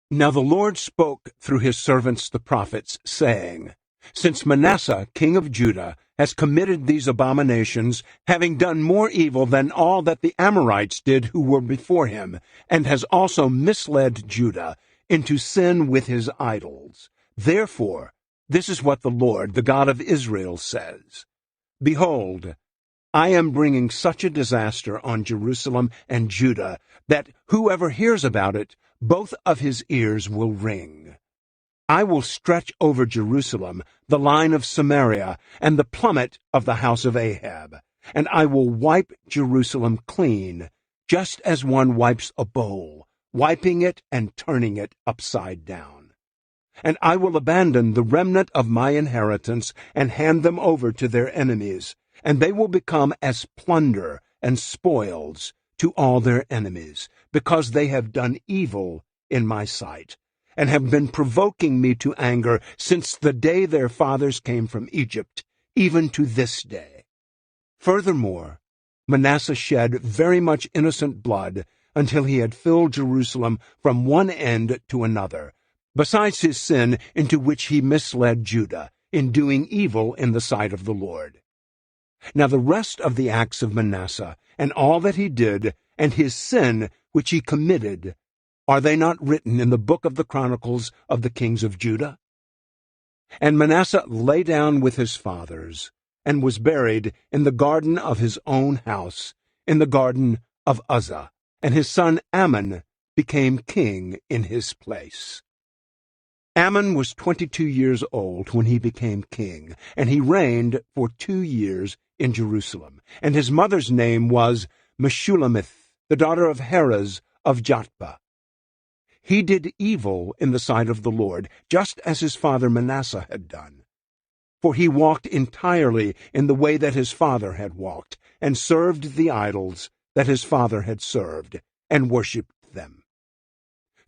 Now the Lord spoke through his servants the prophets, saying, "Since Manasseh, king of Judah, has committed these abominations, having done more evil than all that the Amorites did who were before him, and has also misled Judah into sin with his idols. Therefore, this is what the Lord, the God of Israel, says, Behold, I am bringing such a disaster on Jerusalem and Judah that whoever hears about it, both of his ears will ring. I will stretch over Jerusalem the line of Samaria and the plummet of the house of Ahab, and I will wipe Jerusalem clean, just as one wipes a bowl, wiping it and turning it upside down. And I will abandon the remnant of my inheritance and hand them over to their enemies, and they will become as plunder and spoils to all their enemies, because they have done evil in my sight, and have been provoking me to anger since the day their fathers came from Egypt, even to this day. Furthermore, Manasseh shed very much innocent blood until he had filled Jerusalem from one end to another, besides his sin into which he misled Judah, in doing evil in the sight of the Lord. Now the rest of the acts of Manasseh, and all that he did, and his sin which he committed, are they not written in the book of the Chronicles of the kings of Judah? And Manasseh lay down with his fathers, and was buried in the garden of his own house, in the garden of Uzzah, and his son Amon became king in his place. Amon was 22 years old when he became king, and he reigned for 2 years in Jerusalem. And his mother's name was Meshullemith, the daughter of Heres of Jotbah. He did evil in the sight of the Lord, just as his father Manasseh had done. For he walked entirely in the way that his father had walked, and served the idols that his father had served, and worshipped them.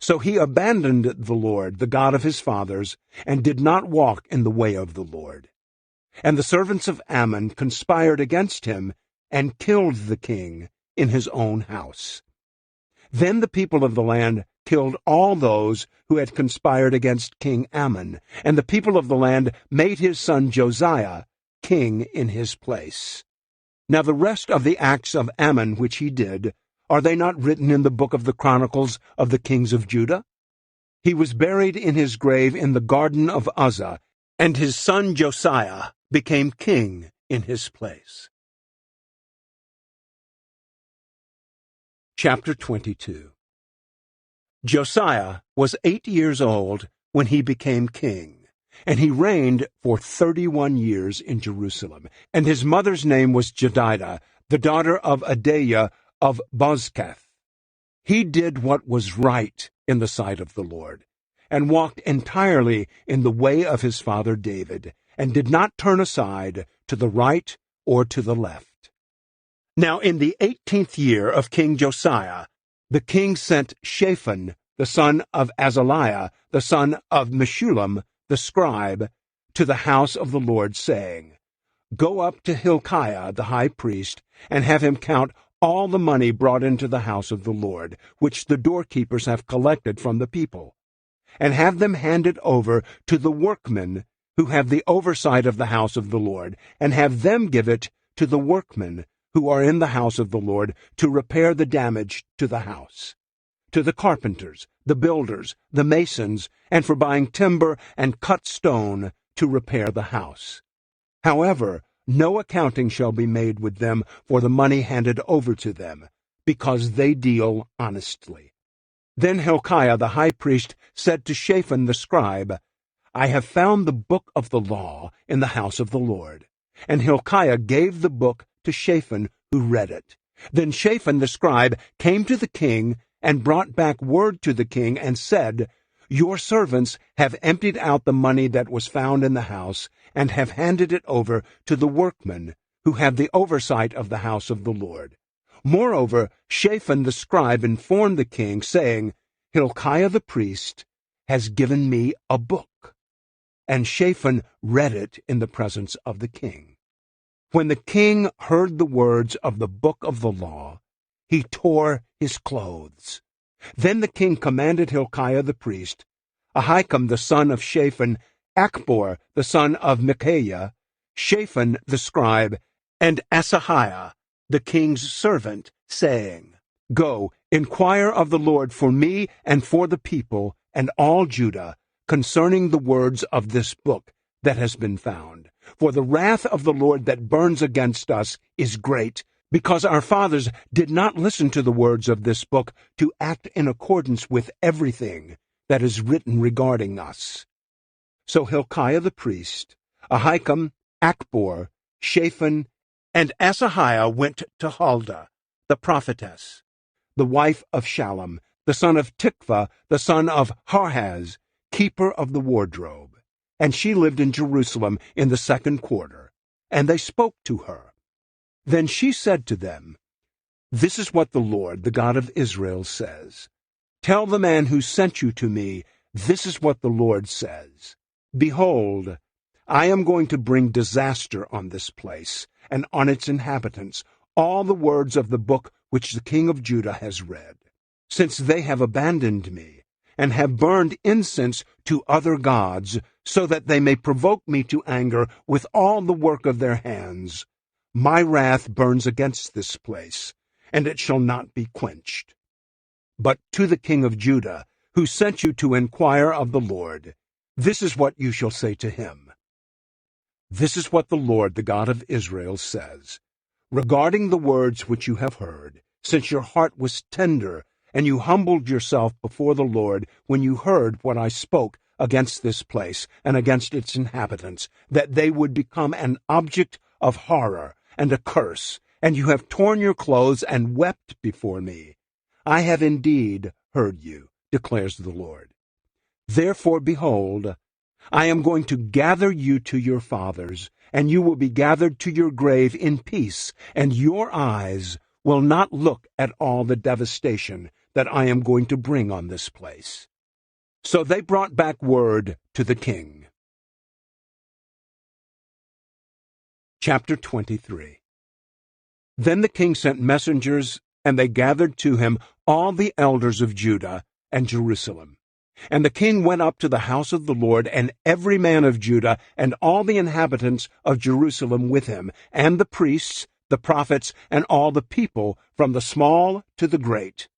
So he abandoned the Lord, the God of his fathers, and did not walk in the way of the Lord. And the servants of Ammon conspired against him, and killed the king in his own house. Then the people of the land killed all those who had conspired against King Ammon, and the people of the land made his son Josiah king in his place. Now the rest of the acts of Ammon which he did, are they not written in the book of the Chronicles of the kings of Judah? He was buried in his grave in the garden of Uzzah, and his son Josiah became king in his place. Chapter 22. Josiah was 8 years old when he became king, and he reigned for 31 years in Jerusalem. And his mother's name was Jedidah, the daughter of Adaiah of Bozkath. He did what was right in the sight of the Lord, and walked entirely in the way of his father David, and did not turn aside to the right or to the left. Now in the 18th year of King Josiah, the king sent Shaphan, the son of Azaliah, the son of Meshullam, the scribe, to the house of the Lord, saying, Go up to Hilkiah the high priest, and have him count all the money brought into the house of the Lord, which the doorkeepers have collected from the people, and have them hand it over to the workmen who have the oversight of the house of the Lord, and have them give it to the workmen who are in the house of the Lord to repair the damage to the house, to the carpenters, the builders, the masons, and for buying timber and cut stone to repair the house. However, no accounting shall be made with them for the money handed over to them, because they deal honestly. Then Hilkiah the high priest said to Shaphan the scribe, I have found the book of the law in the house of the Lord. And Hilkiah gave the book to Shaphan, who read it. Then Shaphan the scribe came to the king and brought back word to the king and said, Your servants have emptied out the money that was found in the house and have handed it over to the workmen who have the oversight of the house of the Lord. Moreover, Shaphan the scribe informed the king, saying, Hilkiah the priest has given me a book. And Shaphan read it in the presence of the king. When the king heard the words of the book of the law, he tore his clothes. Then the king commanded Hilkiah the priest, Ahikam the son of Shaphan, Achbor the son of Micaiah, Shaphan the scribe, and Asahiah the king's servant, saying, Go, inquire of the Lord for me and for the people and all Judah concerning the words of this book that has been found. For the wrath of the Lord that burns against us is great, because our fathers did not listen to the words of this book to act in accordance with everything that is written regarding us. So Hilkiah the priest, Ahikam, Achbor, Shaphan, and Asahiah went to Huldah, the prophetess, the wife of Shallum, the son of Tikvah, the son of Harhaz, keeper of the wardrobe. And she lived in Jerusalem in the 2nd quarter. And they spoke to her. Then she said to them, This is what the Lord, the God of Israel, says. Tell the man who sent you to me, this is what the Lord says. Behold, I am going to bring disaster on this place and on its inhabitants, all the words of the book which the king of Judah has read, since they have abandoned me, and have burned incense to other gods, so that they may provoke me to anger with all the work of their hands. My wrath burns against this place, and it shall not be quenched. But to the king of Judah, who sent you to inquire of the Lord, this is what you shall say to him. This is what the Lord, the God of Israel, says. Regarding the words which you have heard, since your heart was tender, and you humbled yourself before the Lord when you heard what I spoke against this place and against its inhabitants, that they would become an object of horror and a curse, and you have torn your clothes and wept before me. I have indeed heard you, declares the Lord. Therefore, behold, I am going to gather you to your fathers, and you will be gathered to your grave in peace, and your eyes will not look at all the devastation that I am going to bring on this place. So they brought back word to the king. Chapter 23. Then the king sent messengers, and they gathered to him all the elders of Judah and Jerusalem. And the king went up to the house of the Lord, and every man of Judah, and all the inhabitants of Jerusalem with him, and the priests, the prophets, and all the people, from the small to the great.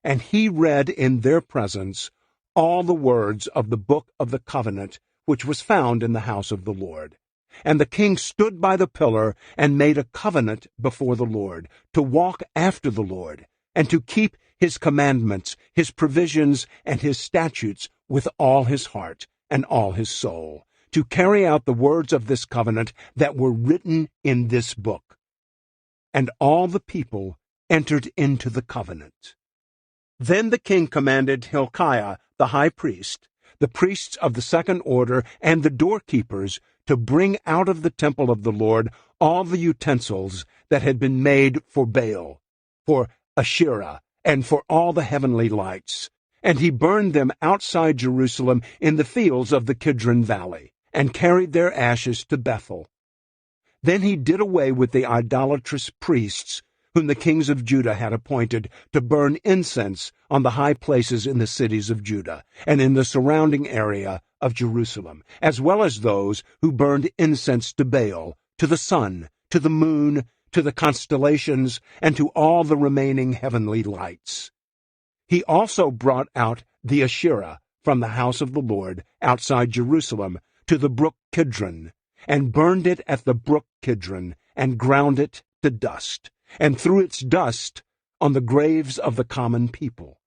And he read in their presence all the words of the book of the covenant, which was found in the house of the Lord. And the king stood by the pillar, and made a covenant before the Lord, to walk after the Lord, and to keep his commandments, his provisions, and his statutes with all his heart and all his soul, to carry out the words of this covenant that were written in this book. And all the people entered into the covenant. Then the king commanded Hilkiah the high priest, the priests of the 2nd order, and the doorkeepers to bring out of the temple of the Lord all the utensils that had been made for Baal, for Asherah, and for all the heavenly lights. And he burned them outside Jerusalem in the fields of the Kidron Valley, and carried their ashes to Bethel. Then he did away with the idolatrous priests whom the kings of Judah had appointed to burn incense on the high places in the cities of Judah and in the surrounding area of Jerusalem, as well as those who burned incense to Baal, to the sun, to the moon, to the constellations, and to all the remaining heavenly lights. He also brought out the Asherah from the house of the Lord outside Jerusalem to the brook Kidron, and burned it at the brook Kidron, and ground it to dust, and threw its dust on the graves of the common people.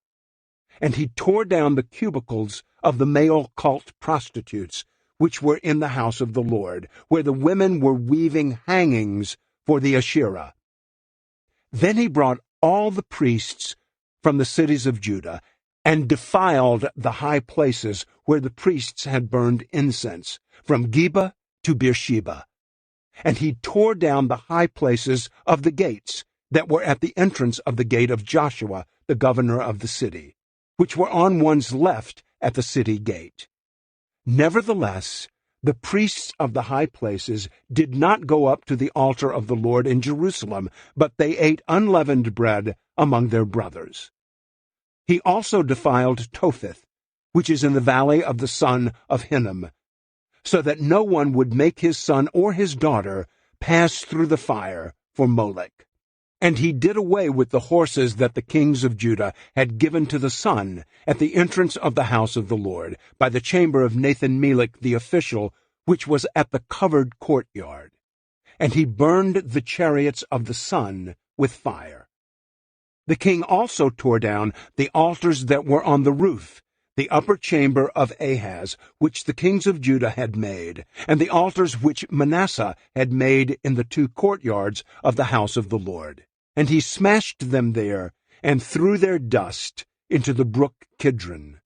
And he tore down the cubicles of the male cult prostitutes, which were in the house of the Lord, where the women were weaving hangings for the Asherah. Then he brought all the priests from the cities of Judah, and defiled the high places where the priests had burned incense, from Geba to Beersheba. And he tore down the high places of the gates that were at the entrance of the gate of Joshua, the governor of the city, which were on one's left at the city gate. Nevertheless, the priests of the high places did not go up to the altar of the Lord in Jerusalem, but they ate unleavened bread among their brothers. He also defiled Topheth, which is in the valley of the son of Hinnom, so that no one would make his son or his daughter pass through the fire for Molech. And he did away with the horses that the kings of Judah had given to the sun at the entrance of the house of the Lord, by the chamber of Nathan-Melech the official, which was at the covered courtyard. And he burned the chariots of the sun with fire. The king also tore down the altars that were on the roof, the upper chamber of Ahaz, which the kings of Judah had made, and the altars which Manasseh had made in the two courtyards of the house of the Lord. And he smashed them there, and threw their dust into the brook Kidron.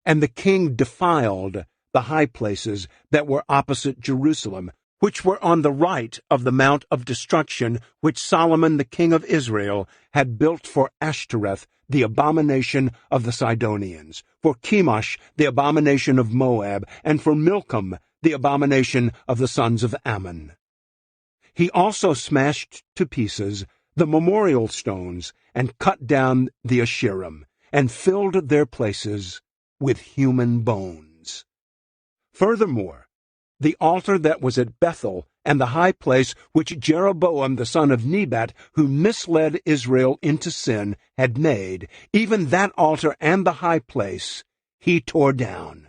And the king defiled the high places that were opposite Jerusalem, which were on the right of the mount of destruction, which Solomon the king of Israel had built for Ashtoreth, the abomination of the Sidonians, for Chemosh, the abomination of Moab, and for Milcom, the abomination of the sons of Ammon. He also smashed to pieces the memorial stones, and cut down the Asherim, and filled their places with human bones. Furthermore, the altar that was at Bethel, and the high place which Jeroboam the son of Nebat, who misled Israel into sin, had made, even that altar and the high place he tore down.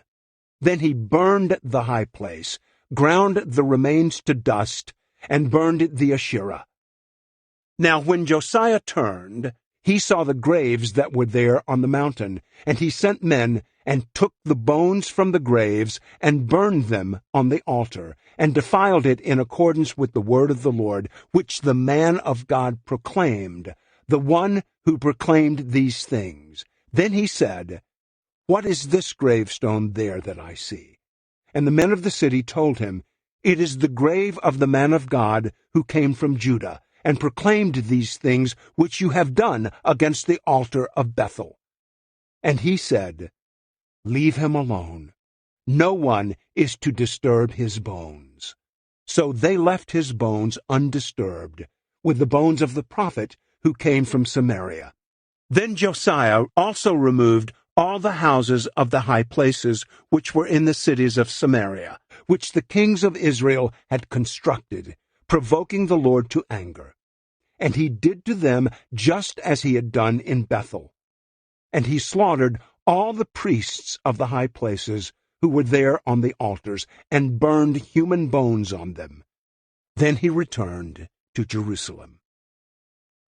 Then he burned the high place, ground the remains to dust, and burned the Asherah. Now when Josiah turned, he saw the graves that were there on the mountain, and he sent men, and took the bones from the graves, and burned them on the altar, and defiled it in accordance with the word of the Lord, which the man of God proclaimed, the one who proclaimed these things. Then he said, "What is this gravestone there that I see?" And the men of the city told him, "It is the grave of the man of God who came from Judah, and proclaimed these things which you have done against the altar of Bethel." And he said, "Leave him alone. No one is to disturb his bones." So they left his bones undisturbed, with the bones of the prophet who came from Samaria. Then Josiah also removed all the houses of the high places which were in the cities of Samaria, which the kings of Israel had constructed, provoking the Lord to anger. And he did to them just as he had done in Bethel. And he slaughtered all the priests of the high places who were there on the altars, and burned human bones on them. Then he returned to Jerusalem.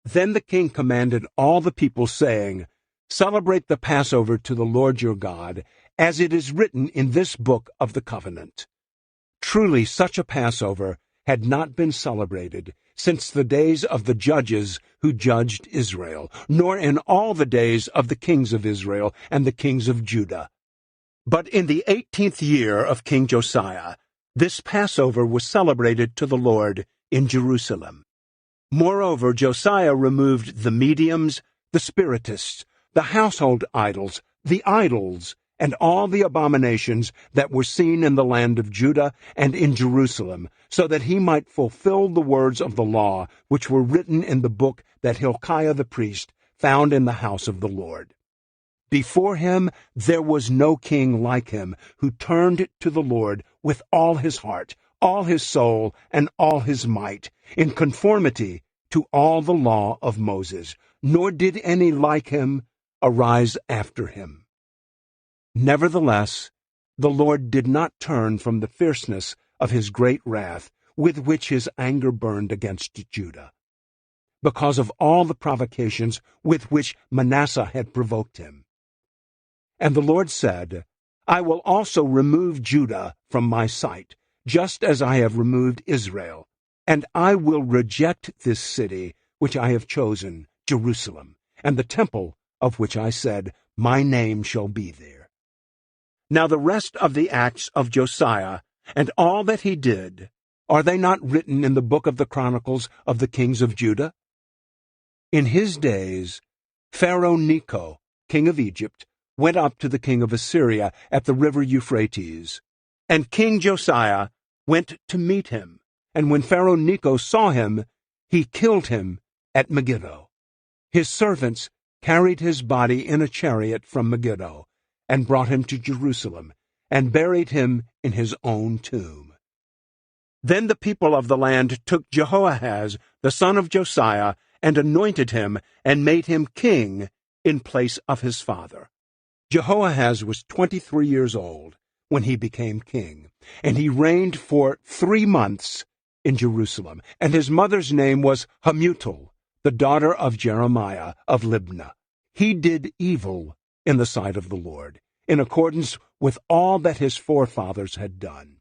Then the king commanded all the people, saying, "Celebrate the Passover to the Lord your God, as it is written in this book of the covenant." Truly such a Passover had not been celebrated since the days of the judges who judged Israel, nor in all the days of the kings of Israel and the kings of Judah. But in the 18th year of King Josiah, this Passover was celebrated to the Lord in Jerusalem. Moreover, Josiah removed the mediums, the spiritists, the household idols, the idols, and all the abominations that were seen in the land of Judah and in Jerusalem, so that he might fulfill the words of the law which were written in the book that Hilkiah the priest found in the house of the Lord. Before him there was no king like him, who turned to the Lord with all his heart, all his soul and all his might, in conformity to all the law of Moses, nor did any like him arise after him. Nevertheless, the Lord did not turn from the fierceness of his great wrath, with which his anger burned against Judah, because of all the provocations with which Manasseh had provoked him. And the Lord said, I will also remove Judah from my sight, just as I have removed Israel, and I will reject this city which I have chosen, Jerusalem, and the temple of which I said, My name shall be there. Now the rest of the acts of Josiah, and all that he did, are they not written in the book of the Chronicles of the kings of Judah? In his days, Pharaoh Necho, king of Egypt, went up to the king of Assyria at the river Euphrates, and King Josiah went to meet him. And when Pharaoh Necho saw him, he killed him at Megiddo. His servants carried his body in a chariot from Megiddo, and brought him to Jerusalem, and buried him in his own tomb. Then the people of the land took Jehoahaz, the son of Josiah, and anointed him, and made him king in place of his father. Jehoahaz was 23 years old when he became king, and he reigned for 3 months in Jerusalem. And his mother's name was Hamutal, the daughter of Jeremiah of Libnah. He did evil in the sight of the Lord, in accordance with all that his forefathers had done.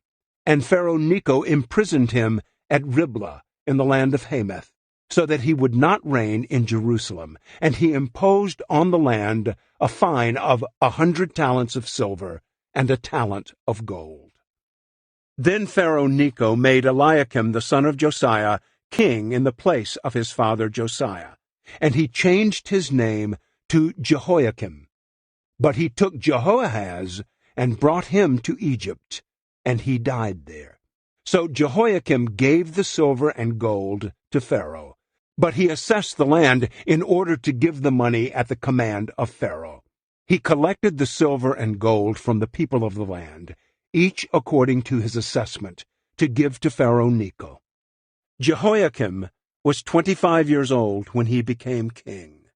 And Pharaoh Necho imprisoned him at Riblah in the land of Hamath, so that he would not reign in Jerusalem, and he imposed on the land a fine of 100 talents of silver and a talent of gold. Then Pharaoh Necho made Eliakim the son of Josiah king in the place of his father Josiah, and he changed his name to Jehoiakim. But he took Jehoahaz and brought him to Egypt, and he died there. So Jehoiakim gave the silver and gold to Pharaoh, but he assessed the land in order to give the money at the command of Pharaoh. He collected the silver and gold from the people of the land, each according to his assessment, to give to Pharaoh Necho. Jehoiakim was 25 years old when he became king,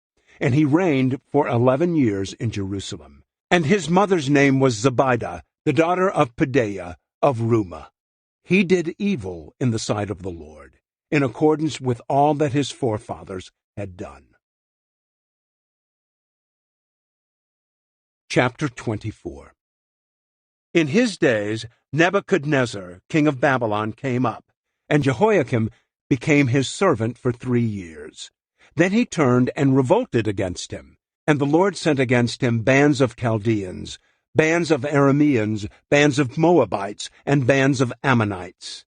and he reigned for 11 years in Jerusalem. And his mother's name was Zebidah, the daughter of Pedaiah of Rumah. He did evil in the sight of the Lord, in accordance with all that his forefathers had done. Chapter 24. In his days Nebuchadnezzar, king of Babylon, came up, and Jehoiakim became his servant for 3 years. Then he turned and revolted against him, and the Lord sent against him bands of Chaldeans, bands of Arameans, bands of Moabites, and bands of Ammonites.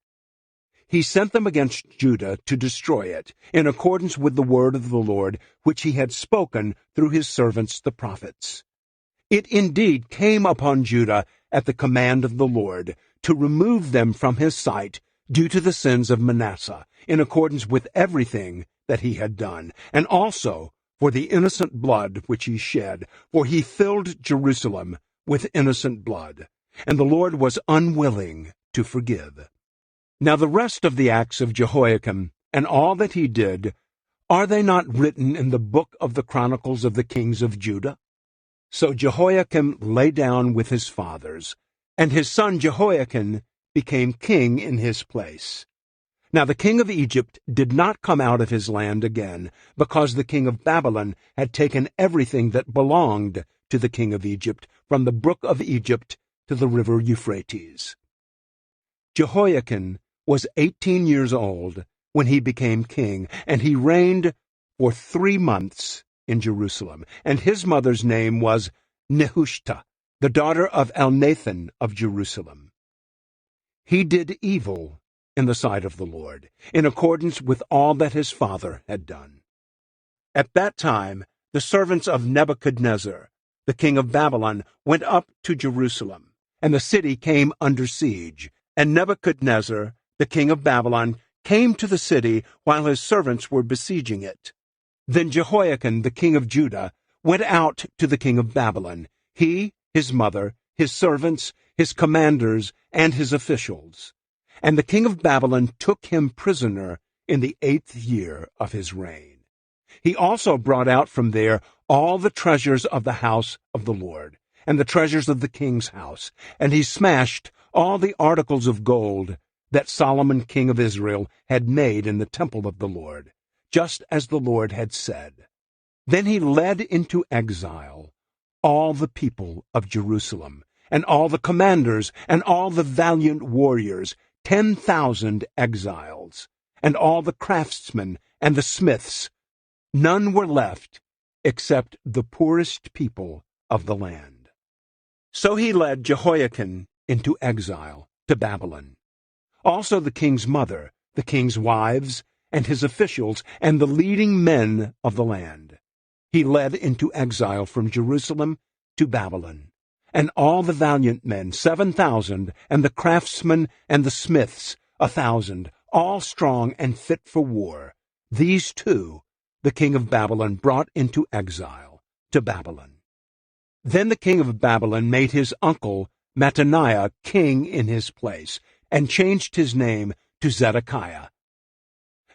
He sent them against Judah to destroy it, in accordance with the word of the Lord, which he had spoken through his servants the prophets. It indeed came upon Judah at the command of the Lord, to remove them from his sight due to the sins of Manasseh, in accordance with everything that he had done, and also for the innocent blood which he shed, for he filled Jerusalem with innocent blood, and the Lord was unwilling to forgive. Now the rest of the acts of Jehoiakim, and all that he did, are they not written in the book of the Chronicles of the kings of Judah? So Jehoiakim lay down with his fathers, and his son Jehoiakim became king in his place. Now the king of Egypt did not come out of his land again, because the king of Babylon had taken everything that belonged to the king of Egypt, from the brook of Egypt to the river Euphrates. Jehoiakim was 18 years old when he became king, and he reigned for 3 months in Jerusalem. And his mother's name was Nehushta, the daughter of Elnathan of Jerusalem. He did evil in the sight of the Lord, in accordance with all that his father had done. At that time the servants of Nebuchadnezzar, the king of Babylon, went up to Jerusalem, and the city came under siege. And Nebuchadnezzar, the king of Babylon, came to the city while his servants were besieging it. Then Jehoiakim, the king of Judah, went out to the king of Babylon, he, his mother, his servants, his commanders, and his officials. And the king of Babylon took him prisoner in the 8th year of his reign. He also brought out from there all the treasures of the house of the Lord, and the treasures of the king's house, and he smashed all the articles of gold that Solomon king of Israel had made in the temple of the Lord, just as the Lord had said. Then he led into exile all the people of Jerusalem, and all the commanders, and all the valiant warriors, 10,000 exiles, and all the craftsmen and the smiths. None were left except the poorest people of the land. So he led Jehoiakim into exile to Babylon. Also the king's mother, the king's wives, and his officials, and the leading men of the land, he led into exile from Jerusalem to Babylon. And all the valiant men, 7,000, and the craftsmen and the smiths, 1,000, all strong and fit for war. These too the king of Babylon brought into exile to Babylon. Then the king of Babylon made his uncle Mattaniah king in his place, and changed his name to Zedekiah.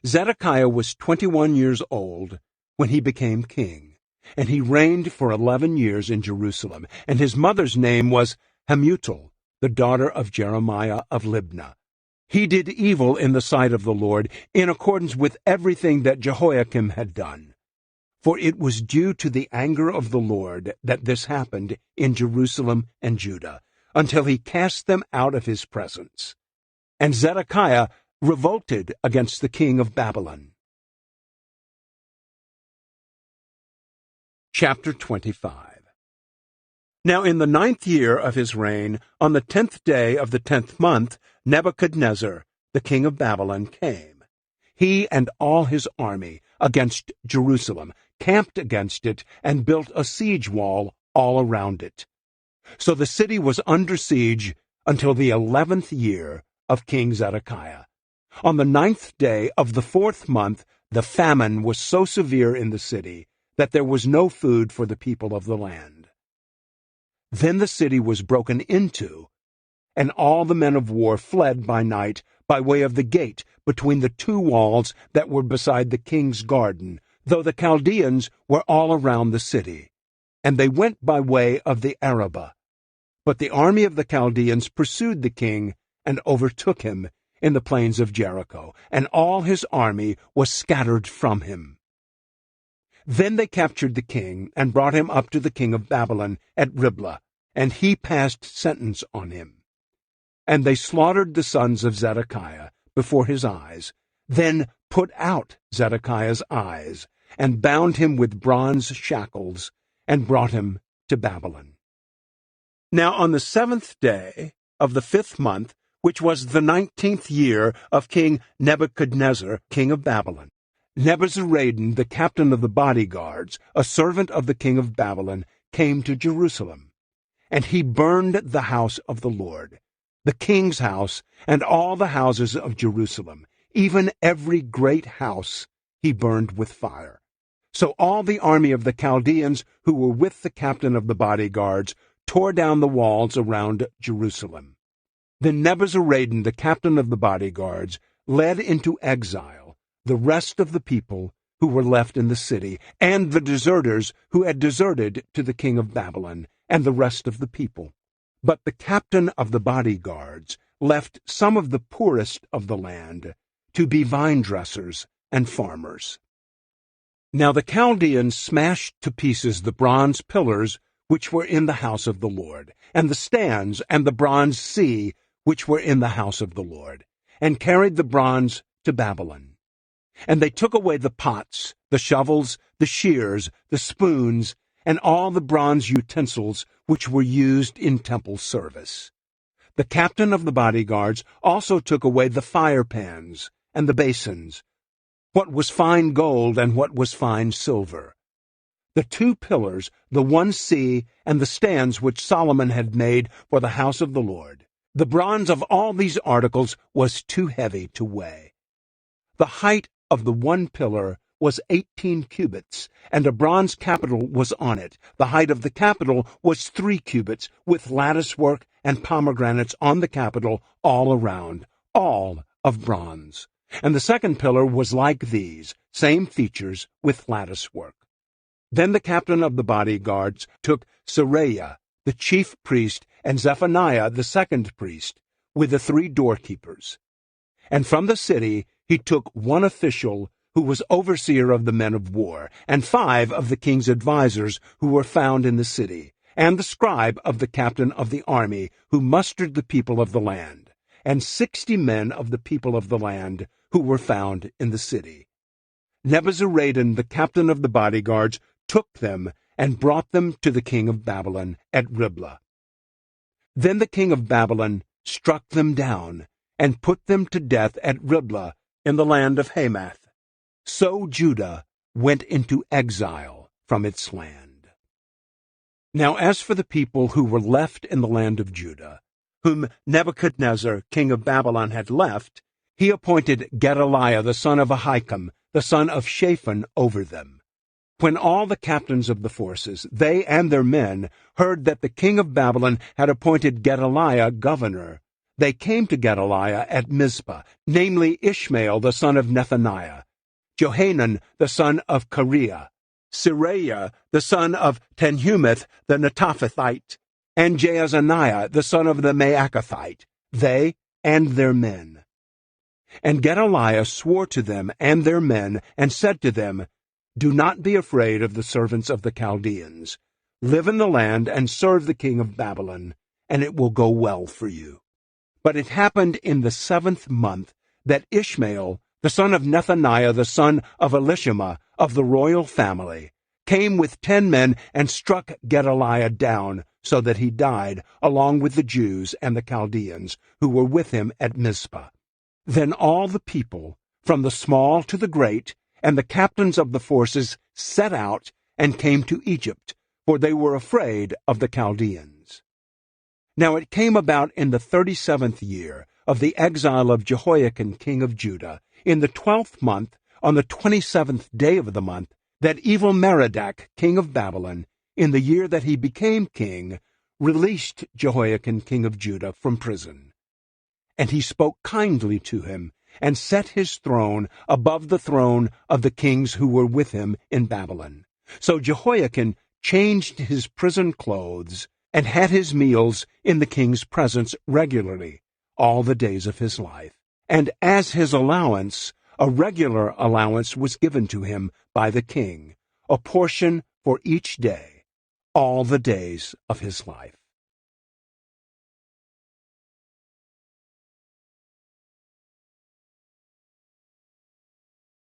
Zedekiah was 21 years old when he became king, and he reigned for 11 years in Jerusalem, and his mother's name was Hamutal, the daughter of Jeremiah of Libnah. He did evil in the sight of the Lord, in accordance with everything that Jehoiakim had done. For it was due to the anger of the Lord that this happened in Jerusalem and Judah, until he cast them out of his presence. And Zedekiah revolted against the king of Babylon. Chapter 25. Now in the 9th year of his reign, on the 10th day of the 10th month, Nebuchadnezzar, the king of Babylon, came. He and all his army against Jerusalem, camped against it, and built a siege wall all around it. So the city was under siege until the 11th year of King Zedekiah. On the 9th day of the 4th month, the famine was so severe in the city that there was no food for the people of the land. Then the city was broken into, and all the men of war fled by night by way of the gate between the two walls that were beside the king's garden, though the Chaldeans were all around the city. And they went by way of the Arabah. But the army of the Chaldeans pursued the king and overtook him in the plains of Jericho, and all his army was scattered from him. Then they captured the king and brought him up to the king of Babylon at Riblah, and he passed sentence on him. And they slaughtered the sons of Zedekiah before his eyes, then put out Zedekiah's eyes, and bound him with bronze shackles, and brought him to Babylon. Now on the 7th day of the 5th month, which was the 19th year of King Nebuchadnezzar, king of Babylon, Nebuzaradan, the captain of the bodyguards, a servant of the king of Babylon, came to Jerusalem. And he burned the house of the Lord, the king's house, and all the houses of Jerusalem, even every great house he burned with fire. So all the army of the Chaldeans who were with the captain of the bodyguards tore down the walls around Jerusalem. Then Nebuzaradan, the captain of the bodyguards, led into exile the rest of the people who were left in the city, and the deserters who had deserted to the king of Babylon, and the rest of the people. But the captain of the bodyguards left some of the poorest of the land to be vine dressers and farmers. Now the Chaldeans smashed to pieces the bronze pillars which were in the house of the Lord, and the stands and the bronze sea which were in the house of the Lord, and carried the bronze to Babylon. And they took away the pots, the shovels, the shears, the spoons, and all the bronze utensils which were used in temple service. The captain of the bodyguards also took away the fire pans and the basins, what was fine gold and what was fine silver. The 2 pillars, the one sea, and the stands which Solomon had made for the house of the Lord. The bronze of all these articles was too heavy to weigh. The height of the one pillar was 18 cubits, and a bronze capital was on it. The height of the capital was 3 cubits, with lattice work and pomegranates on the capital all around. all of bronze. And the second pillar was like these, same features, with lattice work. Then the captain of the bodyguards took Seraiah, the chief priest, and Zephaniah, the second priest, with the 3 doorkeepers. And from the city he took 1 official who was overseer of the men of war, and 5 of the king's advisers who were found in the city, and the scribe of the captain of the army who mustered the people of the land, and 60 men of the people of the land who were found in the city. Nebuzaradan, the captain of the bodyguards, took them and brought them to the king of Babylon at Riblah. Then the king of Babylon struck them down and put them to death at Riblah in the land of Hamath. So Judah went into exile from its land. Now as for the people who were left in the land of Judah, whom Nebuchadnezzar, king of Babylon, had left, he appointed Gedaliah the son of Ahikam, the son of Shaphan, over them. When all the captains of the forces, they and their men, heard that the king of Babylon had appointed Gedaliah governor, they came to Gedaliah at Mizpah, namely Ishmael the son of Nethaniah, Johanan the son of Kareah, Seraiah the son of Tanhumeth the Netophathite, and Jaazaniah the son of the Maacathite, they and their men. And Gedaliah swore to them and their men, and said to them, Do not be afraid of the servants of the Chaldeans. Live in the land and serve the king of Babylon, and it will go well for you. But it happened in the 7th month that Ishmael, the son of Nethaniah, the son of Elishama, of the royal family, came with 10 men and struck Gedaliah down, so that he died, along with the Jews and the Chaldeans, who were with him at Mizpah. Then all the people, from the small to the great, and the captains of the forces, set out and came to Egypt, for they were afraid of the Chaldeans. Now it came about in the 37th year of the exile of Jehoiakim king of Judah, in the 12th month, on the 27th day of the month, that Evil-Merodach king of Babylon, in the year that he became king, released Jehoiakim king of Judah from prison. And he spoke kindly to him, and set his throne above the throne of the kings who were with him in Babylon. So Jehoiakim changed his prison clothes, and had his meals in the king's presence regularly, all the days of his life. And as his allowance, a regular allowance was given to him by the king, a portion for each day, all the days of his life.